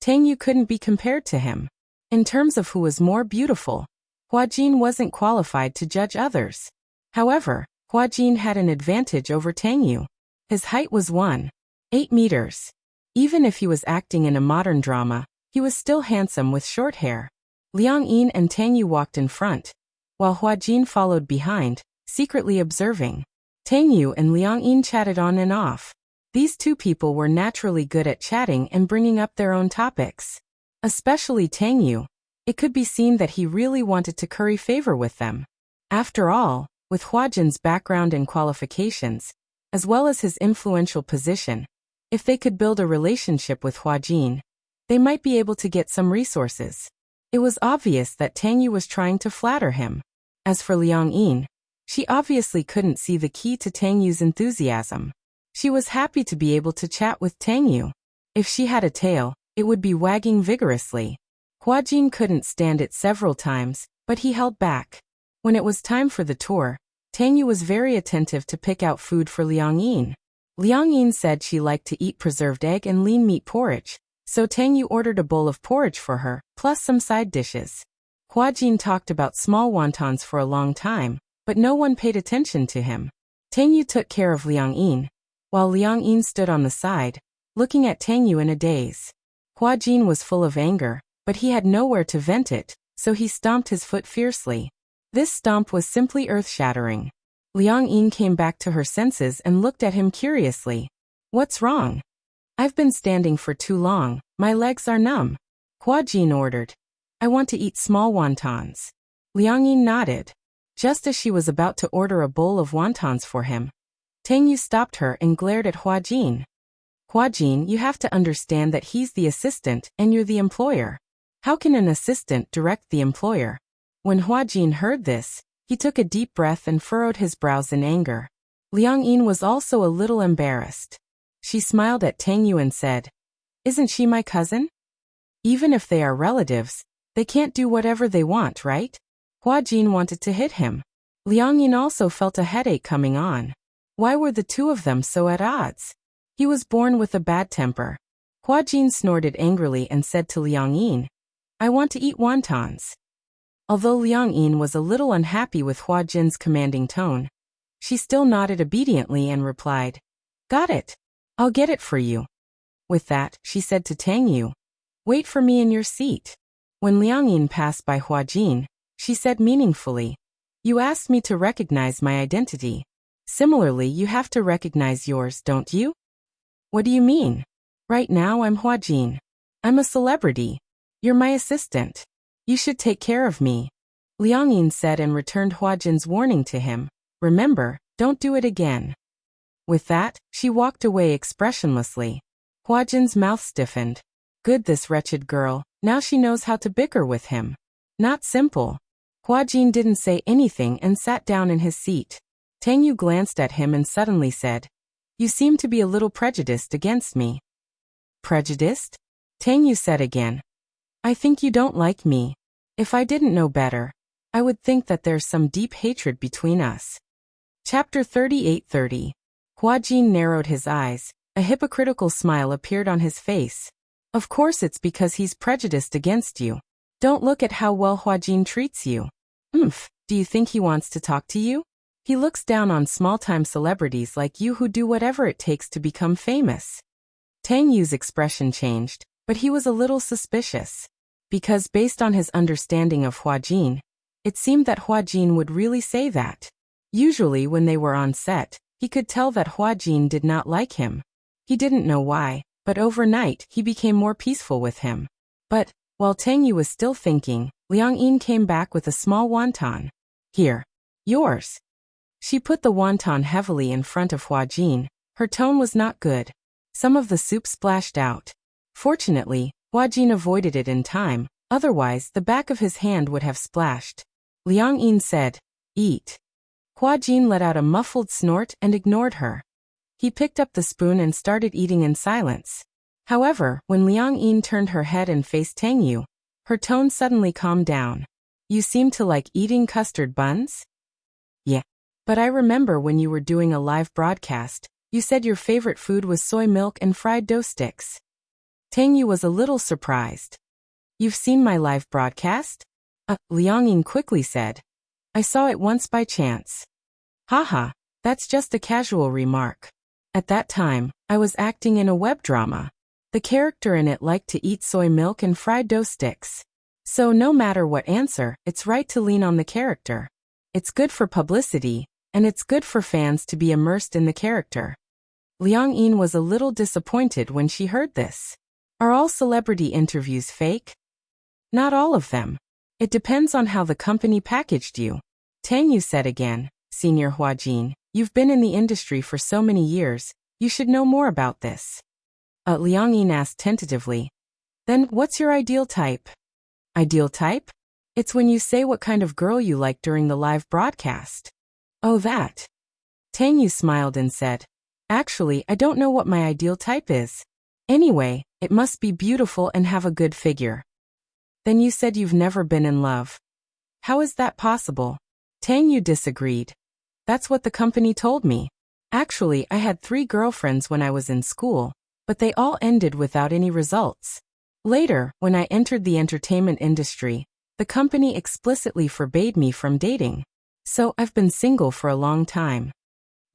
Tang Yu couldn't be compared to him. In terms of who was more beautiful, Huajin wasn't qualified to judge others. However, Huajin had an advantage over Tang Yu. His height was 1.8 meters. Even if he was acting in a modern drama, he was still handsome with short hair. Liang Yin and Tang Yu walked in front, while Huajin followed behind, secretly observing. Tang Yu and Liang Yin chatted on and off. These two people were naturally good at chatting and bringing up their own topics. Especially Tang Yu. It could be seen that he really wanted to curry favor with them. After all, with Huajin's background and qualifications, as well as his influential position, if they could build a relationship with Huajin, they might be able to get some resources. It was obvious that Tang Yu was trying to flatter him. As for Liang Yin, she obviously couldn't see the key to Tang Yu's enthusiasm. She was happy to be able to chat with Tang Yu. If she had a tail, it would be wagging vigorously. Huajin couldn't stand it several times, but he held back. When it was time for the tour, Tang Yu was very attentive to pick out food for Liang Yin. Liang Yin said she liked to eat preserved egg and lean meat porridge, so Tang Yu ordered a bowl of porridge for her, plus some side dishes. Huajin talked about small wontons for a long time, but no one paid attention to him. Tang Yu took care of Liang Yin, while Liang Yin stood on the side, looking at Tang Yu in a daze. Huajin was full of anger, but he had nowhere to vent it, so he stomped his foot fiercely. This stomp was simply earth-shattering. Liang Yin came back to her senses and looked at him curiously. "What's wrong?" "I've been standing for too long, my legs are numb." Huajin ordered. "I want to eat small wontons." Liang Yin nodded. Just as she was about to order a bowl of wontons for him, Tang Yu stopped her and glared at Huajin. "Huajin, you have to understand that he's the assistant and you're the employer. How can an assistant direct the employer?" When Huajin heard this, he took a deep breath and furrowed his brows in anger. Liang Yin was also a little embarrassed. She smiled at Tang Yu and said, "Isn't she my cousin? Even if they are relatives, they can't do whatever they want, right?" Huajin wanted to hit him. Liang Yin also felt a headache coming on. Why were the two of them so at odds? He was born with a bad temper. Huajin snorted angrily and said to Liang Yin, "I want to eat wontons." Although Liang Yin was a little unhappy with Huajin's commanding tone, she still nodded obediently and replied, "Got it. I'll get it for you." With that, she said to Tang Yu, "Wait for me in your seat." When Liang Yin passed by Huajin, she said meaningfully, "You asked me to recognize my identity. Similarly, you have to recognize yours, don't you?" "What do you mean?" "Right now I'm Huajin. I'm a celebrity. You're my assistant. You should take care of me." Liang Yin said and returned Huajin's warning to him. "Remember, don't do it again." With that, she walked away expressionlessly. Huajin's mouth stiffened. Good, this wretched girl, now she knows how to bicker with him. Not simple. Huajin didn't say anything and sat down in his seat. Tang Yu glanced at him and suddenly said, "You seem to be a little prejudiced against me." "Prejudiced?" Tang Yu said again. "I think you don't like me. If I didn't know better, I would think that there's some deep hatred between us." Chapter 38:30. Huajin narrowed his eyes. A hypocritical smile appeared on his face. Of course it's because he's prejudiced against you. Don't look at how well Huajin treats you. Do you think he wants to talk to you? He looks down on small-time celebrities like you who do whatever it takes to become famous. Tang Yu's expression changed, but he was a little suspicious. Because based on his understanding of Huajin, it seemed that Huajin would really say that. Usually when they were on set, he could tell that Huajin did not like him. He didn't know why, but overnight he became more peaceful with him. But, while Tang Yu was still thinking, Liang Yin came back with a small wonton. Here. Yours. She put the wonton heavily in front of Huajin. Her tone was not good. Some of the soup splashed out. Fortunately, Huajin avoided it in time, otherwise the back of his hand would have splashed. Liang Yin said, "Eat." Huajin let out a muffled snort and ignored her. He picked up the spoon and started eating in silence. However, when Liang Yin turned her head and faced Tang Yu, her tone suddenly calmed down. "You seem to like eating custard buns?" "Yeah. But I remember when you were doing a live broadcast, you said your favorite food was soy milk and fried dough sticks." Tang Yu was a little surprised. "You've seen my live broadcast?" Liang Yin quickly said. "I saw it once by chance." "Haha, that's just a casual remark. At that time, I was acting in a web drama. The character in it liked to eat soy milk and fried dough sticks. So no matter what answer, it's right to lean on the character. It's good for publicity, and it's good for fans to be immersed in the character." Liang Yin was a little disappointed when she heard this. Are all celebrity interviews fake? Not all of them. It depends on how the company packaged you. Tang Yu said again, "Senior Huajin, you've been in the industry for so many years, you should know more about this." Liang Yin asked tentatively, "Then what's your ideal type?" "Ideal type? It's when you say what kind of girl you like during the live broadcast." "Oh, that." Tang Yu smiled and said, "Actually, I don't know what my ideal type is. Anyway, it must be beautiful and have a good figure." "Then you said you've never been in love. How is that possible?" Tang Yu disagreed. "That's what the company told me. Actually, I had 3 girlfriends when I was in school, but they all ended without any results. Later, when I entered the entertainment industry, the company explicitly forbade me from dating. So I've been single for a long time."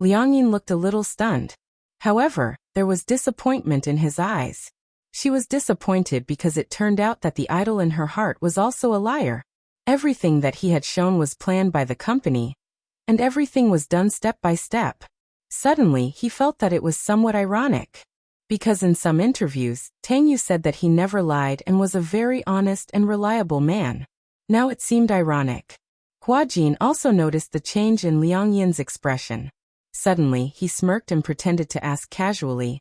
Liang Yin looked a little stunned. However, there was disappointment in his eyes. She was disappointed because it turned out that the idol in her heart was also a liar. Everything that he had shown was planned by the company, and everything was done step by step. Suddenly, he felt that it was somewhat ironic. Because in some interviews, Tang Yu said that he never lied and was a very honest and reliable man. Now it seemed ironic. Huajin also noticed the change in Liang Yin's expression. Suddenly, he smirked and pretended to ask casually,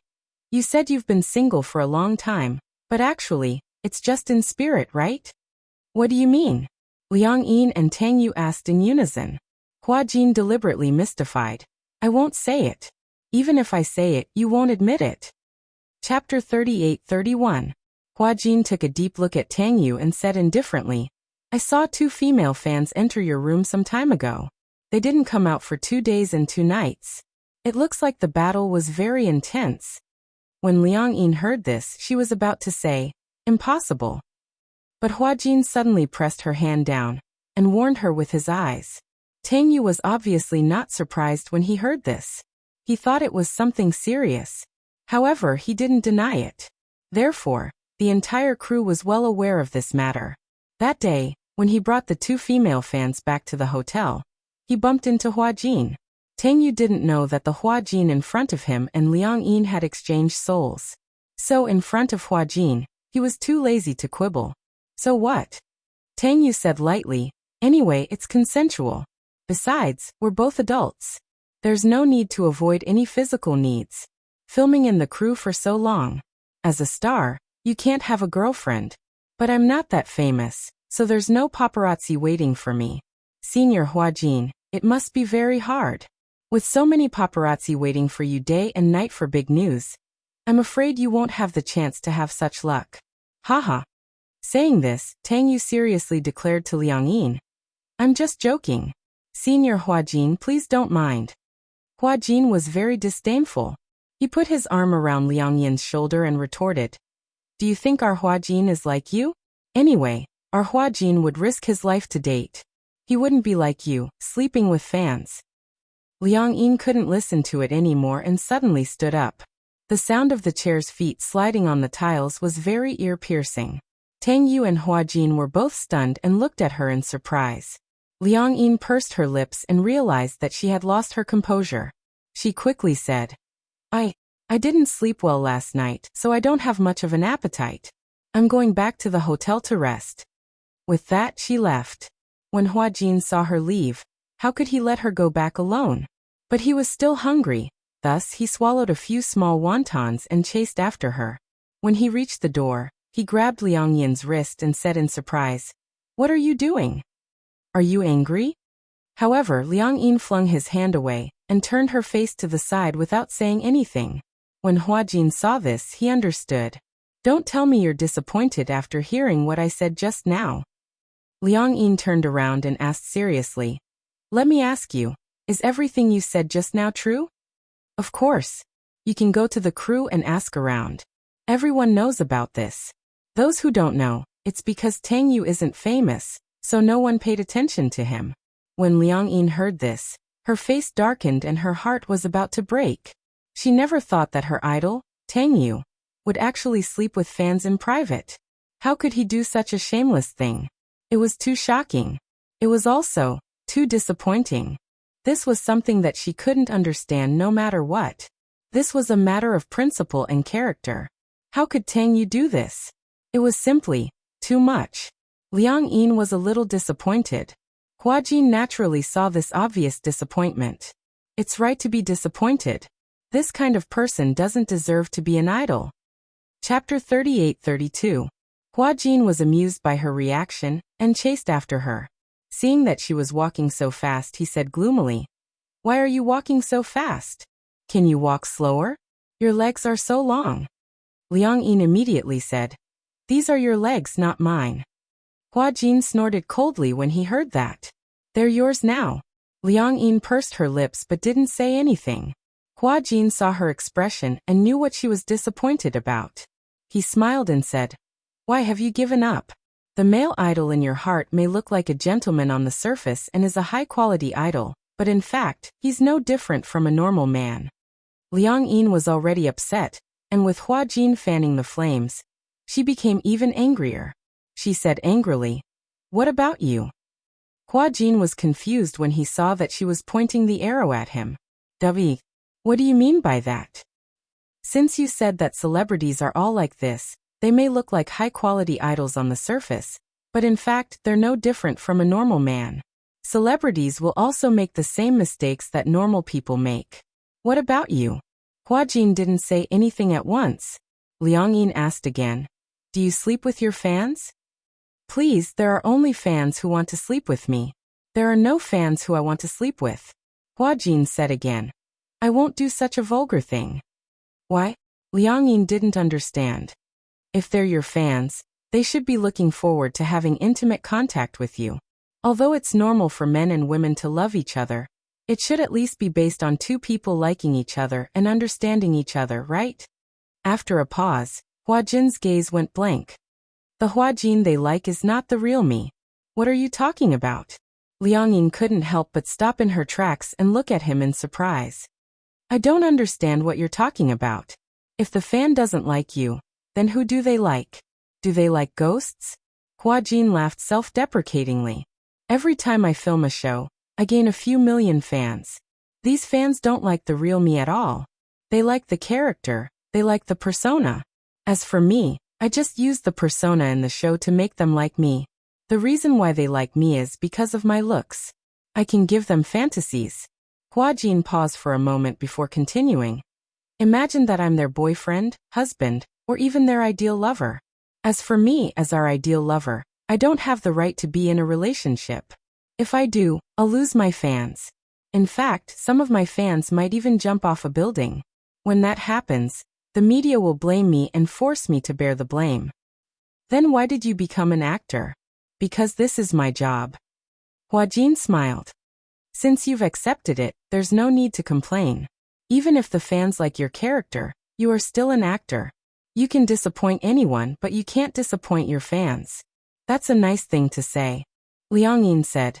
"You said you've been single for a long time, but actually, it's just in spirit, right?" "What do you mean?" Liang Yin and Tang Yu asked in unison. Huajin deliberately mystified. "I won't say it. Even if I say it, you won't admit it." Chapter 38-31. Huajin took a deep look at Tang Yu and said indifferently, "I saw 2 female fans enter your room some time ago. They didn't come out for 2 days and 2 nights. It looks like the battle was very intense." When Liang Yin heard this, she was about to say, "Impossible." But Huajin suddenly pressed her hand down and warned her with his eyes. Tang Yu was obviously not surprised when he heard this. He thought it was something serious. However, he didn't deny it. Therefore, the entire crew was well aware of this matter. That day, when he brought the 2 female fans back to the hotel, he bumped into Huajin. Tang Yu didn't know that the Huajin in front of him and Liang Yin had exchanged souls. So in front of Huajin, he was too lazy to quibble. "So what?" Tang Yu said lightly, "Anyway, it's consensual. Besides, we're both adults. There's no need to avoid any physical needs. Filming in the crew for so long. As a star, you can't have a girlfriend. But I'm not that famous, so there's no paparazzi waiting for me. Senior Huajin, it must be very hard. With so many paparazzi waiting for you day and night for big news, I'm afraid you won't have the chance to have such luck. Haha." Saying this, Tang Yu seriously declared to Liang Yin, "I'm just joking. Senior Huajin, please don't mind." Huajin was very disdainful. He put his arm around Liang Yin's shoulder and retorted, Do you think our Huajin is like you? Anyway, our Huajin would risk his life to date. He wouldn't be like you, sleeping with fans. Liang Yin couldn't listen to it anymore and suddenly stood up. The sound of the chair's feet sliding on the tiles was very ear-piercing. Tang Yu and Huajin were both stunned and looked at her in surprise. Liang Yin pursed her lips and realized that she had lost her composure. She quickly said, I didn't sleep well last night, so I don't have much of an appetite. I'm going back to the hotel to rest. With that, she left. When Huajin saw her leave, how could he let her go back alone? But he was still hungry, thus he swallowed a few small wontons and chased after her. When he reached the door, he grabbed Liang Yin's wrist and said in surprise, "What are you doing? Are you angry?" However, Liang Yin flung his hand away and turned her face to the side without saying anything. When Huajin saw this, he understood. "Don't tell me you're disappointed after hearing what I said just now." Liang Yin turned around and asked seriously, "Let me ask you, is everything you said just now true?" "Of course. You can go to the crew and ask around. Everyone knows about this. Those who don't know, it's because Tang Yu isn't famous, so no one paid attention to him." When Liang Yin heard this, her face darkened and her heart was about to break. She never thought that her idol, Tang Yu, would actually sleep with fans in private. How could he do such a shameless thing? It was too shocking. It was also too disappointing. This was something that she couldn't understand no matter what. This was a matter of principle and character. How could Tang Yu do this? It was simply too much. Liang Yin was a little disappointed. Huajin naturally saw this obvious disappointment. It's right to be disappointed. This kind of person doesn't deserve to be an idol. Chapter 38-32. Huajin was amused by her reaction and chased after her. Seeing that she was walking so fast, he said gloomily, "Why are you walking so fast? Can you walk slower? Your legs are so long." Liang Yin immediately said, "These are your legs, not mine." Huajin snorted coldly when he heard that. "They're yours now." Liang Yin pursed her lips but didn't say anything. Huajin saw her expression and knew what she was disappointed about. He smiled and said, "Why have you given up? The male idol in your heart may look like a gentleman on the surface and is a high-quality idol, but in fact, he's no different from a normal man." Liang Yin was already upset, and with Huajin fanning the flames, she became even angrier. She said angrily, "What about you?" Huajin was confused when he saw that she was pointing the arrow at him. "W, what do you mean by that? Since you said that celebrities are all like this, they may look like high-quality idols on the surface, but in fact they're no different from a normal man. Celebrities will also make the same mistakes that normal people make. What about you?" Huajin didn't say anything at once. Liang Yin asked again, "Do you sleep with your fans?" "Please, there are only fans who want to sleep with me. There are no fans who I want to sleep with," Huajin said again. "I won't do such a vulgar thing." "Why?" Liang Yin didn't understand. "If they're your fans, they should be looking forward to having intimate contact with you. Although it's normal for men and women to love each other, it should at least be based on two people liking each other and understanding each other, right?" After a pause, Huajin's gaze went blank. "The Huajin they like is not the real me. What are you talking about?" Liang Yin couldn't help but stop in her tracks and look at him in surprise. "I don't understand what you're talking about. If the fan doesn't like you, then who do they like? Do they like ghosts?" Huajin laughed self-deprecatingly. "Every time I film a show, I gain a few million fans. These fans don't like the real me at all. They like the character, they like the persona. As for me, I just use the persona in the show to make them like me. The reason why they like me is because of my looks. I can give them fantasies." Huajin paused for a moment before continuing. "Imagine that I'm their boyfriend, husband, or even their ideal lover. As for me, as our ideal lover, I don't have the right to be in a relationship. If I do, I'll lose my fans. In fact, some of my fans might even jump off a building. When that happens, the media will blame me and force me to bear the blame." "Then why did you become an actor?" "Because this is my job." Huajin smiled. "Since you've accepted it, there's no need to complain. Even if the fans like your character, you are still an actor. You can disappoint anyone, but you can't disappoint your fans. That's a nice thing to say. Liang Yin said.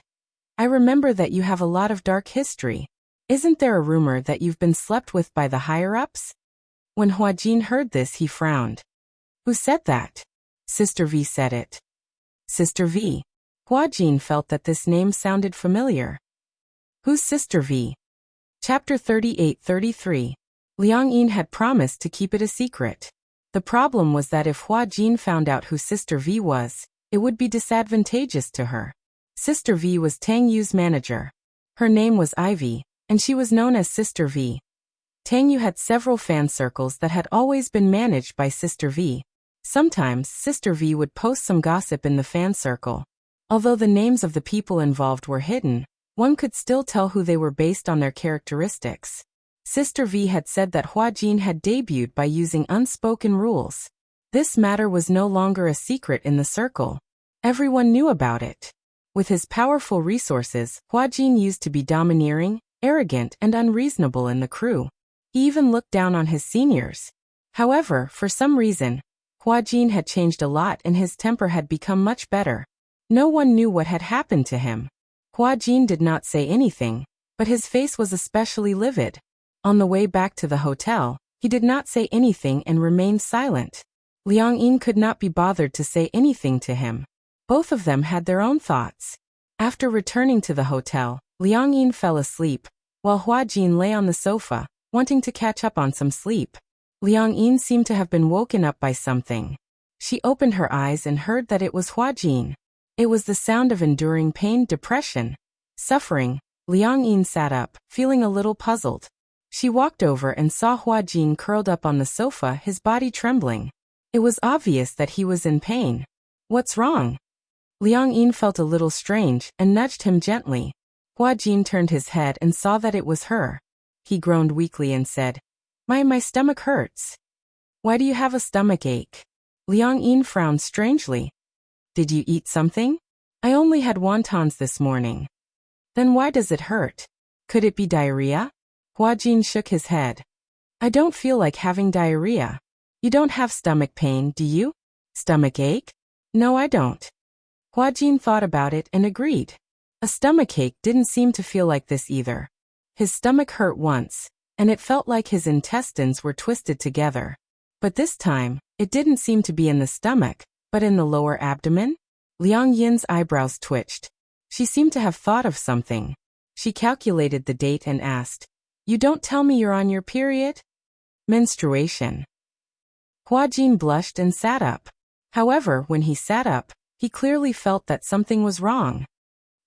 I remember that you have a lot of dark history. Isn't there a rumor that you've been slept with by the higher-ups? When Huajin heard this, he frowned. Who said that? Sister V said it. Sister V. Huajin felt that this name sounded familiar. Who's Sister V? Chapter 38-33. Liang Yin had promised to keep it a secret. The problem was that if Huajin found out who Sister V was, it would be disadvantageous to her. Sister V was Tang Yu's manager. Her name was Ivy, and she was known as Sister V. Tang Yu had several fan circles that had always been managed by Sister V. Sometimes, Sister V would post some gossip in the fan circle. Although the names of the people involved were hidden, one could still tell who they were based on their characteristics. Sister V had said that Huajin had debuted by using unspoken rules. This matter was no longer a secret in the circle. Everyone knew about it. With his powerful resources, Huajin used to be domineering, arrogant, and unreasonable in the crew. He even looked down on his seniors. However, for some reason, Huajin had changed a lot and his temper had become much better. No one knew what had happened to him. Huajin did not say anything, but his face was especially livid. On the way back to the hotel, he did not say anything and remained silent. Liang Yin could not be bothered to say anything to him. Both of them had their own thoughts. After returning to the hotel, Liang Yin fell asleep, while Huajin lay on the sofa, wanting to catch up on some sleep. Liang Yin seemed to have been woken up by something. She opened her eyes and heard that it was Huajin. It was the sound of enduring pain, depression, suffering. Liang Yin sat up, feeling a little puzzled. She walked over and saw Huajin curled up on the sofa, his body trembling. It was obvious that he was in pain. What's wrong? Liang Yin felt a little strange and nudged him gently. Huajin turned his head and saw that it was her. He groaned weakly and said, My stomach hurts. Why do you have a stomach ache? Liang Yin frowned strangely. Did you eat something? I only had wontons this morning. Then why does it hurt? Could it be diarrhea? Huajin shook his head. I don't feel like having diarrhea. You don't have stomach pain, do you? Stomach ache? No, I don't. Huajin thought about it and agreed. A stomachache didn't seem to feel like this either. His stomach hurt once, and it felt like his intestines were twisted together. But this time, it didn't seem to be in the stomach, but in the lower abdomen. Liang Yin's eyebrows twitched. She seemed to have thought of something. She calculated the date and asked, You don't tell me you're on your period? Menstruation. Huajin blushed and sat up. However, when he sat up, he clearly felt that something was wrong.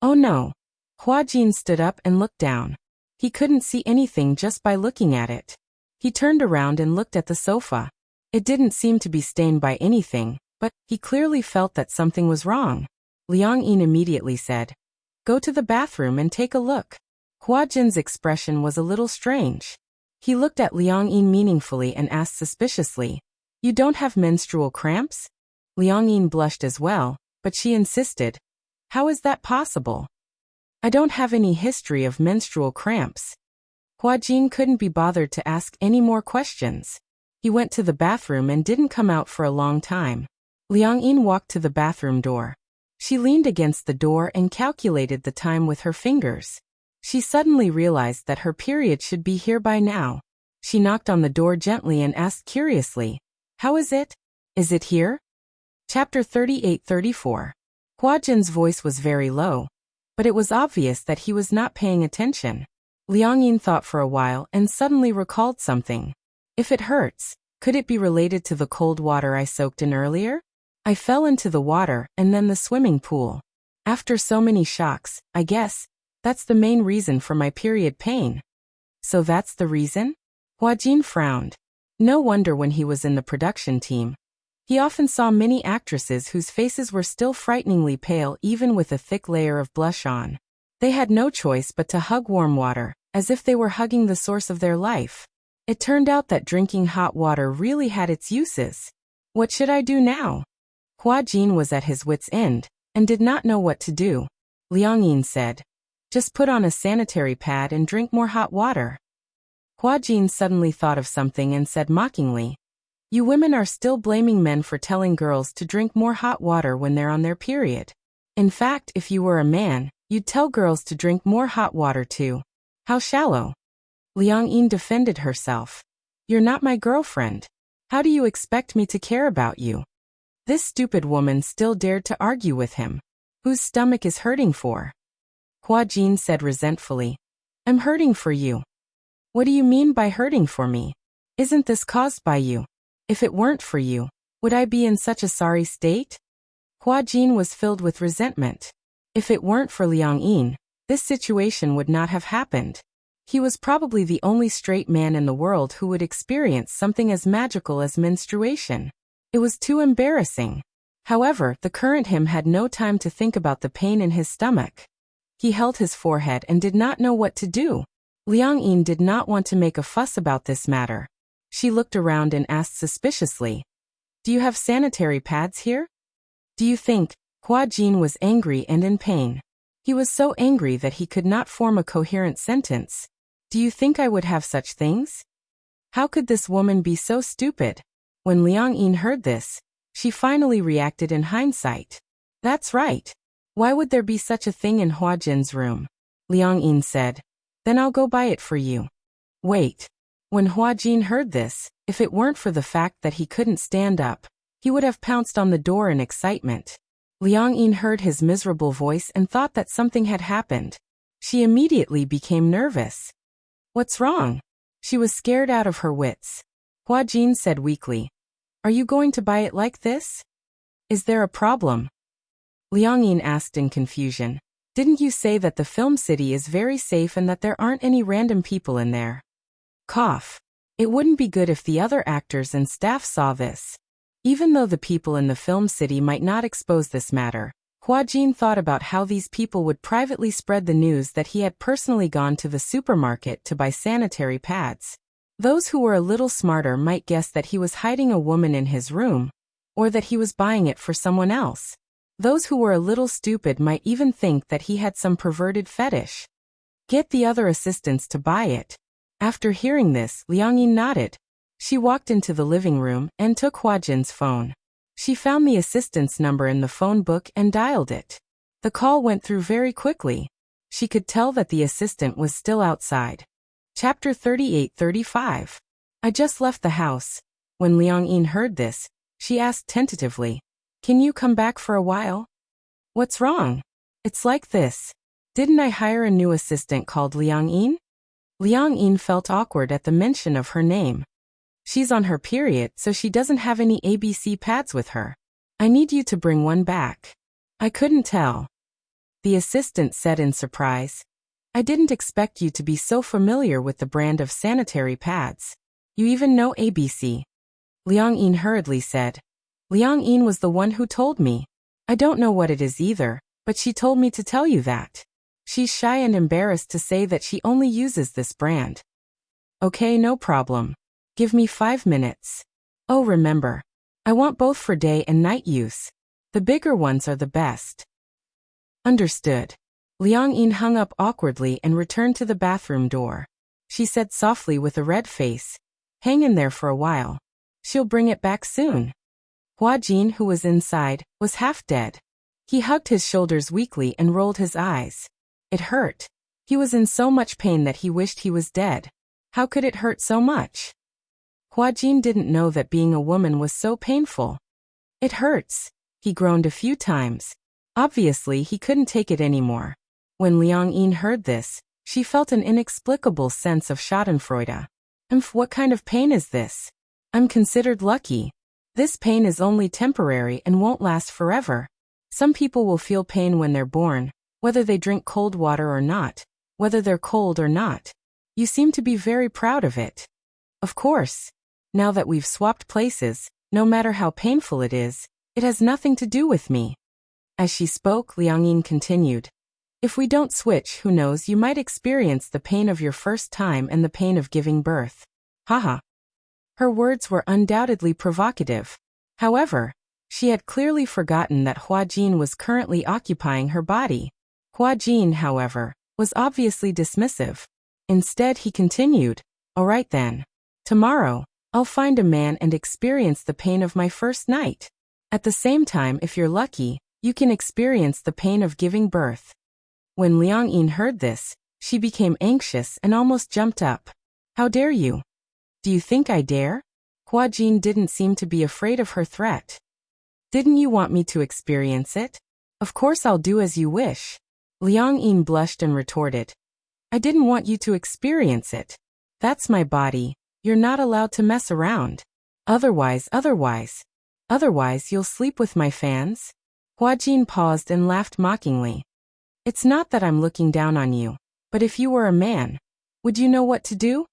Oh no. Huajin stood up and looked down. He couldn't see anything just by looking at it. He turned around and looked at the sofa. It didn't seem to be stained by anything, but he clearly felt that something was wrong. Liang Yin immediately said, Go to the bathroom and take a look. Huajin's expression was a little strange. He looked at Liang Yin meaningfully and asked suspiciously, You don't have menstrual cramps? Liang Yin blushed as well, but she insisted, How is that possible? I don't have any history of menstrual cramps. Huajin couldn't be bothered to ask any more questions. He went to the bathroom and didn't come out for a long time. Liang Yin walked to the bathroom door. She leaned against the door and calculated the time with her fingers. She suddenly realized that her period should be here by now. She knocked on the door gently and asked curiously, How is it? Is it here? Chapter 38-34. Huajin's voice was very low, but it was obvious that he was not paying attention. Liang Yin thought for a while and suddenly recalled something. If it hurts, could it be related to the cold water I soaked in earlier? I fell into the water and then the swimming pool. After so many shocks, I guess, that's the main reason for my period pain. So that's the reason? Huajin frowned. No wonder when he was in the production team. He often saw many actresses whose faces were still frighteningly pale even with a thick layer of blush on. They had no choice but to hug warm water, as if they were hugging the source of their life. It turned out that drinking hot water really had its uses. What should I do now? Huajin was at his wit's end, and did not know what to do. Liang Yin said, Just put on a sanitary pad and drink more hot water. Huajin suddenly thought of something and said mockingly, You women are still blaming men for telling girls to drink more hot water when they're on their period. In fact, if you were a man, you'd tell girls to drink more hot water too. How shallow. Liang Yin defended herself. You're not my girlfriend. How do you expect me to care about you? This stupid woman still dared to argue with him. Whose stomach is hurting for? Hua Jin said resentfully. I'm hurting for you. What do you mean by hurting for me? Isn't this caused by you? If it weren't for you, would I be in such a sorry state? Hua Jin was filled with resentment. If it weren't for Liang Yin, this situation would not have happened. He was probably the only straight man in the world who would experience something as magical as menstruation. It was too embarrassing. However, the current him had no time to think about the pain in his stomach. He held his forehead and did not know what to do. Liang Yin did not want to make a fuss about this matter. She looked around and asked suspiciously, Do you have sanitary pads here? Do you think? Hua Jin was angry and in pain. He was so angry that he could not form a coherent sentence. Do you think I would have such things? How could this woman be so stupid? When Liang Yin heard this, she finally reacted in hindsight. That's right. Why would there be such a thing in Hua Jin's room? Liang Yin said. Then I'll go buy it for you. Wait. When Hua Jin heard this, if it weren't for the fact that he couldn't stand up, he would have pounced on the door in excitement. Liang Yin heard his miserable voice and thought that something had happened. She immediately became nervous. What's wrong? She was scared out of her wits. Hua Jin said weakly. Are you going to buy it like this? Is there a problem? Liang Yin asked in confusion. Didn't you say that the film city is very safe and that there aren't any random people in there? Cough. It wouldn't be good if the other actors and staff saw this. Even though the people in the film city might not expose this matter, Hua Jin thought about how these people would privately spread the news that he had personally gone to the supermarket to buy sanitary pads. Those who were a little smarter might guess that he was hiding a woman in his room, or that he was buying it for someone else. Those who were a little stupid might even think that he had some perverted fetish. Get the other assistants to buy it. After hearing this, Liang Yin nodded. She walked into the living room and took Hua Jin's phone. She found the assistant's number in the phone book and dialed it. The call went through very quickly. She could tell that the assistant was still outside. Chapter 38-35. I just left the house. When Liang Yin heard this, she asked tentatively, Can you come back for a while? What's wrong? It's like this. Didn't I hire a new assistant called Liang Yin? Liang Yin felt awkward at the mention of her name. She's on her period, so she doesn't have any ABC pads with her. I need you to bring one back. I couldn't tell. The assistant said in surprise. I didn't expect you to be so familiar with the brand of sanitary pads. You even know ABC. Liang Yin hurriedly said. Liang Yin was the one who told me. I don't know what it is either, but she told me to tell you that. She's shy and embarrassed to say that she only uses this brand. Okay, no problem. Give me 5 minutes. Oh, remember. I want both for day and night use. The bigger ones are the best. Understood. Liang Yin hung up awkwardly and returned to the bathroom door. She said softly with a red face, Hang in there for a while. She'll bring it back soon. Hua Jin, who was inside, was half dead. He hugged his shoulders weakly and rolled his eyes. It hurt. He was in so much pain that he wished he was dead. How could it hurt so much? Hua Jin didn't know that being a woman was so painful. It hurts. He groaned a few times. Obviously, he couldn't take it anymore. When Liang Yin heard this, she felt an inexplicable sense of schadenfreude. What kind of pain is this? I'm considered lucky. This pain is only temporary and won't last forever. Some people will feel pain when they're born, whether they drink cold water or not, whether they're cold or not. You seem to be very proud of it. Of course. Now that we've swapped places, no matter how painful it is, it has nothing to do with me. As she spoke, Liang Yin continued. If we don't switch, who knows, you might experience the pain of your first time and the pain of giving birth. Haha. Her words were undoubtedly provocative. However, she had clearly forgotten that Hua Jin was currently occupying her body. Hua Jin, however, was obviously dismissive. Instead, he continued, All right then. Tomorrow, I'll find a man and experience the pain of my first night. At the same time, if you're lucky, you can experience the pain of giving birth. When Liang Yin heard this, she became anxious and almost jumped up. How dare you? Do you think I dare? Hua Jin didn't seem to be afraid of her threat. Didn't you want me to experience it? Of course I'll do as you wish. Liang Yin blushed and retorted. I didn't want you to experience it. That's my body. You're not allowed to mess around. Otherwise you'll sleep with my fans? Hua Jin paused and laughed mockingly. It's not that I'm looking down on you, but if you were a man, would you know what to do?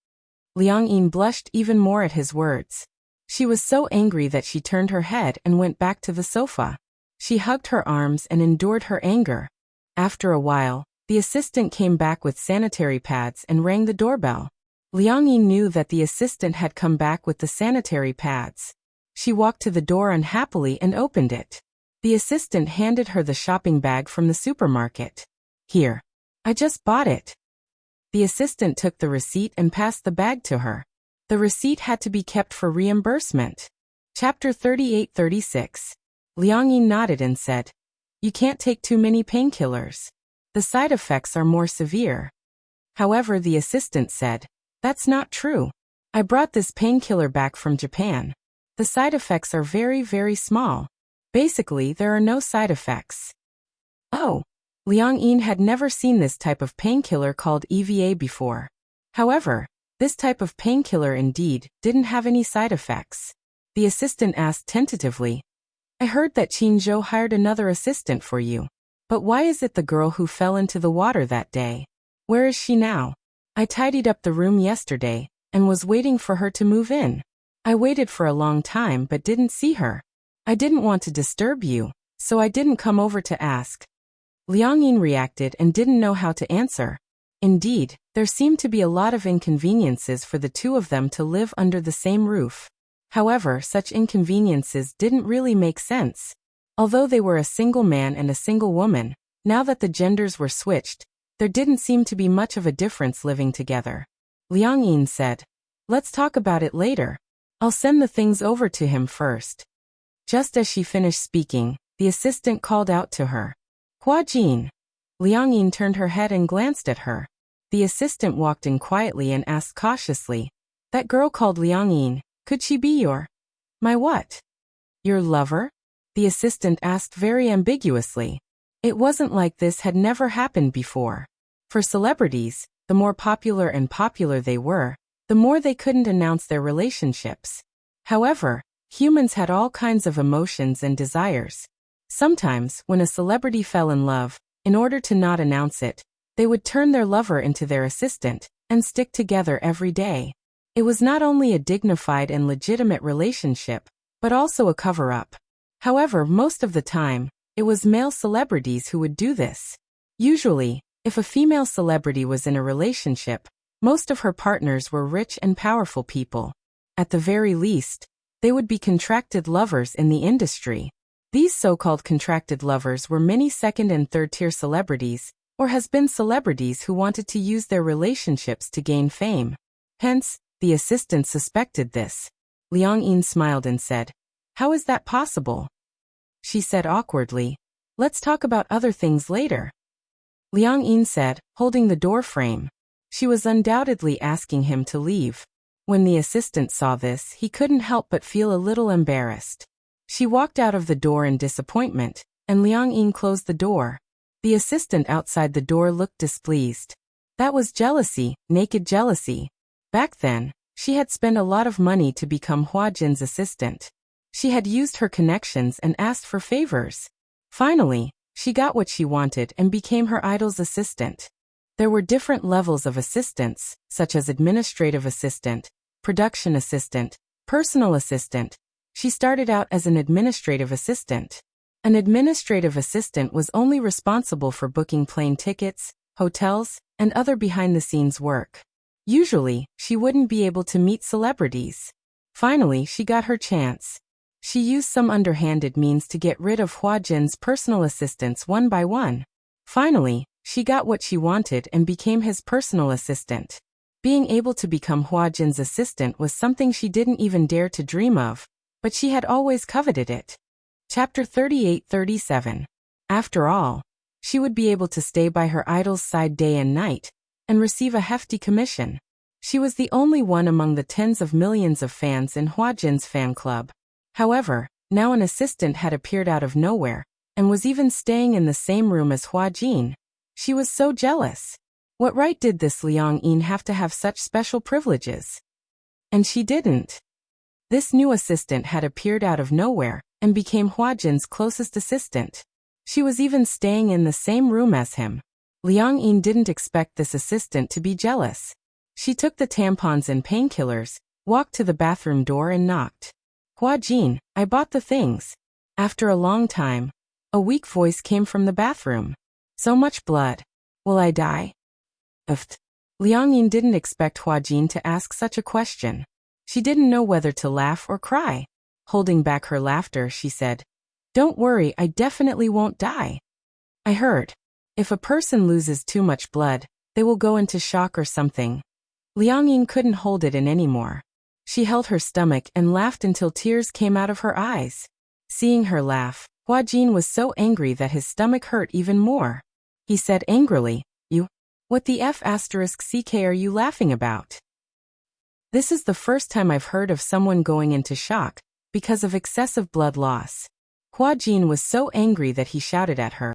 Liang Yin blushed even more at his words. She was so angry that she turned her head and went back to the sofa. She hugged her arms and endured her anger. After a while, the assistant came back with sanitary pads and rang the doorbell. Liang Yin knew that the assistant had come back with the sanitary pads. She walked to the door unhappily and opened it. The assistant handed her the shopping bag from the supermarket. Here. I just bought it. The assistant took the receipt and passed the bag to her. The receipt had to be kept for reimbursement. Chapter 38-36. Liang Yin nodded and said, You can't take too many painkillers. The side effects are more severe. However, the assistant said, That's not true. I brought this painkiller back from Japan. The side effects are very, very small. Basically, there are no side effects. Oh. Liang Yin had never seen this type of painkiller called EVA before. However, this type of painkiller indeed didn't have any side effects. The assistant asked tentatively, I heard that Qin Zhou hired another assistant for you. But why is it the girl who fell into the water that day? Where is she now? I tidied up the room yesterday and was waiting for her to move in. I waited for a long time but didn't see her. I didn't want to disturb you, so I didn't come over to ask. Liang Yin reacted and didn't know how to answer. Indeed, there seemed to be a lot of inconveniences for the two of them to live under the same roof. However, such inconveniences didn't really make sense. Although they were a single man and a single woman, now that the genders were switched, there didn't seem to be much of a difference living together. Liang Yin said, Let's talk about it later. I'll send the things over to him first. Just as she finished speaking, the assistant called out to her. Hua Jin. Liang Yin turned her head and glanced at her. The assistant walked in quietly and asked cautiously, That girl called Liang Yin, could she be my what? Your lover? The assistant asked very ambiguously. It wasn't like this had never happened before. For celebrities, the more popular they were, the more they couldn't announce their relationships. However, humans had all kinds of emotions and desires. Sometimes, when a celebrity fell in love, in order to not announce it, they would turn their lover into their assistant and stick together every day. It was not only a dignified and legitimate relationship, but also a cover-up. However, most of the time, it was male celebrities who would do this. Usually, if a female celebrity was in a relationship, most of her partners were rich and powerful people. At the very least, they would be contracted lovers in the industry. These so-called contracted lovers were many second- and third-tier celebrities, or has-been celebrities who wanted to use their relationships to gain fame. Hence, the assistant suspected this. Liang Yin smiled and said, How is that possible? She said awkwardly, Let's talk about other things later. Liang Yin said, holding the door frame. She was undoubtedly asking him to leave. When the assistant saw this, he couldn't help but feel a little embarrassed. She walked out of the door in disappointment, and Liang Yin closed the door. The assistant outside the door looked displeased. That was jealousy, naked jealousy. Back then, she had spent a lot of money to become Hua Jin's assistant. She had used her connections and asked for favors. Finally, she got what she wanted and became her idol's assistant. There were different levels of assistants, such as administrative assistant, production assistant, personal assistant. She started out as an administrative assistant. An administrative assistant was only responsible for booking plane tickets, hotels, and other behind-the-scenes work. Usually, she wouldn't be able to meet celebrities. Finally, she got her chance. She used some underhanded means to get rid of Hua Jin's personal assistants one by one. Finally, she got what she wanted and became his personal assistant. Being able to become Hua Jin's assistant was something she didn't even dare to dream of, but she had always coveted it. Chapter 38-37. After all, she would be able to stay by her idol's side day and night, and receive a hefty commission. She was the only one among the tens of millions of fans in Hua Jin's fan club. However, now an assistant had appeared out of nowhere, and was even staying in the same room as Hua Jin. She was so jealous. What right did this Liang Yin have to have such special privileges? And she didn't. This new assistant had appeared out of nowhere, and became Hua Jin's closest assistant. She was even staying in the same room as him. Liang Yin didn't expect this assistant to be jealous. She took the tampons and painkillers, walked to the bathroom door and knocked. Hua Jin, I bought the things. After a long time, a weak voice came from the bathroom. So much blood. Will I die? Uft. Liang Yin didn't expect Hua Jin to ask such a question. She didn't know whether to laugh or cry. Holding back her laughter, she said, Don't worry, I definitely won't die. I heard. If a person loses too much blood, they will go into shock or something. Liang Yin couldn't hold it in anymore. She held her stomach and laughed until tears came out of her eyes. Seeing her laugh, Hua Jin was so angry that his stomach hurt even more. He said angrily, What the F***ck are you laughing about? This is the first time I've heard of someone going into shock because of excessive blood loss. Hua Jin was so angry that he shouted at her.